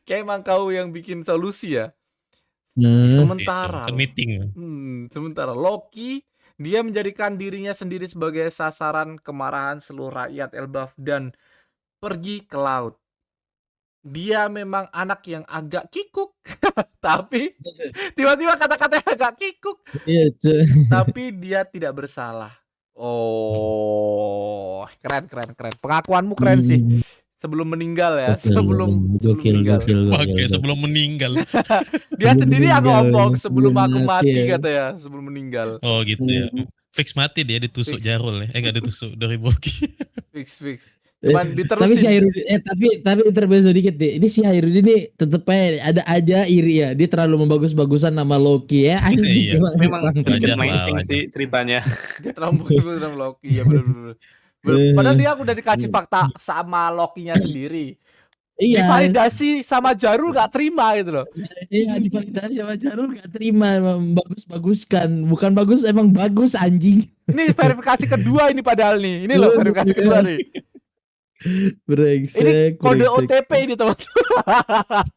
Kayak emang kau yang bikin solusi ya. Sementara Loki, dia menjadikan dirinya sendiri sebagai sasaran kemarahan seluruh rakyat Elbaf dan pergi ke laut. Dia memang anak yang agak kikuk, tapi tiba-tiba kata-katanya agak kikuk. Iya, tapi dia tidak bersalah. Keren. Pengakuanmu keren sih. Sebelum meninggal ya, sebelum meninggal. Dia sendiri yang ngomong sebelum aku mati katanya, sebelum meninggal. Oh gitu ya. Fix mati dia ditusuk Fix. Jarul ya. Enggak ditusuk Doriboki. Fix. Cuman Tapi si diterusin. Hairudin tapi intermezzo dikit deh. Ini si Hairudin ini tetep aja ada aja iri ya. Dia terlalu membagus-bagusan nama Loki ya. Anjing Iya. Memang sedikit Wajar lah, melenceng wajar. sih ceritanya. Dia terlalu bagus sama Loki ya bener. Padahal dia udah dikasih fakta sama Loki-nya sendiri. Iya. Divalidasi sama Jarul nggak terima gitu loh. Iya divalidasi sama Jarul gak terima, bagus-baguskan. Bukan bagus, emang bagus anjing. Ini verifikasi kedua ini padahal nih. Ini loh verifikasi kedua nih. Brengsek. Ini kode brengsek. OTP ini teman-teman.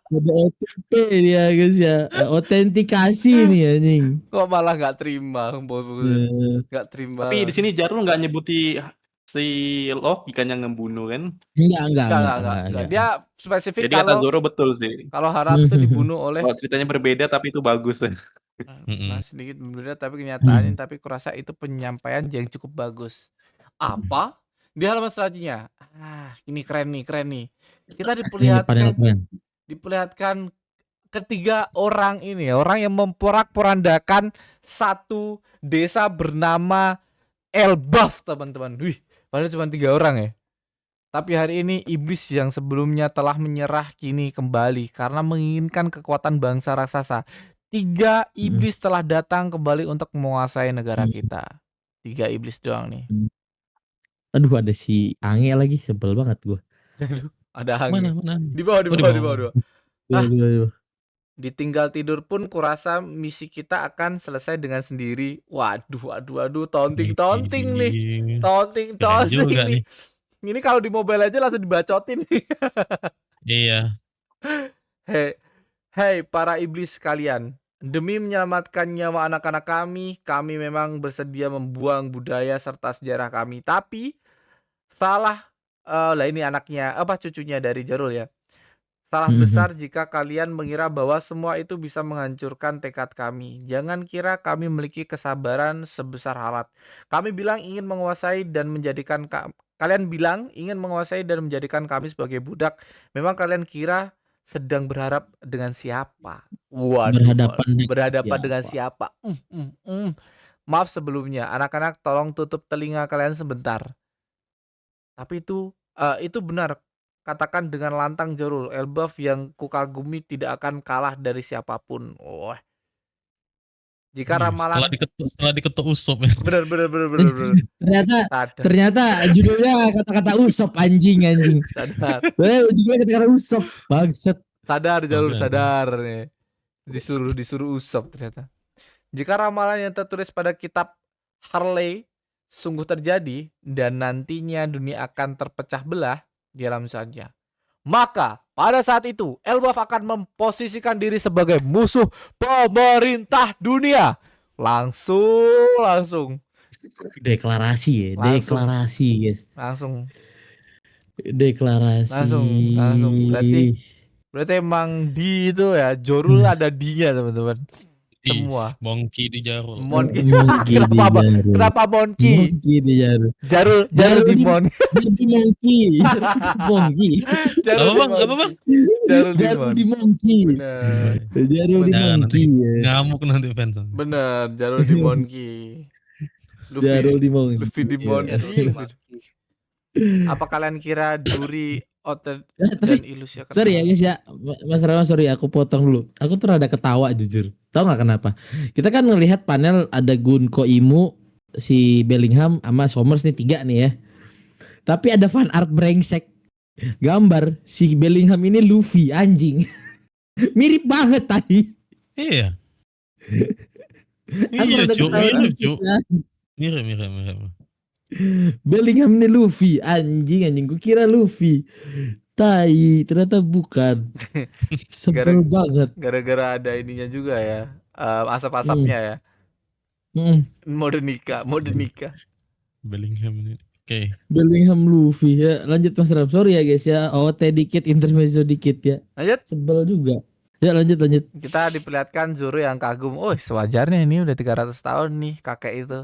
Kode OTP dia guys ya. Autentikasi nih anjing. Kok malah nggak terima, nggak terima. Tapi di sini Jarul nggak nyebuti si Loki kan yang ngebunuh kan. Enggak. Dia spesifik Jadi kata kalau Zoro betul sih. Harap itu dibunuh oleh Kalau ceritanya berbeda tapi itu bagus. nah, sedikit berbeda tapi kenyataannya tapi kurasa itu penyampaian yang cukup bagus. Apa? Di halaman selanjutnya. Ini keren nih. Kita diperlihatkan ketiga orang ini, orang yang memporak-porandakan satu desa bernama Elbaf, teman-teman. Wih, padahal cuma 3 orang ya. Tapi hari ini iblis yang sebelumnya telah menyerah kini kembali karena menginginkan kekuatan bangsa raksasa. 3 iblis telah datang kembali untuk menguasai negara kita. 3 iblis doang nih. Aduh ada si Ange lagi, sebel banget gua. Ada Ange. Mana? Di bawah. Aduh. Ditinggal tidur pun kurasa misi kita akan selesai dengan sendiri. Waduh, taunting nih. Taunting juga nih. Ini kalau di mobile aja langsung dibacotin nih. Iya. Hei para iblis sekalian, demi menyelamatkan nyawa anak-anak kami memang bersedia membuang budaya serta sejarah kami. Tapi salah ini cucunya dari Jarul ya. Salah besar jika kalian mengira bahwa semua itu bisa menghancurkan tekad kami. Jangan kira kami memiliki kesabaran sebesar Halat. Kami bilang ingin menguasai dan menjadikan kalian bilang ingin menguasai dan menjadikan kami sebagai budak. Memang kalian kira sedang berharap dengan siapa? Berhadapan dengan siapa? Maaf sebelumnya, anak-anak tolong tutup telinga kalian sebentar. Tapi itu benar. Katakan dengan lantang Jarul, Elbaf yang kukagumi tidak akan kalah dari siapapun. Jika ramalan setelah diketuk Usop. Bener. Ternyata judulnya kata-kata Usop anjing. Sadar. Judulnya kata-kata Usop, bangsat. Sadar Jarul, sadar nih. Disuruh Usop ternyata. Jika ramalan yang tertulis pada kitab Harley sungguh terjadi dan nantinya dunia akan terpecah belah di alam saja, maka pada saat itu Elbaf akan memposisikan diri sebagai musuh pemerintah dunia. Langsung deklarasi ya. Deklarasi guys. Langsung. Berarti emang di itu ya Jorul ada dia teman-teman. Semua Monkey di Jarul. Kenapa Monkey di Jarul? Jarul di Monkey. Jarul di Monkey. Benar. Jarul di Monkey. Ngamuk nanti fans. Benar, Jarul di Monkey. Jarul di Monkey. Luffy di Monkey. Apa kalian kira Duri dan Ilus ya? Sorry ya guys ya, Mas Rama, sorry aku potong dulu. Aku tuh rada ketawa jujur. Tahu nggak kenapa? Kita kan melihat panel ada Gunko Imu, si Bellingham sama Somers nih 3 nih ya. Tapi ada fan art brengsek. Gambar si Bellingham ini Luffy anjing. Mirip banget tadi. Iya. Cuk. Mirip. Bellingham ini Luffy anjing. Gue kira Luffy. Tai, ternyata bukan. Sebel banget. Gara-gara ada ininya juga ya. Asap-asapnya ya. Mode nikah. Bellingham ini. Oke. Bellingham Luffy ya. Lanjut Mas Ram. Sorry ya guys ya. OT dikit, intermezzo dikit ya. Lanjut. Sebel juga. Ya lanjut. Kita diperlihatkan Zoro yang kagum. Sewajarnya ini udah 300 tahun nih kakek itu.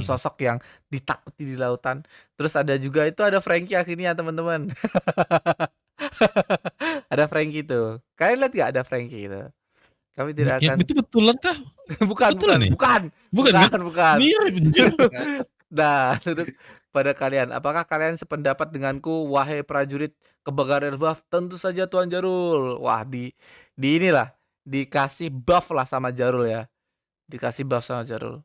Sosok yang ditakuti di lautan. Terus ada juga itu ada Frankie akhirnya teman-teman. Ada Frankie itu. Kalian lihat gak ada Frankie itu? Kami tidak Ya akan itu betulan kah? bukan Betulan nih? Bukan kan? bukan. Mirip anjir. Nah, untuk pada kalian, apakah kalian sependapat denganku, wahai prajurit kebakaran buff? Tentu saja Tuan Jarul. Wah, di inilah dikasih buff lah sama Jarul ya. Dikasih buff sama Jarul.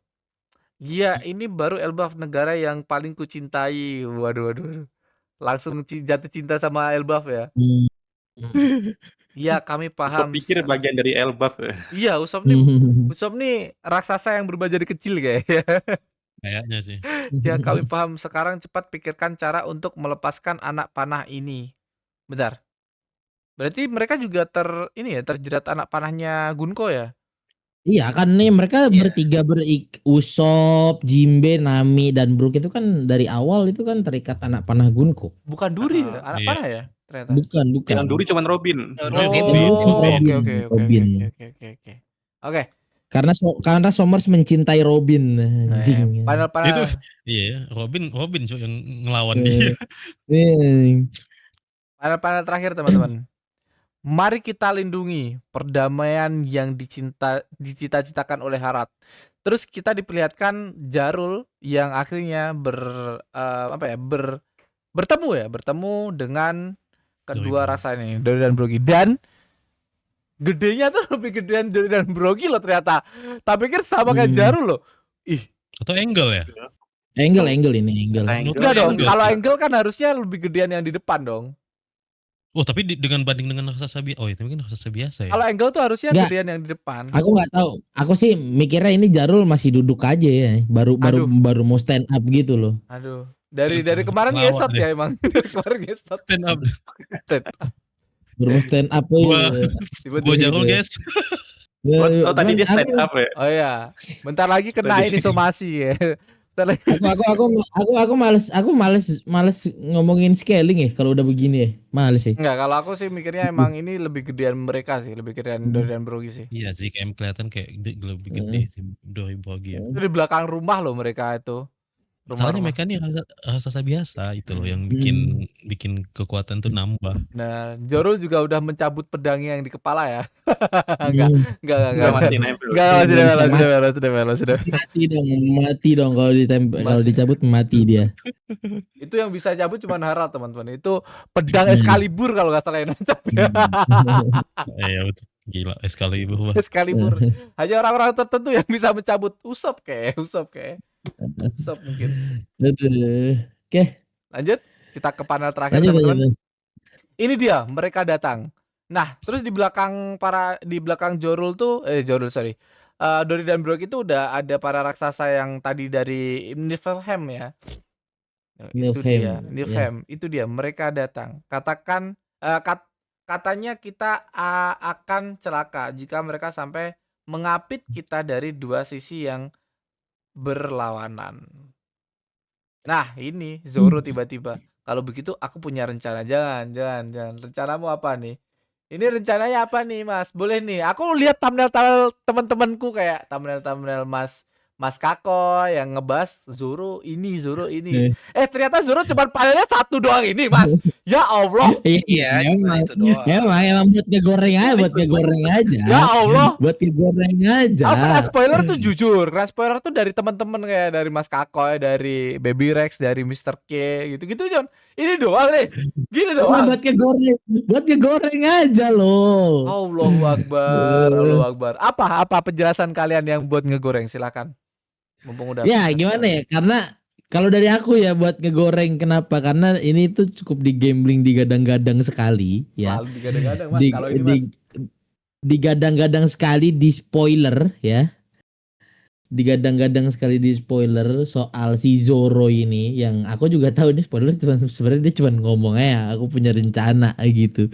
Iya, ini baru Elbaf negara yang paling kucintai. Waduh, waduh, waduh. Langsung jatuh cinta sama Elbaf ya. Hmm. Iya, kami Usop paham. pikir bagian dari Elbaf ya. Iya, Usop nih raksasa yang berubah jadi kecil kayaknya. Kayaknya sih. Ya, kami paham. Sekarang cepat pikirkan cara untuk melepaskan anak panah ini. Bentar. Berarti mereka juga terjerat anak panahnya Gunko ya? Iya kan nih mereka Iya. bertiga Usop, Jimbe, Nami dan Brook itu kan dari awal itu kan terikat anak panah Gunko. Bukan Duri ya? Anak Iya. panah ya? Ternyata. Bukan. Yang Duri cuman Robin. Robin. Oke. Oke. Karena Somers mencintai Robin, anjing. Panel Itu iya, Robin cuy yang ngelawan dia. panel terakhir teman-teman. Mari kita lindungi perdamaian yang dicita-citakan oleh Harad. Terus kita diperlihatkan Jarul yang akhirnya bertemu dengan kedua rasa ini, Dori dan Brogy. Dan gedenya tuh lebih gedean Dori dan Brogy loh ternyata. Tak pikir sama kayak Jarul loh. Ih. Atau Angle ya? Angle ini. Enggak dong. Kalau Angle kan harusnya lebih gedean yang di depan dong. Oh, tapi dengan raksasa biasa. Oh, itu mungkin raksasa biasa ya. Kalau Angle tuh harusnya gedean yang di depan. Aku nggak tahu. Aku sih mikirnya ini Jarul masih duduk aja ya. Baru mau stand up gitu loh. Aduh. Dari kemarin ngesot ya emang. Kemarin ngesot. Stand up. Baru mau stand up Gua Jarul, guys. Oh, tadi dia stand up ya. Oh iya. Bentar lagi kena ini somasi ya. Aku males ngomongin scaling ya kalau udah begini ya. Males sih. Enggak, kalau aku sih mikirnya emang ini lebih gedean mereka sih, lebih gedean Dori dan Brogy sih. Iya sih, kayak kelihatan kayak lebih gede sih Dori Brogy ya. Itu di belakang rumah loh mereka itu. Soalnya mereka nih raksasa biasa itu loh yang bikin kekuatan tuh nambah. Nah, Jarul juga udah mencabut pedangnya yang di kepala ya. Enggak mati nempel. Sudah. Mati dong kalau dicabut mati dia. Itu yang bisa cabut cuma Harald teman-teman. Itu pedang Excalibur kalau nggak salah yang nancap. Iya betul. Gila Excalibur. Excalibur. Hanya orang-orang tertentu yang bisa mencabut. Usop kayak. Usop mungkin. Oke. Lanjut. Kita ke panel terakhir teman-teman. Ini dia mereka datang. Nah, terus di belakang Jorul tuh Dori dan Brogy itu udah ada para raksasa yang tadi dari Niflheim ya. Niflheim. Itu dia mereka datang. Katanya kita akan celaka jika mereka sampai mengapit kita dari dua sisi yang berlawanan. Nah, ini Zoro tiba-tiba. Kalau begitu aku punya rencana. Jangan. Rencanamu apa nih? Ini rencananya apa nih, Mas? Boleh nih. Aku lihat thumbnail teman-temanku kayak thumbnail Mas Kako yang ngebahas Zoro ini. Ternyata Zoro cuma panelnya satu doang ini, Mas. Ya Allah. Iya, itu doang. Emang buat ngegoreng aja. Ya Allah. Buat ngegoreng aja. Aku kena spoiler tuh jujur. Kena spoiler tuh dari teman-teman kayak dari Mas Kako, dari Baby Rex, dari Mr. K gitu-gitu, Jon. Ini doang nih. Gini doang. Buat ngegoreng aja loh. Allahu Akbar. Apa penjelasan kalian yang buat ngegoreng? Silakan. Mumpung udah. Ya, gimana ya? Karena kalau dari aku ya buat ngegoreng kenapa? Karena ini tuh cukup digadang-gadang sekali ya. Digadang-gadang, Mas. Kalau ini, Mas. Digadang-gadang sekali di spoiler ya. Digadang-gadang sekali di spoiler soal si Zoro ini yang aku juga tahu nih spoiler sebenarnya dia cuma ngomong aja aku punya rencana gitu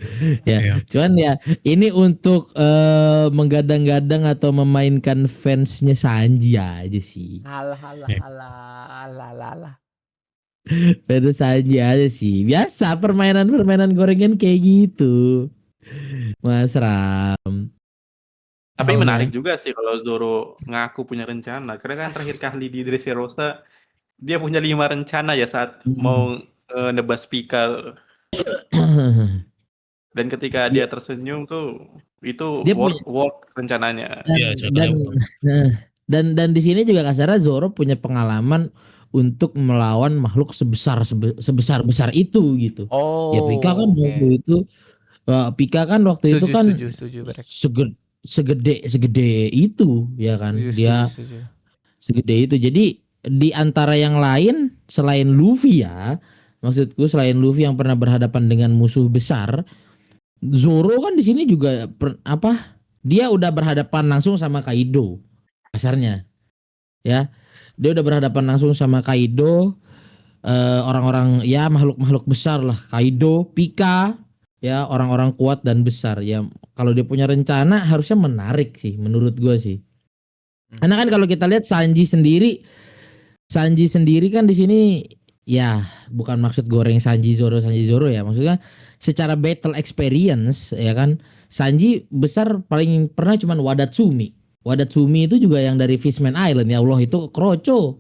ya. Cuman ya ini untuk menggadang-gadang atau memainkan fansnya Sanji aja sih. Halah. Fans Sanji aja sih. Biasa permainan gorengan kayak gitu. Mas Ram. Tapi menarik juga sih kalau Zoro ngaku punya rencana. Karena kan terakhir kali di Dressrosa dia punya 5 rencana ya saat mau nebas Pika. Dan ketika Dia dia tersenyum tuh, itu dia punya work rencananya. dan Iya, ceritanya betul. nah, dan di sini juga kasarnya Zoro punya pengalaman untuk melawan makhluk sebesar itu gitu. Ya Pika kan Oh, waktu oke. itu Pika kan waktu itu Setuju kan setuju setuju, Brek. segede itu ya kan. Setuju Dia setuju. segede itu. Jadi di antara yang lain selain Luffy ya, maksudku selain Luffy yang pernah berhadapan dengan musuh besar, Zoro kan di sini juga dia udah berhadapan langsung sama Kaido kasarnya ya. Dia udah berhadapan langsung sama Kaido, orang-orang ya makhluk-makhluk besar lah, Kaido, Pika, ya orang-orang kuat dan besar ya. Kalau dia punya rencana harusnya menarik sih menurut gue sih. Karena kan kalau kita lihat Sanji sendiri kan di sini ya bukan maksud goreng Sanji Zoro ya, maksudnya secara battle experience ya kan Sanji besar paling pernah cuman Wadatsumi. Wadatsumi itu juga yang dari Fishman Island, ya Allah itu kroco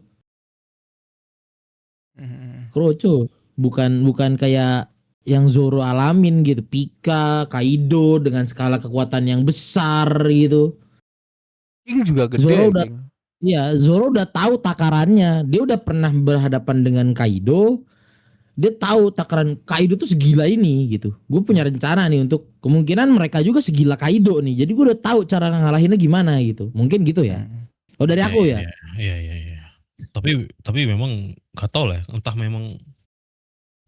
bukan kayak yang Zoro alamin gitu, Pika, Kaido dengan skala kekuatan yang besar gitu. King juga Zoro gede, udah King. Iya, Zoro udah tahu takarannya. Dia udah pernah berhadapan dengan Kaido. Dia tahu takaran Kaido tuh segila ini gitu. Gue punya rencana nih untuk kemungkinan mereka juga segila Kaido nih. Jadi gue udah tahu cara ngalahinnya gimana gitu. Mungkin gitu ya. Oh dari aku ya. Iya. Tapi memang nggak tahu lah, entah memang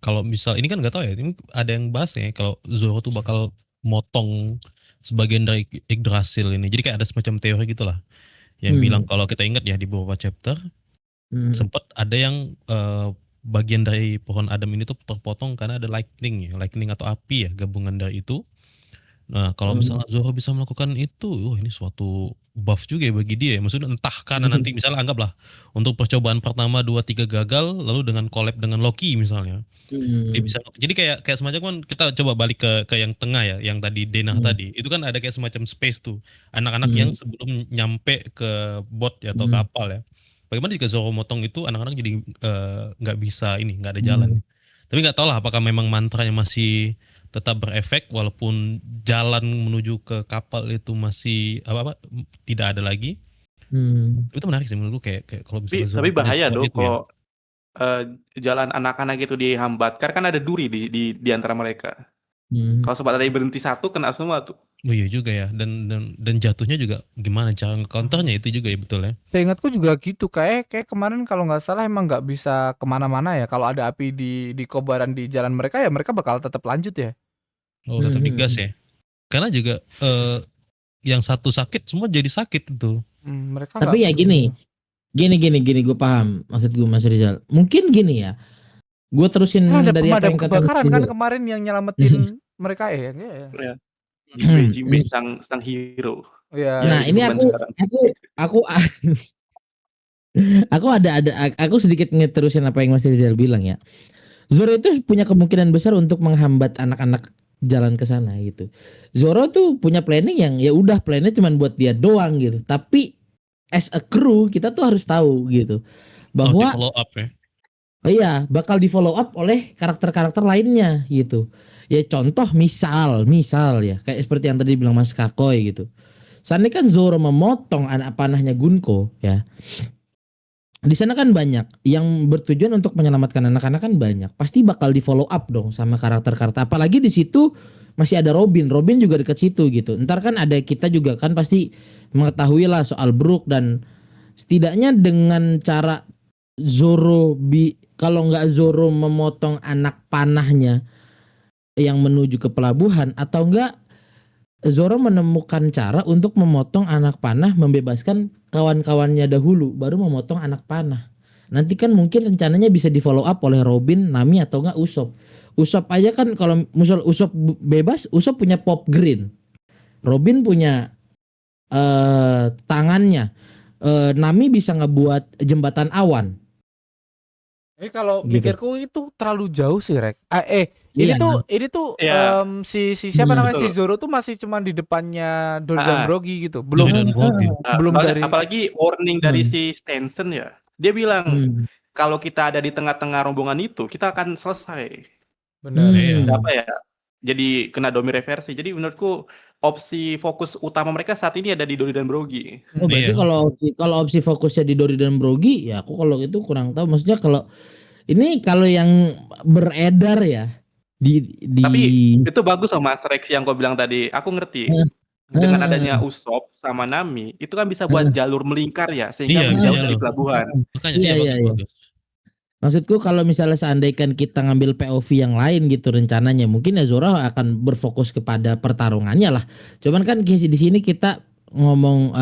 kalau misal ini kan nggak tahu ya, ini ada yang bahas ya kalau Zoro tuh bakal motong sebagian dari Yggdrasil ini. Jadi kayak ada semacam teori gitulah yang bilang kalau kita ingat ya di beberapa chapter sempat ada yang bagian dari pohon Adam ini tuh terpotong karena ada lightning atau api ya, gabungan dari itu. Nah, kalau misalnya Zoro bisa melakukan itu, ini suatu buff juga ya bagi dia. Maksudnya entah karena nanti misalnya anggaplah untuk percobaan pertama 2-3 gagal, lalu dengan collab dengan Loki misalnya. Dia bisa, jadi kayak semacam kan kita coba balik ke yang tengah ya, yang tadi Denah tadi. Itu kan ada kayak semacam space tuh. Anak-anak yang sebelum nyampe ke bot ya, atau kapal ya. Bagaimana jika Zoro motong itu, anak-anak jadi nggak bisa ini, nggak ada jalan. Tapi nggak tahu lah apakah memang mantranya masih tetap berefek walaupun jalan menuju ke kapal itu masih tidak ada lagi. Itu menarik sih menurutku, kayak kalau misalnya Zoro Tapi punya bahaya power dong itu ya. kalau jalan anak-anak itu dihambat. Karena kan ada duri di antara mereka. Kalau sobat tadi berhenti satu, kena semua tuh. Oh iya juga ya, dan jatuhnya juga gimana cara nge-counternya itu juga ya, betul ya. Seingatku juga gitu, kayak kemarin kalau nggak salah emang nggak bisa kemana-mana ya. Kalau ada api di kobaran di jalan mereka ya mereka bakal tetap lanjut ya. Oh tetap digas ya. Karena juga yang satu sakit semua jadi sakit itu. Mereka Tapi ya gini gue paham maksud gue Mas Rizal. Mungkin gini ya. Gue terusin ada dari apa pemadam yang kata kebakaran kan kemarin yang nyelamatin mereka ya. Jimbe sang hero. Nah ini aku sedikit ngeterusin apa yang Mas Rizal bilang ya. Zoro itu punya kemungkinan besar untuk menghambat anak-anak jalan ke sana gitu. Zoro tuh punya planning yang ya udah plannya cuma buat dia doang gitu. Tapi as a crew kita tuh harus tahu gitu bahwa di follow up ya. Iya, bakal di follow up oleh karakter-karakter lainnya gitu. Ya contoh misal ya kayak seperti yang tadi bilang Mas Kakoy gitu. Sana kan Zoro memotong anak panahnya Gunko ya. Di sana kan banyak yang bertujuan untuk menyelamatkan anak-anak, kan banyak. Pasti bakal di follow up dong sama karakter-karakter. Apalagi di situ masih ada Robin. Robin juga dekat situ gitu. Ntar kan ada kita juga kan pasti mengetahui lah soal Brook, dan setidaknya dengan cara kalau nggak Zoro memotong anak panahnya yang menuju ke pelabuhan, atau enggak Zoro menemukan cara untuk memotong anak panah, membebaskan kawan-kawannya dahulu, baru memotong anak panah. Nanti kan mungkin rencananya bisa di follow up oleh Robin, Nami, atau enggak Usopp. Usopp aja kan kalau misal Usopp bebas, Usopp punya pop green. Robin punya tangannya. Nami bisa ngebuat jembatan awan. Kalau Gitu. mikirku itu terlalu jauh sih, Rek. Ini tuh Iya. si siapa namanya, si Betul. Zoro tuh masih cuman di depannya Dory dan Brogy gitu. Dan Brogy. Belum Soalnya dari apalagi warning dari si Stenson ya. Dia bilang kalau kita ada di tengah-tengah rombongan itu, kita akan selesai. benar. Iya. Apa ya? jadi kena domi reversi. Jadi menurutku opsi fokus utama mereka saat ini ada di Dori dan Brogy. Oh berarti Iya. kalau opsi fokusnya di Dori dan Brogy, ya aku kalau itu kurang tahu. Maksudnya kalau yang beredar ya di Tapi itu bagus loh Mas Rex yang kau bilang tadi. Aku ngerti. Dengan adanya Usopp sama Nami, itu kan bisa buat jalur melingkar ya, sehingga Iya, menjauh iya dari loh. pelabuhan. Makanya Iya, iya, iya. bagus. Maksudku kalau misalnya seandainya kita ngambil POV yang lain gitu rencananya, mungkin ya Zoro akan berfokus kepada pertarungannya lah. Cuman kan di sini kita ngomong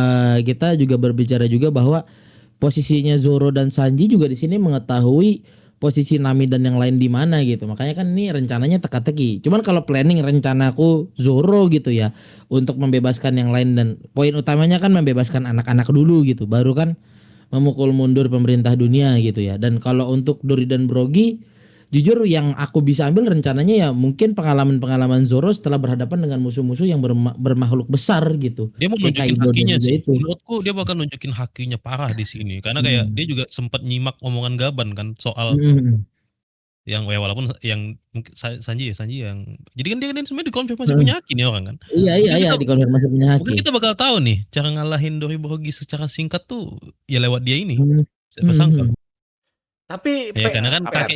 kita juga berbicara juga bahwa posisinya Zoro dan Sanji juga di sini mengetahui posisi Nami dan yang lain di mana gitu. Makanya kan ini rencananya teka-teki. Cuman kalau planning rencanaku Zoro gitu ya untuk membebaskan yang lain, dan poin utamanya kan membebaskan anak-anak dulu gitu. Baru kan memukul mundur pemerintah dunia gitu ya. Dan kalau untuk Dori dan Brogy, jujur yang aku bisa ambil rencananya ya mungkin pengalaman-pengalaman Zoro setelah berhadapan dengan musuh-musuh yang bermakhluk besar gitu. Dia mau Kayak nunjukin Kaido dan hakinya juga sih. itu. Menurutku dia bakal nunjukin hakinya parah di sini. Karena kayak dia juga sempat nyimak omongan Gaban kan soal yang walaupun yang Sanji yang jadi kan dia sebenarnya dikonfirmasi punya haki nih orang kan. Iya dikonfirmasi punya haki. Mungkin kita bakal tahu nih cara ngalahin Dori Brogy secara singkat tuh ya lewat dia ini. Hmm. Siapa sangka. Tapi Ya karena kan PR.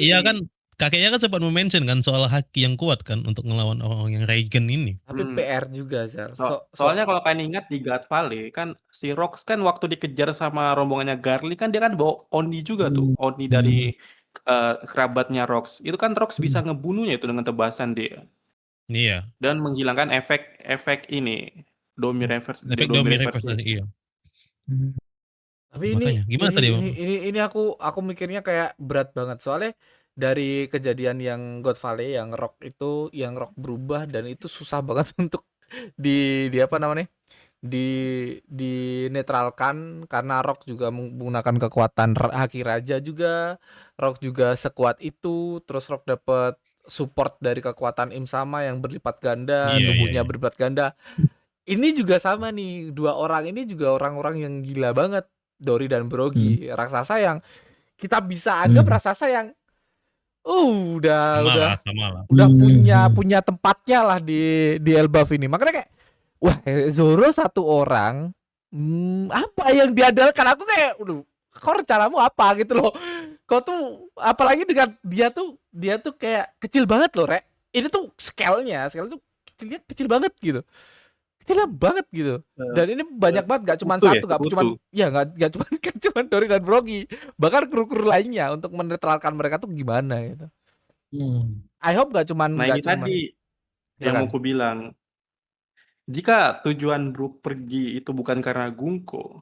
kakek Iya kan sempat mention kan soal haki yang kuat kan untuk ngelawan orang-orang yang Reigen ini. tapi PR juga Zal. Soalnya kalau kalian ingat di God Valley kan si Rox kan waktu dikejar sama rombongannya Garly kan dia kan bawa Oni juga tuh. Oni dari kerabatnya Rox. Itu kan Rox bisa ngebunuhnya itu dengan tebasan dia. Iya. Dan menghilangkan efek ini domi reverse. Efek domi reverse iya. Tapi Makanya, gimana tadi, Bang? ini aku mikirnya kayak berat banget soalnya dari kejadian yang God Valley yang Rock berubah dan itu susah banget untuk di apa namanya? di netralkan karena Rock juga menggunakan kekuatan haki raja juga. Rock juga sekuat itu, terus Rock dapat support dari kekuatan Im sama yang berlipat ganda, tubuhnya berlipat ganda. Ini juga sama nih, dua orang ini juga orang-orang yang gila banget. Dori dan Brogy, raksasa yang kita bisa anggap raksasa yang udah punya tempatnya lah di Elbaf ini. Makanya kayak wah, Zoro satu orang apa yang diandalkan? Aku kayak kau rencanamu apa gitu loh. Kau tuh apalagi dengan dia tuh kayak kecil banget loh, Rek. Ini tuh scale-nya tuh kecil banget gitu. Kecil banget gitu. Dan ini banyak banget, gak cuma satu, gak cuma Dori dan Brogy, bahkan kru-kru lainnya untuk menetralkan mereka tuh gimana gitu. I hope gak cuma tadi yang mau ku bilang, jika tujuan Brook pergi itu bukan karena Gunko,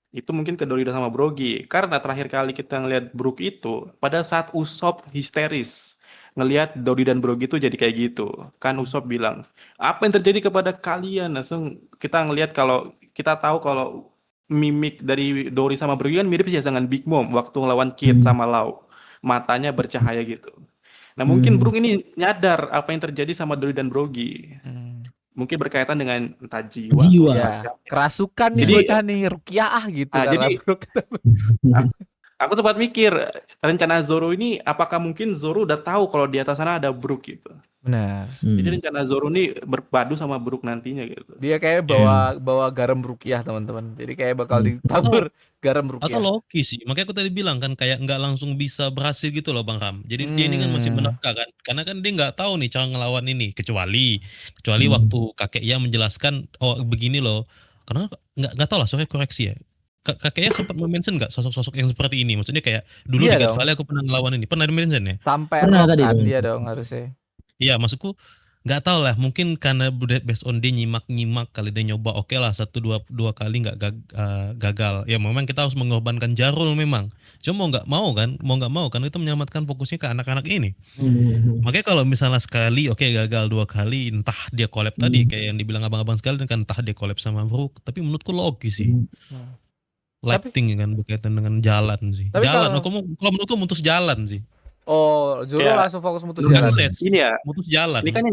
itu mungkin ke Dori sama Brogy. Karena terakhir kali kita ngelihat Brook itu pada saat Usopp histeris ngelihat Dori dan Brogy itu jadi kayak gitu. Kan Usopp bilang, apa yang terjadi kepada kalian? Langsung kita ngelihat kalau kita tahu kalau mimik dari Dori sama Brogy kan mirip sih dengan Big Mom waktu ngelawan Kid sama Law. Matanya bercahaya gitu. Nah mungkin Brook ini nyadar apa yang terjadi sama Dori dan Brogy. Mungkin berkaitan dengan entah jiwa. Ya, kerasukan nih bocah nih, rukiah gitu. Jadi aku sempat mikir rencana Zoro ini apakah mungkin Zoro udah tahu kalau di atas sana ada Brook gitu. Benar. Jadi rencana Zoro ini berpadu sama Brook nantinya gitu. Dia kayak bawa garam rukiah teman-teman. Jadi kayak bakal ditabur garam rukiah. Atau Loki sih. Makanya aku tadi bilang kan kayak nggak langsung bisa berhasil gitu loh Bang Ram. Jadi dia ini kan masih menerka kan. Karena kan dia nggak tahu nih cara ngelawan ini. Kecuali waktu kakek Iya menjelaskan begini loh. Karena nggak tahu lah soalnya koreksi ya. Kakeknya sempat mention nggak sosok-sosok yang seperti ini? Maksudnya kayak dulu di God Valley aku pernah ngelawan ini. Pernah di-mention ya? Sampai kan dia dong harusnya. Iya, maksudku nggak tahu lah, mungkin karena based on dia nyimak kali dia nyoba, oke lah 1-2 kali nggak gagal. Ya memang kita harus mengorbankan Jarul memang. Cuma mau nggak mau kan itu menyelamatkan fokusnya ke anak-anak ini. Makanya kalau misalnya sekali gagal 2 kali, entah dia collab tadi kayak yang dibilang abang-abang sekali kan, entah dia collab sama Brook, tapi menurutku logis sih. Lighting kan berkaitan dengan jalan sih. Kalau menurutku mutus jalan sih. Oh, Zoro langsung fokus mutus jalan. Ini ya, mutus jalan. Ini kan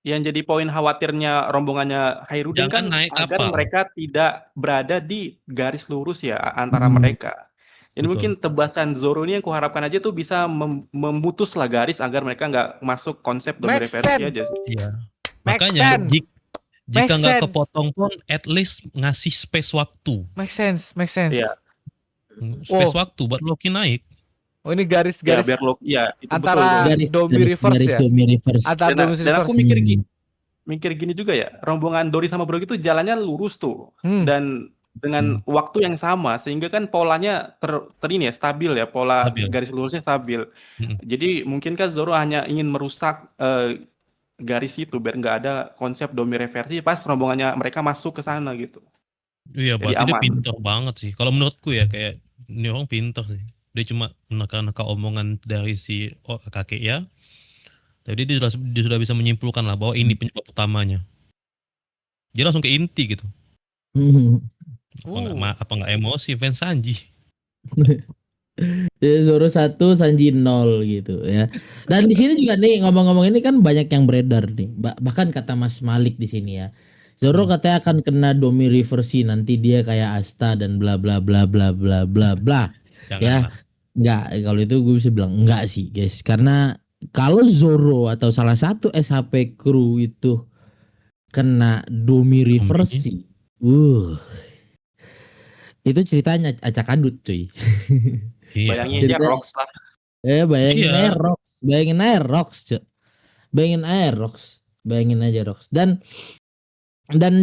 yang jadi poin khawatirnya rombongannya Hairudin kan naik agar kapal. mereka tidak berada di garis lurus ya antara mereka. Ini Betul. mungkin tebasan Zoro ini yang kuharapkan aja tuh bisa memutuslah garis agar mereka nggak masuk konsep Make domireversi sense. aja sih. Iya. Make Makanya sense. jika Make nggak sense. kepotong pun at least ngasih space waktu. Make sense. Make sense. Iya. Space Oh. waktu buat Loki naik. Oh ini Ya garis-garis biar lo ya itu betul antara tuh. Garis Domi Reverse ya? Domi Reverse. Antara Dan, Domi dan aku Reverse. mikir gini juga ya, rombongan Dori sama Brogy itu jalannya lurus tuh, dan dengan waktu yang sama sehingga kan polanya ini ya stabil ya, pola Stabil. garis lurusnya stabil. Jadi mungkinkah Zoro hanya ingin merusak garis itu biar nggak ada konsep Domi Reversi pas rombongannya mereka masuk ke sana gitu. Iya, Jadi berarti dia aman. pintar banget sih. Kalau menurutku ya kayak ini orang pintar sih. Dia cuma neka-neka omongan dari si kakek ya. Tapi dia sudah bisa menyimpulkan lah bahwa ini penyebab utamanya. Dia langsung ke inti gitu. Apa nggak emosi fans Sanji? Zoro 1, Sanji 0 gitu ya. Dan di sini juga nih ngomong-ngomong ini kan banyak yang beredar nih. Bahkan kata Mas Malik di sini ya. Zoro katanya akan kena Domi Reversi, nanti dia kayak Asta dan bla bla bla bla bla bla bla. Ya. Enggak, kalau itu gue bisa bilang enggak sih, guys. Karena kalau Zoro atau salah satu SHP kru itu kena Domi Reversi. Itu ceritanya acak adut, cuy. Bayangin aja Rocks lah. Bayangin aja Rocks. Bayangin aja Rocks, cuy. Bayangin aja Rocks. Dan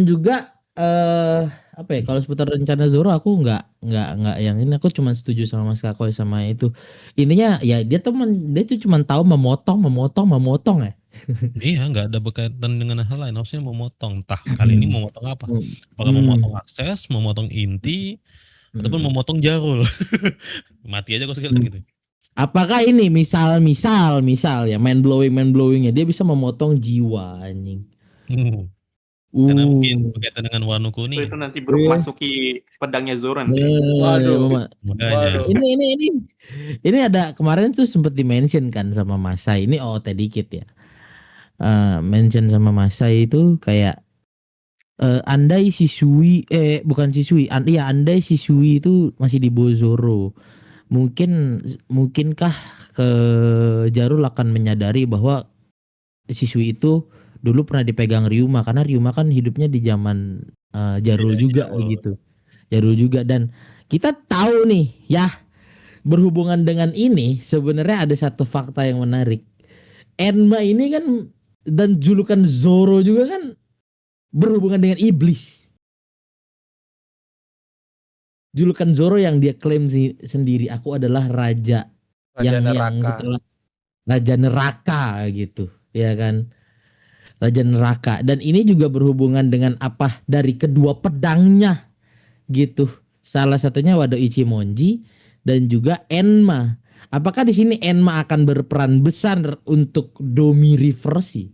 juga apa ya, kalau seputar rencana Zoro aku nggak yang ini, aku cuma setuju sama Mas Kakoy sama itu. Intinya ya dia tuh cuma tahu memotong ya. Iya, nggak ada berkaitan dengan hal lain. Harusnya memotong. Entah kali ini memotong apa? Apakah memotong akses, memotong inti, ataupun memotong Jarul. Mati aja kok sekalian gitu. Apakah ini misal ya mind blowingnya dia bisa memotong jiwa anjing. Karena mungkin berkaitan dengan Wano Kuni. Itu nanti Brook masuki pedangnya Zoro nanti. Waduh. Ini ada kemarin tuh sempat di-mention kan sama Masai. Ini OOT dikit ya. Mention sama Masai itu kayak andai Shisui andai Shisui itu masih di bawah Zoro. Mungkinkah ke Jarul akan menyadari bahwa Shisui itu dulu pernah dipegang Ryuma, karena Ryuma kan hidupnya di zaman Jarul juga gitu. Jarul juga, dan kita tahu nih ya, berhubungan dengan ini sebenarnya ada satu fakta yang menarik. Enma ini kan dan julukan Zoro juga kan berhubungan dengan iblis. Julukan Zoro yang dia klaim sendiri, aku adalah raja yang setelah raja neraka gitu, ya kan? Raja neraka. Dan ini juga berhubungan dengan apa dari kedua pedangnya gitu. Salah satunya Wado Ichimonji dan juga Enma. Apakah di sini Enma akan berperan besar untuk Domi Reverse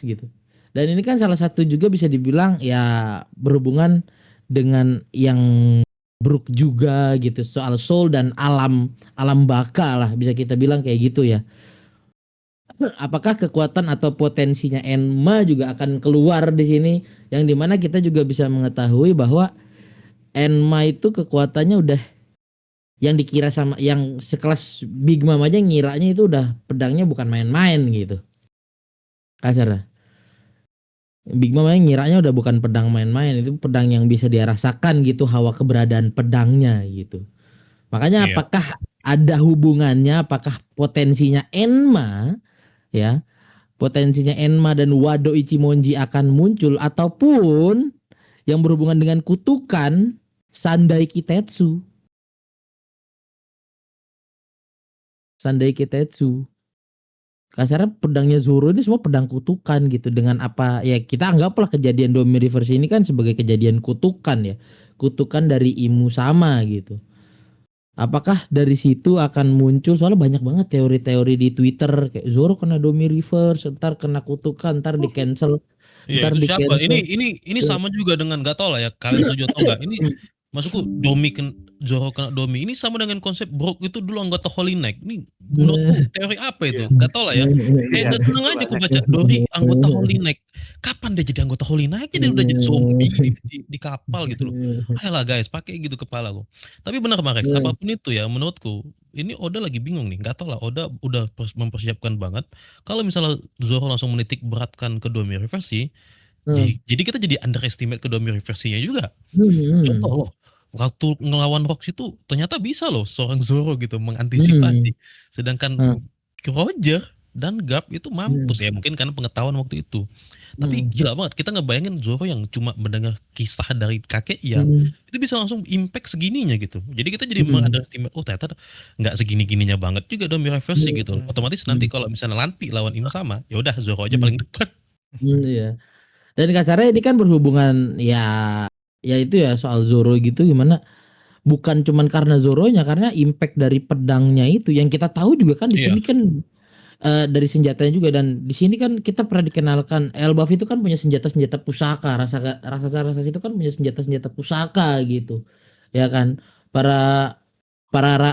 gitu. Dan ini kan salah satu juga bisa dibilang ya berhubungan dengan yang Brook juga gitu, soal soul dan alam baka lah, bisa kita bilang kayak gitu ya. Apakah kekuatan atau potensinya Enma juga akan keluar di sini, yang dimana kita juga bisa mengetahui bahwa Enma itu kekuatannya udah yang dikira sama yang sekelas Big Mom aja ngiranya itu udah pedangnya bukan main-main gitu. Kasar. Big Mom aja ngiranya udah bukan pedang main-main, itu pedang yang bisa dia rasakan gitu, hawa keberadaan pedangnya gitu. Makanya apakah ada hubungannya, apakah potensinya Enma ya, potensinya Enma dan Wado Ichimonji akan muncul, ataupun yang berhubungan dengan kutukan Sandai Kitetsu. Kasarnya pedangnya Zoro ini semua pedang kutukan gitu, dengan apa ya, kita anggaplah kejadian Domi Reverse ini kan sebagai kejadian kutukan ya, kutukan dari Imu sama gitu. Apakah dari situ akan muncul, soalnya banyak banget teori-teori di Twitter kayak Zoro kena Domi Reverse, ntar kena kutukan, ntar di cancel. Iya, itu siapa? Ini sama juga dengan, gak tau lah ya kalian setuju atau enggak. Ini maksudku Zoro kena Domi ini sama dengan konsep Brook itu dulu anggota Holy Knight. Ini menurutku teori apa itu? Iya. Gak tau lah ya. Kayak Iya, gak seneng itu aja aku banyak. baca Dory anggota Holy Knight. Kapan dia jadi anggota Holy Knight? Dia udah jadi zombie di kapal gitu loh. Ayolah guys, pakai gitu kepala lo. Tapi benar Marex, apapun itu ya menurutku ini Oda lagi bingung nih. Gak tau lah, Oda udah mempersiapkan banget. Kalau misalnya Zoro langsung menitik beratkan ke Domi Reversi, jadi kita jadi underestimate ke Domi Reversinya juga. Contoh loh, waktu ngelawan Rox itu ternyata bisa loh seorang Zoro gitu mengantisipasi. Sedangkan Roger dan Garp itu mampus ya mungkin karena pengetahuan waktu itu. Tapi gila banget kita ngebayangin Zoro yang cuma mendengar kisah dari kakek ya itu bisa langsung impact segininya gitu. Jadi kita jadi mengunderestimate oh ternyata nggak segini-gininya banget juga Domi Reversi gitu. Otomatis nanti kalau misalnya Lanti lawan Insama ya udah Zoro aja paling depan. Iya. Dan kasarnya ini kan berhubungan ya itu ya soal Zoro gitu gimana bukan cuman karena Zoronya karena impact dari pedangnya itu yang kita tahu juga kan di Iya. sini kan dari senjatanya juga dan di sini kan kita pernah dikenalkan Elbaf itu kan punya senjata-senjata pusaka raksasa itu kan punya senjata-senjata pusaka gitu ya kan para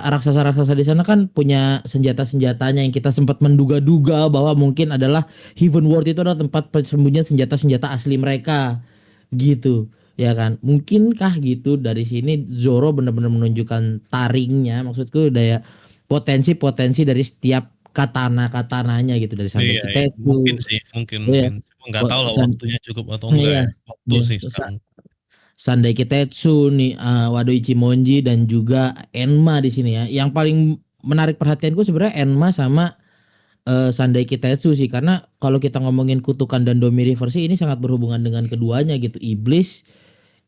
raksasa-raksasa di sana kan punya senjata-senjatanya yang kita sempat menduga-duga bahwa mungkin adalah Heaven World itu adalah tempat persembunyian senjata-senjata asli mereka gitu ya kan mungkinkah gitu dari sini Zoro benar-benar menunjukkan taringnya maksudku daya potensi-potensi dari setiap katananya gitu dari Sandai Iya, iya. Kitetsu Mungkin sih, ya mungkin. Nggak tahu lah waktunya cukup atau enggak iya ya. Waktu ya sih sekarang. Sandai Kitetsu nih Wado Ichimonji dan juga Enma di sini ya. Yang paling menarik perhatianku sebenarnya Enma sama Sandai Kitetsu sih karena kalau kita ngomongin kutukan dan Domi Reversi ini sangat berhubungan dengan keduanya gitu.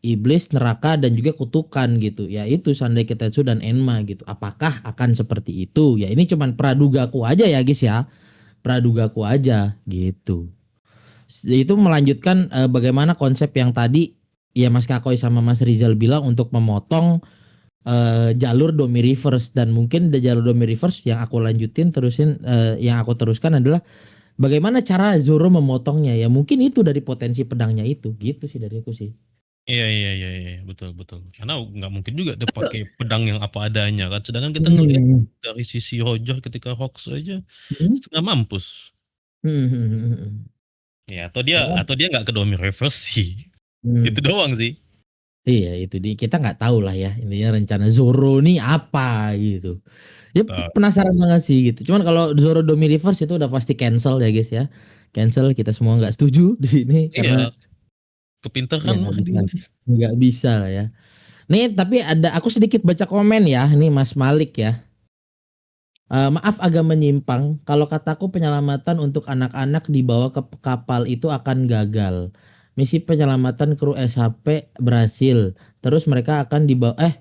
Iblis, neraka dan juga kutukan gitu. Ya itu Sandai Kitetsu dan Enma gitu. Apakah akan seperti itu? Ya ini cuman pradugaku aja ya guys ya. Pradugaku aja gitu. Itu melanjutkan bagaimana konsep yang tadi ya Mas Kakoy sama Mas Rizal bilang untuk memotong jalur Domi Reverse dan mungkin jalur Domi Reverse yang aku lanjutin yang aku teruskan adalah bagaimana cara Zoro memotongnya ya mungkin itu dari potensi pedangnya itu gitu sih dari aku sih. Iya, iya, iya, iya, betul, betul. Karena nggak mungkin juga dia pakai pedang yang apa adanya kan. Sedangkan kita ngelihat dari sisi Roger ketika Rox aja setengah mampus. Ya, atau dia nggak ke Domi Reversi. Itu doang sih. Iya itu kita nggak tahu lah ya intinya rencana Zoro nih apa gitu. Ya penasaran banget sih gitu. Cuman kalau Zoro Domi Reverse itu udah pasti cancel ya guys ya. Cancel kita semua nggak setuju di sini karena kepintaran nggak bisa lah ya. Nih tapi aku sedikit baca komen ya. Nih Mas Malik ya. Maaf agak menyimpang. Kalau kataku penyelamatan untuk anak-anak dibawa ke kapal itu akan gagal. Misi penyelamatan kru SHP berhasil. Terus mereka akan dibawa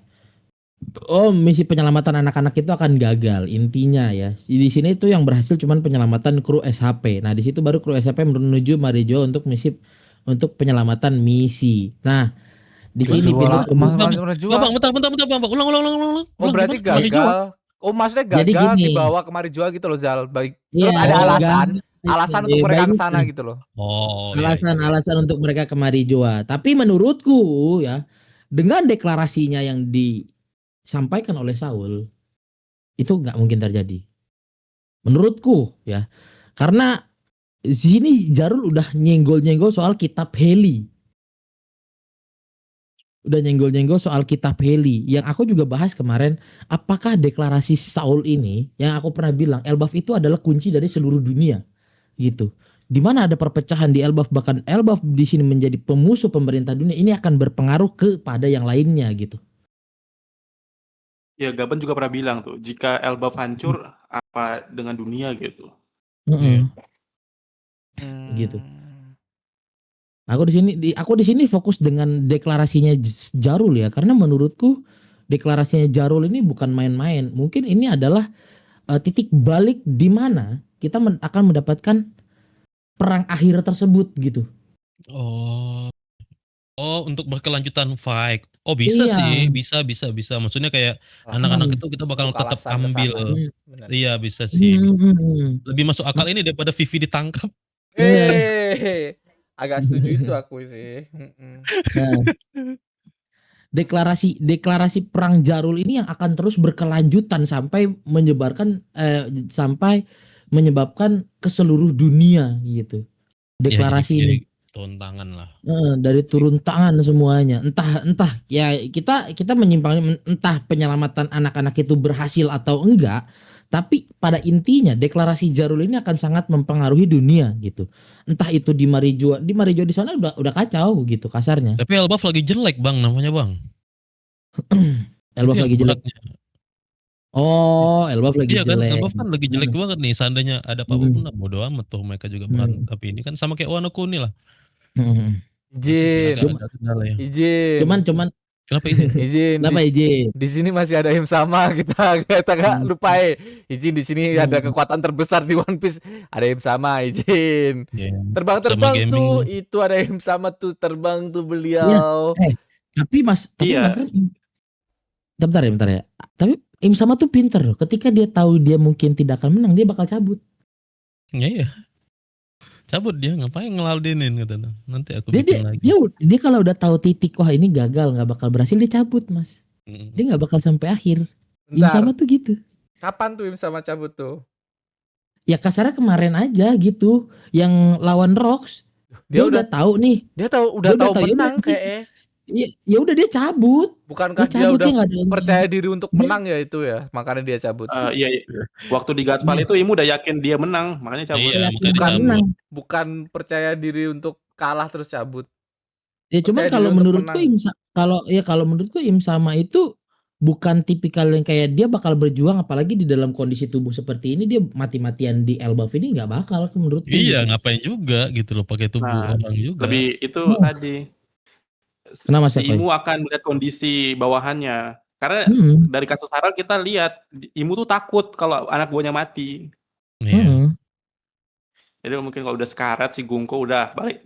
misi penyelamatan anak-anak itu akan gagal intinya ya. Di sini itu yang berhasil cuman penyelamatan kru SHP. Nah, di situ baru kru SHP menuju Marijo untuk untuk penyelamatan misi. Nah, di sini bentar. Ulang. Oh, berarti gagal. Oh, maksudnya gagal jadi gini, dibawa ke Marijoa gitu loh, Zal. Baik. Terus ada alasan untuk mereka ke sana gitu loh. Oh, alasan untuk mereka ke Marijoa. Tapi menurutku ya, dengan deklarasinya yang disampaikan oleh Saul itu nggak mungkin terjadi. Menurutku ya. Karena sini Jarul udah nyenggol-nyenggol soal kitab Heli. Udah nyenggol-nyenggol soal kitab Heli. Yang aku juga bahas kemarin, apakah deklarasi Saul ini yang aku pernah bilang Elbaf itu adalah kunci dari seluruh dunia. Gitu. Di mana ada perpecahan di Elbaf, bahkan Elbaf di sini menjadi pemusuh pemerintah dunia, ini akan berpengaruh kepada yang lainnya gitu. Ya Gaban juga pernah bilang tuh, jika Elbaf hancur apa dengan dunia gitu. Gitu. Aku di sini fokus dengan deklarasinya Jarul ya, karena menurutku deklarasinya Jarul ini bukan main-main. Mungkin ini adalah titik balik di mana kita akan mendapatkan perang akhir tersebut gitu. Oh, untuk berkelanjutan fight. Oh, bisa sih, bisa. Maksudnya kayak anak-anak itu kita bakal tetap ambil. Iya, bisa sih. Lebih masuk akal ini daripada Vivi ditangkap. Agak setuju itu aku sih. deklarasi perang Jarul ini yang akan terus berkelanjutan sampai menyebabkan ke seluruh dunia gitu. Ya Deklarasi ini. jadi turun tangan lah. Dari turun tangan semuanya. Entah ya kita menyimpang entah penyelamatan anak-anak itu berhasil atau enggak, tapi pada intinya deklarasi Jarul ini akan sangat mempengaruhi dunia gitu. Entah itu di Marijoa di sana udah kacau gitu kasarnya. Tapi Elbaf lagi jelek bang namanya bang. Elbaf Itu yang lagi jelek. beratnya. Oh, Elbaf lagi Iya kan, jelek. Elbaf kan lagi jelek banget nih. Seandainya ada apa-apa pun bodo amat tuh mereka juga berantem. Tapi ini kan sama kayak Wano Kuni lah. Itu sih Izin, agak ada kendala ya. izin, Cuman Kenapa izin? izin. kenapa izin? Di sini masih ada yang sama kita nggak lupa izin di sini ada kekuatan terbesar di One Piece, ada yang sama izin. Yeah. Terbang tuh itu ada yang sama tuh terbang tuh beliau. Tapi Mas kan bentar ya. Tapi Im Sama tuh pinter loh. Ketika dia tahu dia mungkin tidak akan menang, dia bakal cabut. Iya. Cabut dia ngapain ngeladenin katanya. Nanti aku Dia bikin lagi. dia kalau udah tahu titik wah ini gagal nggak bakal berhasil dia cabut Mas. Dia nggak bakal sampai akhir. Im Sama tuh gitu. Kapan tuh Im Sama cabut tuh? Ya kasarnya kemarin aja gitu. Yang lawan Rocks. Dia udah tahu nih. Dia udah tahu menang kayaknya. Ya udah dia cabut. Bukankah dia udah percaya diri untuk menang ya itu ya, makanya dia cabut. Iya. Waktu di Godfall itu Imu udah yakin dia menang, makanya cabut. Iya, bukan percaya diri untuk kalah terus cabut. Ya cuman kalau menurutku Im Sama itu bukan tipikal yang kayak dia bakal berjuang, apalagi di dalam kondisi tubuh seperti ini dia mati-matian di Elbaf ini nggak bakal menurutku. Iya gitu. Ngapain juga gitu loh pakai tubuh orang juga. Lebih itu tadi. Kenapa si Imu akan melihat kondisi bawahannya. Karena dari kasus Harald kita lihat Imu tuh takut kalau anak buahnya mati. Iya. Jadi mungkin kalau udah sekarat si Gungko udah balik.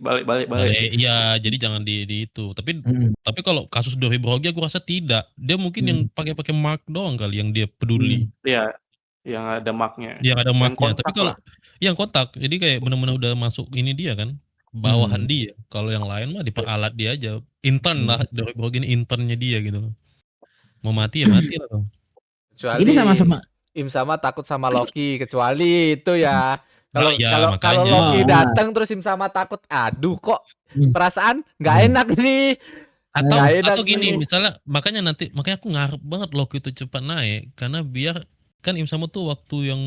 Iya, jadi jangan di itu. Tapi kalau kasus Doriborgi aku rasa tidak. Dia mungkin yang pakai mark doang kali yang dia peduli. Iya. Yang ada marknya. Yang ada marknya. Tapi kalau yang kontak, jadi kayak benar-benar udah masuk ini dia kan. Bawahan dia. Kalau yang lain mah diperalat dia aja. Intern lah Doriborgi ini internnya dia gitu. Mau mati ya mati lah. Kecuali ini sama-sama Im Sama takut sama Loki, kecuali itu ya. Kalau makanya. Loki datang terus Im Sama takut, aduh kok perasaan nggak enak nih. Atau gini misalnya makanya aku ngarep banget Loki itu cepat naik karena biar kan Im Sama tuh waktu yang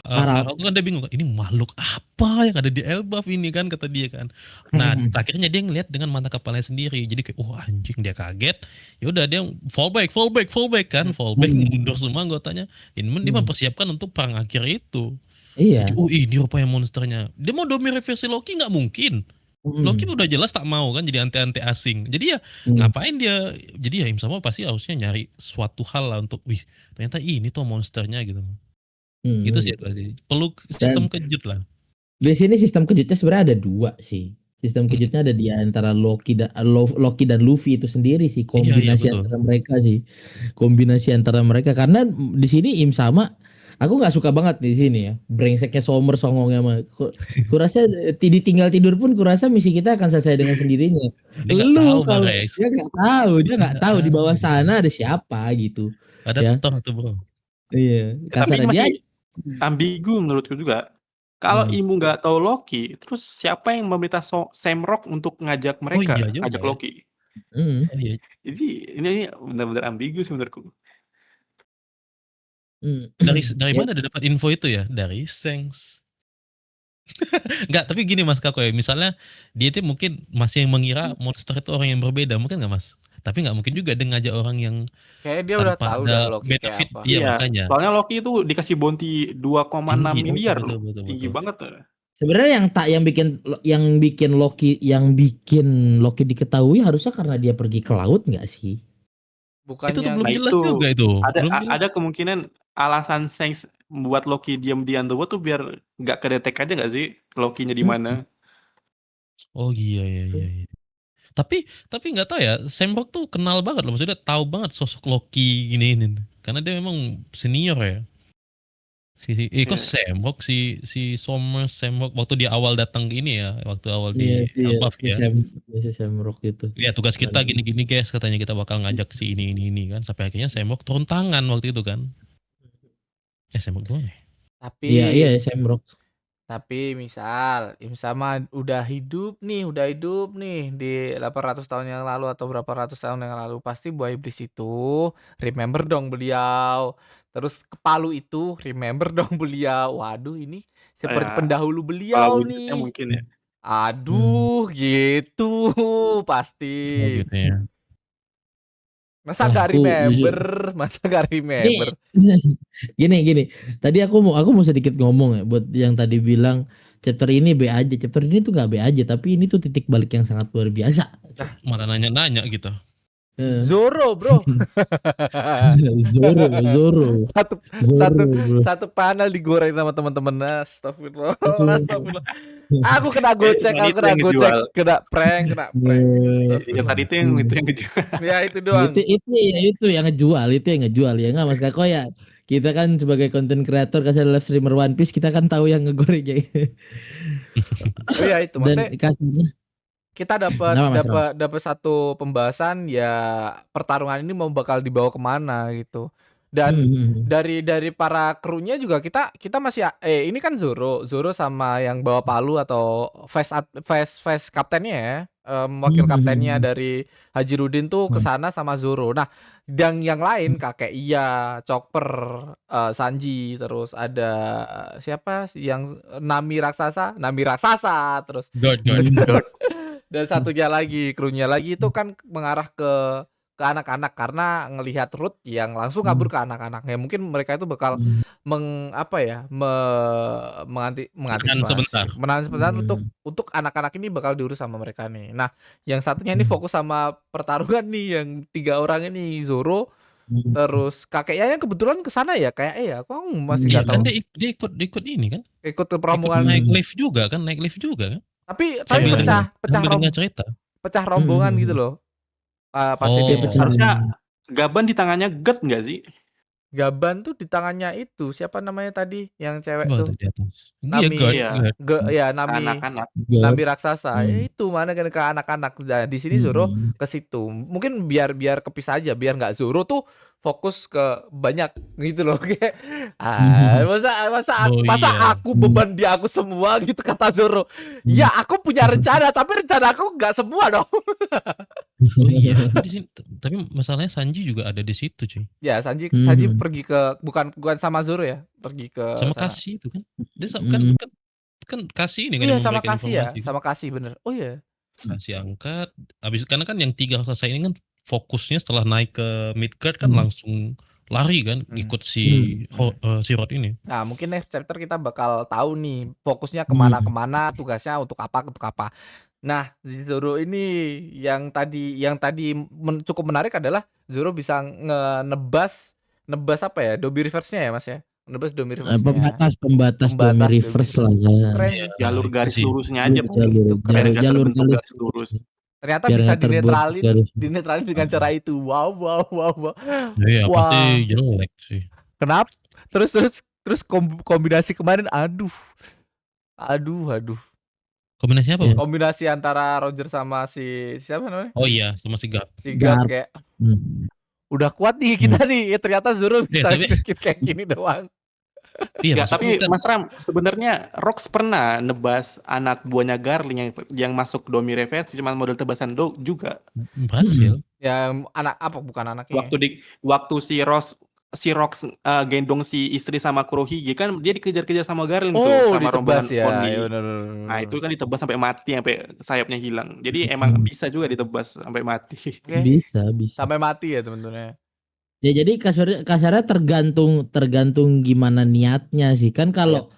Harald kan dia bingung ini makhluk apa yang ada di Elbaf ini kan kata dia kan. Nah akhirnya dia ngeliat dengan mata kepalanya sendiri jadi kayak anjing dia kaget. Ya udah dia fallback kan fallback mundur semua anggotanya. Ini dia mempersiapkan untuk perang akhir itu. Iya. Jadi, ini rupanya monsternya. Dia mau domir versi Loki nggak mungkin. Loki udah jelas tak mau kan jadi anti asing. Jadi ya ngapain dia? Jadi ya Im Sama pasti harusnya nyari suatu hal lah untuk ternyata ini tuh monsternya gitu. Itu sih tadi. Perlu sistem kejut lah. Di sini sistem kejutnya sebenarnya ada dua sih. Sistem kejutnya ada di antara Loki dan Luffy itu sendiri sih, kombinasi antara mereka sih. Kombinasi antara mereka karena di sini Im Sama aku nggak suka banget di sini ya. Brengseknya Sommer songongnya mah. Kurasa tinggal tidur pun kurasa misi kita akan selesai dengan sendirinya. Dia nggak tahu di bawah sana ada siapa gitu. Ada toh tuh bro. Iya. Tapi ini masih ambigu menurutku juga. Kalau Imu nggak tahu Loki, terus siapa yang meminta Sam Rock untuk ngajak mereka, ngajak Loki? Jadi ini benar-benar ambigu sih menurutku. Dari mana dia dapat info itu ya? Dari Shanks. Enggak, tapi gini Mas Kako ya, misalnya dia itu mungkin masih yang mengira monster itu orang yang berbeda, mungkin nggak Mas? Tapi nggak mungkin juga dia ngajak orang yang kayak dia udah tahu dah Loki benefit, kayak apa. Iya, makanya. Soalnya Loki itu dikasih bounty 2,6 miliar loh. Tinggi banget. Sebenarnya yang bikin Loki diketahui harusnya karena dia pergi ke laut nggak sih? Bukannya itu tuh belum jelas juga itu. Ada kemungkinan alasan Shanks membuat Loki diam di Underworld tuh biar nggak kedetek aja nggak sih Loki-nya di mana? Oh iya. Tapi nggak tahu ya, Sam Rock tuh kenal banget loh, maksudnya tahu banget sosok Loki gini. Karena dia memang senior ya. Kok Samrock si Samrock waktu di awal datang ini ya, waktu awal Iya di sih ya, Elbaf ya. si Samrock itu. Ya tugas kita gini-gini guys, katanya kita bakal ngajak si ini kan, sampai akhirnya Samrock turun tangan waktu itu kan. Samrock doang ya. Iya Samrock. Tapi misal mah udah hidup nih di 800 tahun yang lalu atau berapa ratus tahun yang lalu, pasti buah iblis itu remember dong beliau. Terus Kepalu itu remember dong beliau. Waduh, ini seperti Ya, pendahulu Kalau beliau wujudnya nih. mungkin ya. Aduh, gitu pasti. Oh gitu ya. Masa Wah, gak aku remember? Gini. Tadi aku mau sedikit ngomong ya buat yang tadi bilang chapter ini B aja. Chapter ini tuh nggak B aja, tapi ini tuh titik balik yang sangat luar biasa. Malah nanya-nanya gitu. Zoro, bro. Zoro. Satu panel digoreng sama teman-teman. Astagfirullah. Aku kena gocek, Cuman itu yang ngejual. kena prank. Ya tadi itu yang ngejual. Ya itu doang. Itu yang ngejual ya nggak Mas Kako ya. Kita kan sebagai konten kreator kasih live streamer One Piece, kita kan tahu yang ngegoreng ya. Oh ya itu maksudnya Dan kasihnya kita dapat satu pembahasan ya, pertarungan ini mau bakal dibawa kemana gitu. Dan dari para krunya juga kita masih ini kan Zoro sama yang bawa palu atau face kaptennya ya, wakil kaptennya dari Hajirudin tuh kesana sama Zoro. Nah, yang lain kakek Iya, Chopper, Sanji, terus ada siapa yang Nami raksasa, terus God. dan satunya lagi krunya lagi itu kan mengarah ke anak-anak karena ngelihat Root yang langsung kabur ke anak-anak. Ya mungkin mereka itu bakal Menahan sebentar. untuk anak-anak ini bakal diurus sama mereka nih. Nah, yang satunya ini fokus sama pertarungan nih, yang 3 orang ini, Zoro, terus kakeknya yang kebetulan kesana ya kayaknya ya. Kok masih Iya nggak kan tahu. dia ikut ini kan. Ikut ke Ikut rombongan. naik lift juga kan. Tapi Sambil pecah cerita. pecah rombongan gitu loh. Pas Oh. ini Harusnya Gaban di tangannya Get nggak sih? Gaban tuh di tangannya itu siapa namanya tadi yang cewek Coba tuh? di atas. Nami. Iya. Nami Anak-anak. Nami raksasa. Ya itu mana kan ke anak-anak. Nah, di sini Zoro ke situ. Mungkin biar kepisah aja, biar nggak Zoro tuh fokus ke banyak gitu loh. Kayak masa aku beban di aku semua gitu, kata Zoro. Ya aku punya rencana, tapi rencana aku nggak semua dong. Oh iya, di sini. Tapi masalahnya Sanji juga ada di situ, cuy. Ya, Sanji pergi ke bukan sama Zoro ya, pergi ke sama sana. Kasih itu kan. Dia kan Kasih ini kan Iya, yang sama memberikan Kasih ya, informasi. sama Kasih bener. Oh iya. Kasih angkat. Habis karena kan yang 3 selesai ini kan fokusnya setelah naik ke Midgard kan langsung lari kan ikut si Rod ini. Nah, mungkin next chapter kita bakal tahu nih fokusnya kemana, tugasnya untuk apa. Nah, Zoro ini yang tadi cukup menarik adalah Zoro bisa nebas apa ya, Domi Reverse-nya ya Mas ya, nebas Domi Reverse-nya. Pembatas Domi Reverse lah ya. Keren. Jalur garis lurusnya aja. Jalur garis lurus. Ternyata bisa dinetralin dengan cara itu. Wow. Iya, pasti jelek sih. Kenapa? Terus kombinasi kemarin, aduh. Kombinasi apa? Kombinasi antara Roger sama si siapa namanya? Oh iya, sama si Garp. Kayak udah kuat nih kita nih. Ternyata Zoro bisa kayak gini doang. Iya, tapi Mas Ram, sebenarnya Rox pernah nebas anak buahnya Garling yang masuk Domi Reverse, cuma model tebasan juga. Berhasil. Yang anak apa, bukan anaknya. Waktu si Rox gendong si istri sama Kurohige kan dia dikejar-kejar sama Garling tuh sama rombongan Oni. Ya, nah, itu kan ditebas sampai mati, sampai sayapnya hilang. Jadi emang bisa juga ditebas sampai mati. Bisa. Sampai mati ya teman-teman. Ya jadi kasarnya tergantung gimana niatnya sih kan. Kalau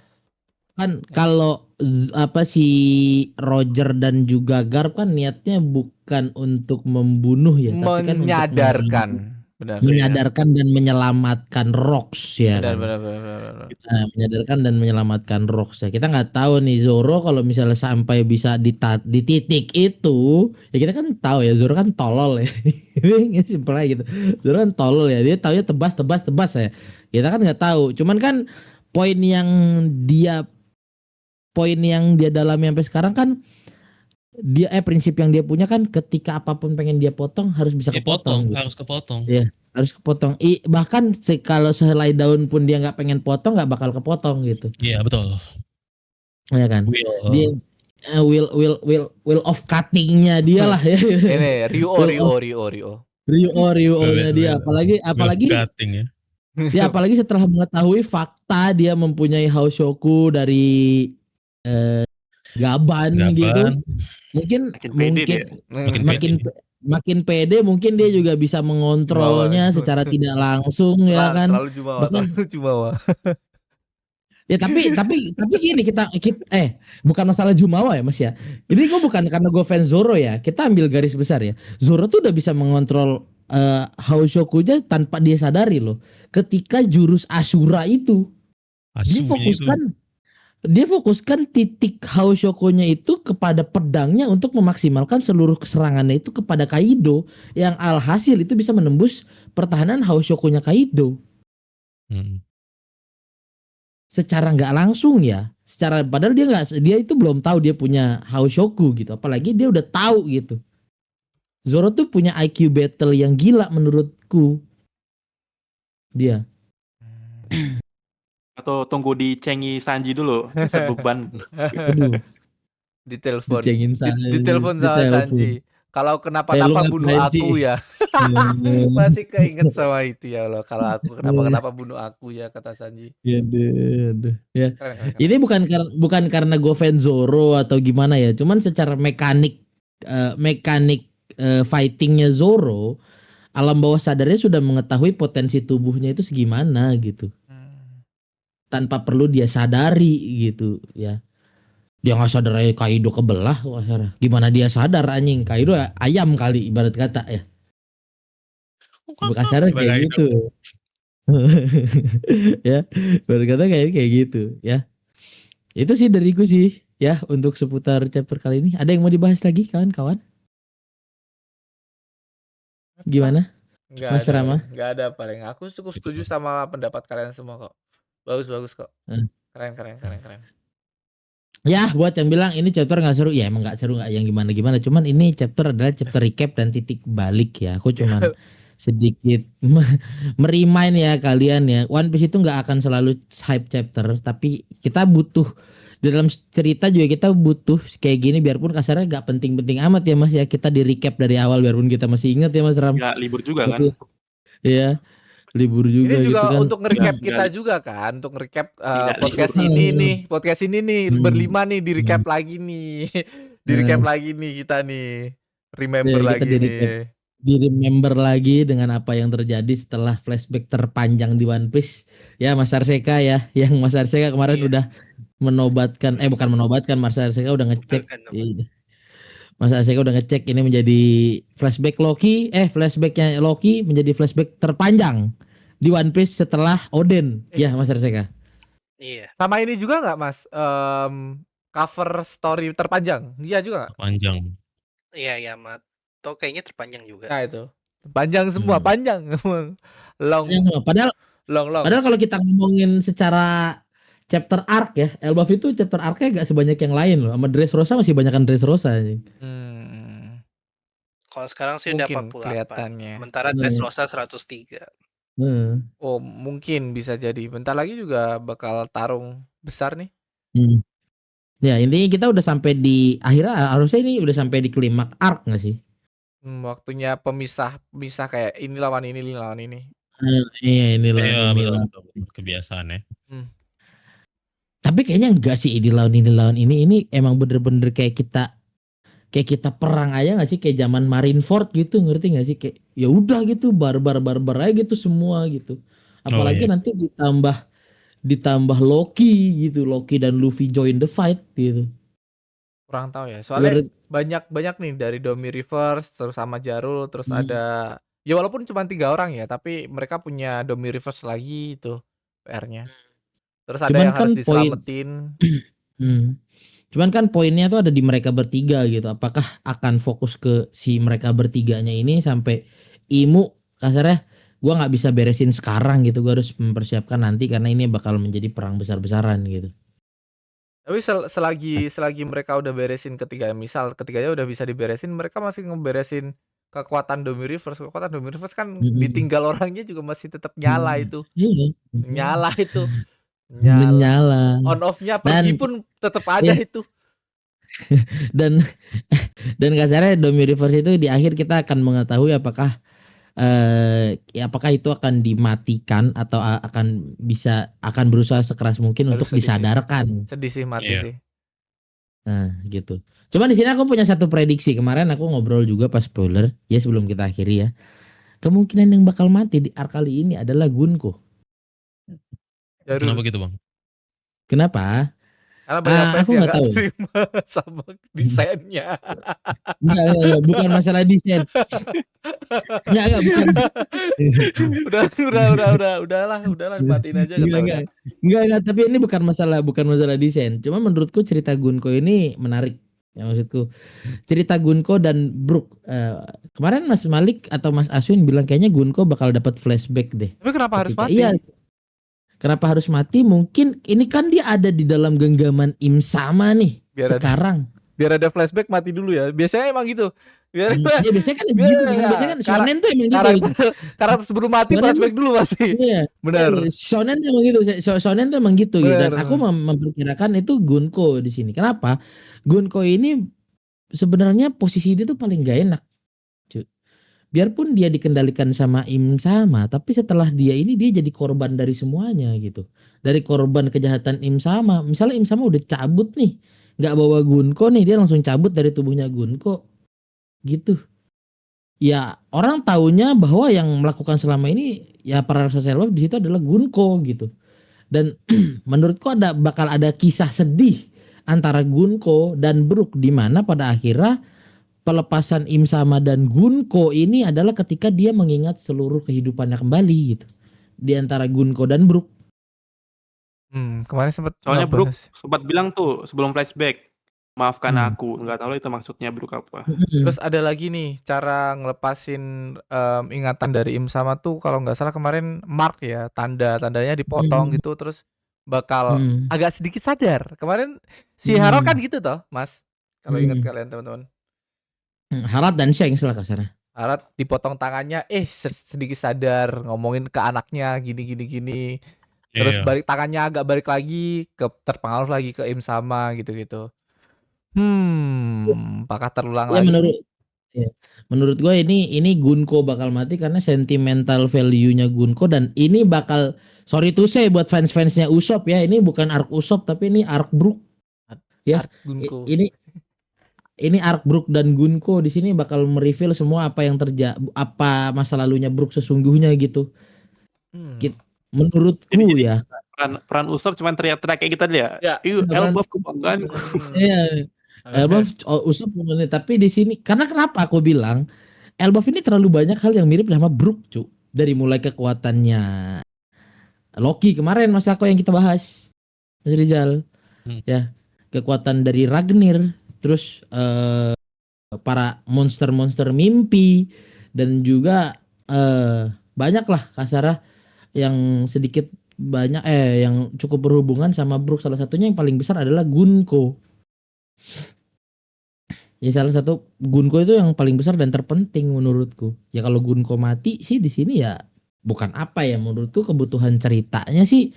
apa si Roger dan juga Garp kan niatnya bukan untuk membunuh ya, tapi kan menyadarkan dan menyelamatkan Rox ya. Benar. Menyadarkan dan menyelamatkan Rox ya. Kita nggak tahu nih Zoro kalau misalnya sampai bisa di titik itu, ya kita kan tahu ya Zoro kan tolol ya. Ini simpel aja gitu. Zoro kan tolol ya. Dia taunya tebas ya. Kita kan nggak tahu. Cuman kan poin yang dia dalami sampai sekarang kan dia prinsip yang dia punya kan ketika apapun pengen dia potong harus bisa Dipotong, kepotong gitu. harus kepotong. Iya, harus kepotong. Bahkan kalau sehelai daun pun dia nggak pengen potong nggak bakal kepotong gitu. Iya, betul. Ya kan? Dia will of cuttingnya dia lah ya. Ini Rio-nya dia apalagi cutting ya. ya apalagi setelah mengetahui fakta dia mempunyai Haoshoku dari Gaban gitu. Mungkin makin pede mungkin dia juga bisa mengontrolnya secara tidak langsung ya kan. Terlalu jumawa. Ya tapi gini kita bukan masalah Jumawa ya Mas ya. Ini gue bukan karena gue fans Zoro ya. Kita ambil garis besar ya. Zoro tuh udah bisa mengontrol Haoshoku-nya tanpa dia sadari loh. Ketika jurus Ashura itu dia fokuskan titik Haoshoku-nya itu kepada pedangnya untuk memaksimalkan seluruh serangannya itu kepada Kaido yang alhasil itu bisa menembus pertahanan Haoshoku-nya Kaido. Secara nggak langsung ya, padahal dia itu belum tahu dia punya Haoshoku gitu, apalagi dia udah tahu gitu. Zoro tuh punya IQ battle yang gila menurutku. Dia. Atau tunggu dicengi Sanji dulu, bisa beban. Aduh. Ditelepon. Dicengin Sanji. Ditelepon sama Sanji. Kalau kenapa-napa bunuh aku ya. Masih keinget sama itu ya Allah. Kalau aku kenapa-kenapa bunuh aku ya, kata Sanji. Ya. Ini bukan karena gue fans Zoro atau gimana ya, cuman secara mekanik fightingnya Zoro, alam bawah sadarnya sudah mengetahui potensi tubuhnya itu segimana gitu. Tanpa perlu dia sadari gitu ya. Dia nggak sadar aja Kaido kebelah, gimana dia sadar anjing, Kaido ayam kali ibarat kata ya. Kasarnya kayak gitu. Ya, ibarat kata kayak gitu ya. Itu sih dariku sih ya untuk seputar chapter kali ini. Ada yang mau dibahas lagi kawan-kawan? Gimana? Mas Rama? Nggak ada, paling aku cukup setuju sama pendapat kalian semua kok. Bagus kok. Keren. Ya, buat yang bilang ini chapter nggak seru, ya emang nggak seru nggak yang gimana. Cuman ini chapter adalah chapter recap dan titik balik ya. Aku cuman sedikit merimain ya kalian ya. One Piece itu nggak akan selalu hype chapter, tapi kita butuh di dalam cerita juga kita butuh kayak gini biarpun kasarnya nggak penting-penting amat ya Mas ya. Kita di recap dari awal biarpun kita masih ingat ya Mas Ram. Nggak libur juga kan? Iya. Libur juga ini juga gitu kan. Untuk nge-recap kita juga kan, untuk nge-recap podcast ini nih berlima nih di recap lagi nih. Di recap lagi nih kita nih. Remember lagi nih. Di remember lagi dengan apa yang terjadi setelah flashback terpanjang di One Piece. Ya Mas Arseka ya, yang Mas Arseka kemarin udah menobatkan bukan menobatkan, Mas Arseka udah ngecek. Mas Arseka udah ngecek ini menjadi flashback Loki, flashbacknya Loki menjadi flashback terpanjang di One Piece setelah Oden. Ya Mas Arseka. Iya. Sama ini juga nggak Mas? Cover story terpanjang, iya juga nggak? Panjang. Iya Mat. Atau kayaknya terpanjang juga. Nah itu panjang semua, panjang emang. Long. Padahal kalau kita ngomongin secara chapter arc ya, Elbaf itu chapter arc-nya gak sebanyak yang lain loh. Sama Dressrosa masih banyakan Dressrosa. Kalau sekarang sih udah 48. Sementara Dressrosa 103. Oh mungkin bisa jadi. Bentar lagi juga bakal tarung besar nih. Ya intinya kita udah sampai di akhirnya, harusnya ini udah sampai di klimaks arc gak sih? Waktunya pemisah kayak ini lawan ini. Iya ini lawan kebiasaan ya. Tapi kayaknya enggak sih ini lawan ini emang bener-bener kayak kita perang aja nggak sih, kayak zaman Marineford gitu, ngerti nggak sih, kayak ya udah gitu barbar aja gitu semua gitu. Apalagi nanti ditambah Loki gitu, Loki dan Luffy join the fight gitu. Kurang tahu ya, soalnya banyak nih dari Domi Reverse terus sama Jarul terus ada ya walaupun cuma 3 orang ya, tapi mereka punya Domi Reverse lagi itu PR-nya. Terus ada yang harus diselamatin. Cuman kan poinnya tuh ada di mereka bertiga gitu. Apakah akan fokus ke si mereka bertiganya ini sampai Imu kasarnya gua nggak bisa beresin sekarang gitu, gua harus mempersiapkan nanti karena ini bakal menjadi perang besar-besaran gitu. Tapi selagi mereka udah beresin misal ketiganya udah bisa diberesin, mereka masih ngeberesin kekuatan Domireverse kan ditinggal orangnya juga masih tetap nyala itu. Iya. Nyala itu. Menyala. On off-nya pergi pun tetap ada itu. Dan kasarnya Domireverse itu di akhir kita akan mengetahui apakah itu akan dimatikan atau akan berusaha sekeras mungkin untuk disadarkan. Sedih sih mati sih. Nah, gitu. Cuman di sini aku punya satu prediksi. Kemarin aku ngobrol juga pas spoiler, ya sebelum kita akhiri ya. Kemungkinan yang bakal mati di arc kali ini adalah Gunko. Kenapa gitu, Bang? Karena Kenapa? banyak fans aku yang nggak nggak tahu. terima sama desainnya. Enggak, bukan masalah desain. Enggak, bukan. Udahlah, matiin aja ketahuan. Enggak, tapi ini bukan masalah desain. Cuma menurutku cerita Gunko ini menarik. Ya maksudku cerita Gunko dan Brook. Kemarin Mas Malik atau Mas Aswin bilang kayaknya Gunko bakal dapat flashback deh. Tapi kenapa harus mati? Iya. Kenapa harus mati? Mungkin ini kan dia ada di dalam genggaman Imsama nih sekarang. Biar ada flashback mati dulu ya. Biasanya emang gitu. Ya biasanya kan begitu kan. Biasanya kan shonen tuh emang gitu. Karakter sebelum mati flashback dulu pasti. Iya. Benar. Shonen tuh emang gitu. Shonen tuh emang gitu. Dan aku memperkirakan itu Gunko di sini. Kenapa? Gunko ini sebenarnya posisi dia tuh paling gak enak. Biarpun dia dikendalikan sama Imsama, tapi setelah dia jadi korban dari semuanya gitu. Dari korban kejahatan Imsama. Misalnya Imsama udah cabut nih, nggak bawa Gunko nih, dia langsung cabut dari tubuhnya Gunko, gitu. Ya orang taunya bahwa yang melakukan selama ini ya para raksasa Elbaf di situ adalah Gunko gitu. Dan menurutku bakal ada kisah sedih antara Gunko dan Brook di mana pada akhirnya pelepasan Imsama dan Gunko ini adalah ketika dia mengingat seluruh kehidupannya kembali gitu. Di antara Gunko dan Brook. Kemarin soalnya Brook sempat bilang tuh sebelum flashback, maafkan aku. Nggak tahu itu maksudnya Brook apa. Terus ada lagi nih cara ngelepasin ingatan dari Imsama tuh kalau nggak salah kemarin mark ya, tandanya dipotong gitu terus bakal agak sedikit sadar. Kemarin si Harold kan gitu toh, Mas. Kalau ingat kalian teman-teman. Harald dan Sheng salah kasarnya. Harald dipotong tangannya, sedikit sadar ngomongin ke anaknya gini. Terus tangannya agak balik lagi terpengaruh lagi ke Imsama gitu. Apakah terulang lagi? Menurut gue ini Gunko bakal mati karena sentimental value-nya Gunko dan ini bakal sorry to say buat fans-fansnya Usopp ya, ini bukan arc Usopp tapi ini arc Brook. Ya. Arc Gunko. Ini arc Brook dan Gunko di sini bakal mereveal semua apa yang apa masa lalunya Brook sesungguhnya gitu. Menurutku ya. Peran Usopp cuma teriak-teriak kayak gitu aja. Elbaf kebanggaanku. Iya. Elbaf Usopp tapi di sini karena kenapa aku bilang Elbaf ini terlalu banyak hal yang mirip sama Brook, cu. Dari mulai kekuatannya Loki kemarin Mas Ako yang kita bahas. Mas Rizal. Ya, kekuatan dari Ragnir, terus para monster-monster mimpi dan juga banyaklah kasarnya yang sedikit banyak yang cukup berhubungan sama Brook. Salah satunya yang paling besar adalah Gunko. Ya salah satu Gunko itu yang paling besar dan terpenting menurutku. Ya kalau Gunko mati sih di sini ya bukan apa ya, menurutku kebutuhan ceritanya sih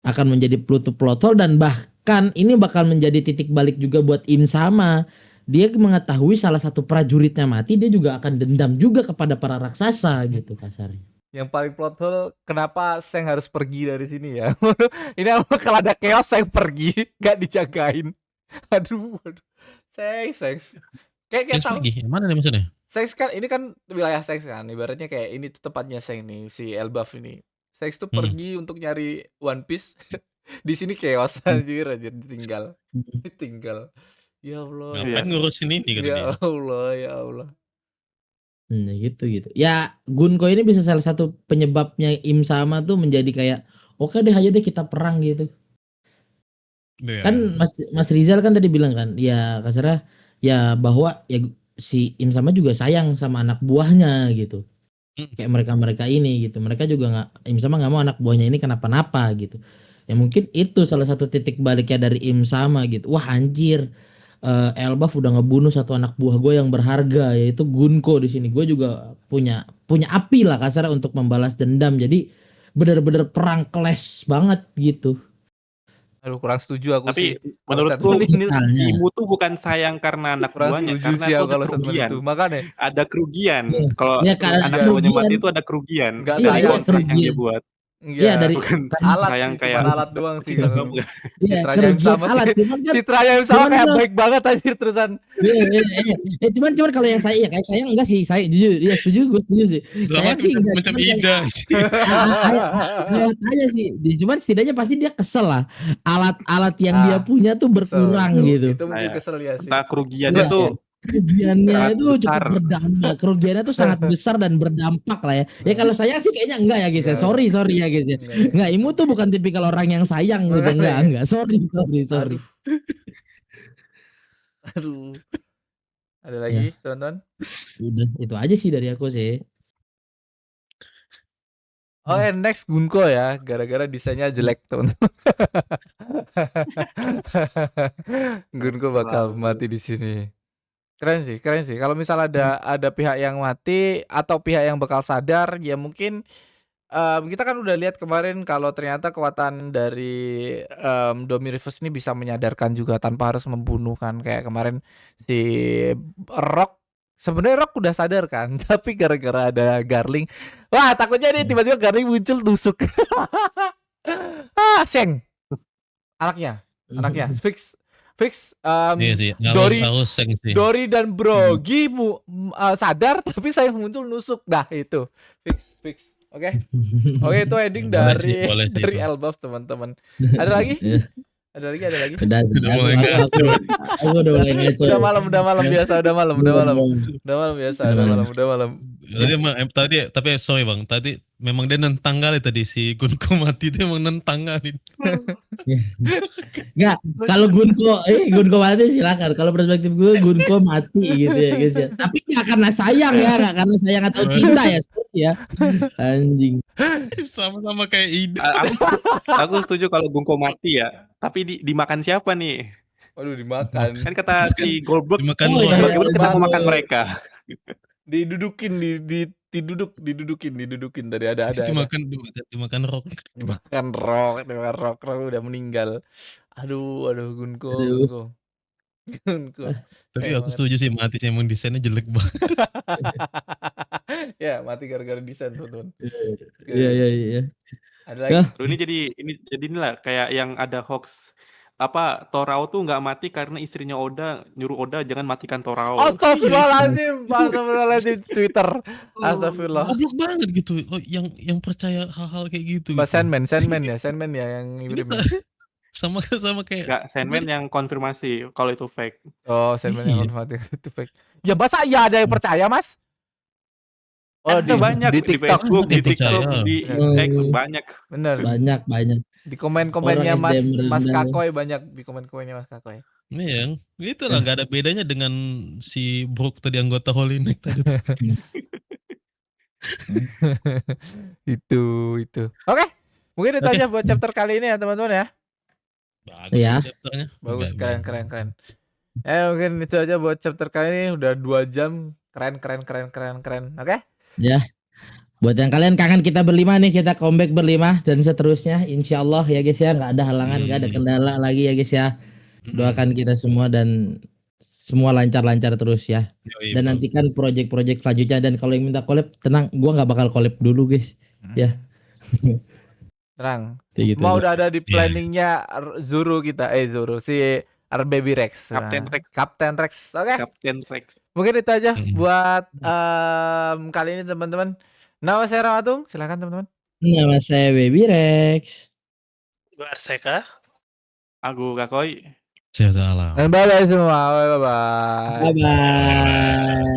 akan menjadi plot hole dan bahkan ini bakal menjadi titik balik juga buat Imsama. Dia mengetahui salah satu prajuritnya mati, dia juga akan dendam juga kepada para raksasa gitu kasarnya. Yang paling plot hole kenapa Sheng harus pergi dari sini ya? Ini kalau ada chaos Sheng pergi, gak dijagain. Aduh. Sheng. Kayak pergi. Mana nih maksudnya? Sheng kan ini kan wilayah Sheng kan. Ibaratnya kayak ini tempatnya Sheng nih, si Elbaf ini. Sheng tuh pergi untuk nyari One Piece. Di sini chaos anjir ditinggal. Ya Allah. Ngapain ngurusin ini kata dia. Ya Allah. Gitu. Ya Gunko ini bisa salah satu penyebabnya Imsama tuh menjadi kayak oke deh ayo deh kita perang gitu. Kan Mas Rizal kan tadi bilang kan ya kasarnya ya bahwa ya si Imsama juga sayang sama anak buahnya gitu. kayak mereka-mereka ini gitu. Mereka juga Im Sama nggak mau anak buahnya ini kenapa-napa gitu. Ya mungkin itu salah satu titik baliknya dari Im Sama gitu. Wah anjir, Elbaf udah ngebunuh satu anak buah gue yang berharga yaitu Gunko di sini. Gue juga punya api lah kasarnya untuk membalas dendam. Jadi bener-bener perang clash banget gitu. Aduh, kurang setuju aku sih. Tapi menurutku Misalnya. Imu tuh bukan sayang karena anak Kurang buahnya, setuju karena sih itu aku ada kalau statement kerugian. itu. Makanya Ada kerugian. Kalau Ya, karena anak kerugian. buahnya mati kerugian. itu ada kerugian. Nggak Iya, sayang Bukan sih. sayang yang dia buat. Iya, dari Bukan Alat sayang sih, kayak cuman alat doang sih. cinta Kalau bukan. Iya, citranya yang kerugian sama alat sih. cuman kan Citranya yang sama cuman kayak kan- baik banget anjir terusan. Iya. Cuman kalau yang saya kayak sayang enggak sih, saya jujur ya gue setuju sih. Sama Sayang sih enggak, macam cuman kayak Ida. Hayat aja sih. Cuman setidaknya pasti dia kesel lah. Alat-alat yang dia Ah, punya tuh berkurang Kesel. gitu. Itu mungkin Nah, kesel ya sih. Entah kerugiannya Iya, tuh kerugiannya sangat itu besar. cukup berdampak. Kerugiannya tuh sangat besar dan berdampak lah ya. Ya kalau saya sih kayaknya enggak ya guys ya. Sorry ya guys ya. Enggak, Imu tuh bukan tipikal orang yang sayang gitu. Enggak. Sorry. Aduh. Aduh. Ada lagi, teman-teman? Udah, itu aja sih dari aku sih. Oh, next Gunko ya, gara-gara desainnya jelek tuh. Gunko bakal mati di sini. Keren sih. Kalau misal ada pihak yang mati atau pihak yang bakal sadar, ya mungkin kita kan udah lihat kemarin kalau ternyata kekuatan dari Domi Reverse ini bisa menyadarkan juga tanpa harus membunuh kan. Kayak kemarin si Rock, sebenarnya Rock udah sadar kan, tapi gara-gara ada Garling, wah takutnya nih tiba-tiba Garling muncul nusuk. Seng. Anaknya fix Iya sih, harus seng sih. Dori dan Brogy sadar tapi saya muncul nusuk. Dah itu fix. Oke, itu ending dari Elbaf teman-teman. Ada lagi? Ada lagi? Udah sih. Udah mulai ngaco. Aku udah mulai ngaco. Udah malam biasa. Udah malam biasa. Udah malam. Tapi sorry bang, tadi memang dia nentang kali tadi si Gunko mati itu emang nentang kali. Enggak, kalau Gunko mati silakan. Kalau perspektif gue Gunko mati gitu ya guys ya. Tapi enggak karena sayang ya, enggak karena sayang atau cinta ya, ya. Anjing. Sama-sama kayak Ida. Aku setuju kalau Gunko mati ya. Tapi dimakan siapa nih? Waduh, dimakan. Kan kata si Goldberg, Dimakan bagaimana kita memakan mereka? Didudukin tadi ada. Dimakan Rock. Dimakan Rock udah meninggal. Aduh Gunko. Tapi aku setuju sih mati sih, emang desainnya jelek banget. Ya mati gara-gara desain teman-teman. Iya. Ada lagi? Ini jadi inilah kayak yang ada hoax Torao tuh nggak mati karena istrinya Oda nyuruh Oda jangan matikan Torao. Astagfirullahaladzim Twitter. Astagfirullah. Goblok banget gitu. Oh, yang percaya hal-hal kayak gitu. Mas Sandman ya yang Ini sama kayak Enggak, Sandman yang konfirmasi kalau itu fake. Oh, Sandman yang konfirmasi itu fake. Ya masa ya ada yang percaya, Mas? Oh, banyak di TikTok, Facebook, di TikTok, di X banyak. Bener. Banyak. Di komen-komennya Mas Kakoy banyak di komen-komennya Mas Kakoy. Ini yang itu lah, nggak ada bedanya dengan si Brook tadi, anggota Holy Knight tadi. itu. Oke. Mungkin itu aja buat chapter kali ini ya teman-teman ya. Bagus ya. chapternya. Bagus, keren. Mungkin itu aja buat chapter kali ini, udah 2 jam. Keren. Oke? Ya. Buat yang kalian kangen kita berlima nih, kita comeback berlima dan seterusnya, insya Allah ya guys ya, nggak ada halangan, nggak ada kendala lagi ya guys ya. Doakan kita semua dan semua lancar-lancar terus ya. Dan nantikan project-project selanjutnya, dan kalau yang minta collab tenang, gua nggak bakal collab dulu guys. Ya. Terang. Gitu Mau udah ada di planningnya Zuru kita, si Baby Rex. Kapten Rex. Oke. Kapten Rex. Mungkin itu aja buat kali ini teman-teman. Nama saya Ramatung, silakan teman-teman. Nama saya Baby Rex. Gue Arseka. Aku Kakoy. Saya salah. Dan bye-bye semua. Bye-bye. Bye-bye.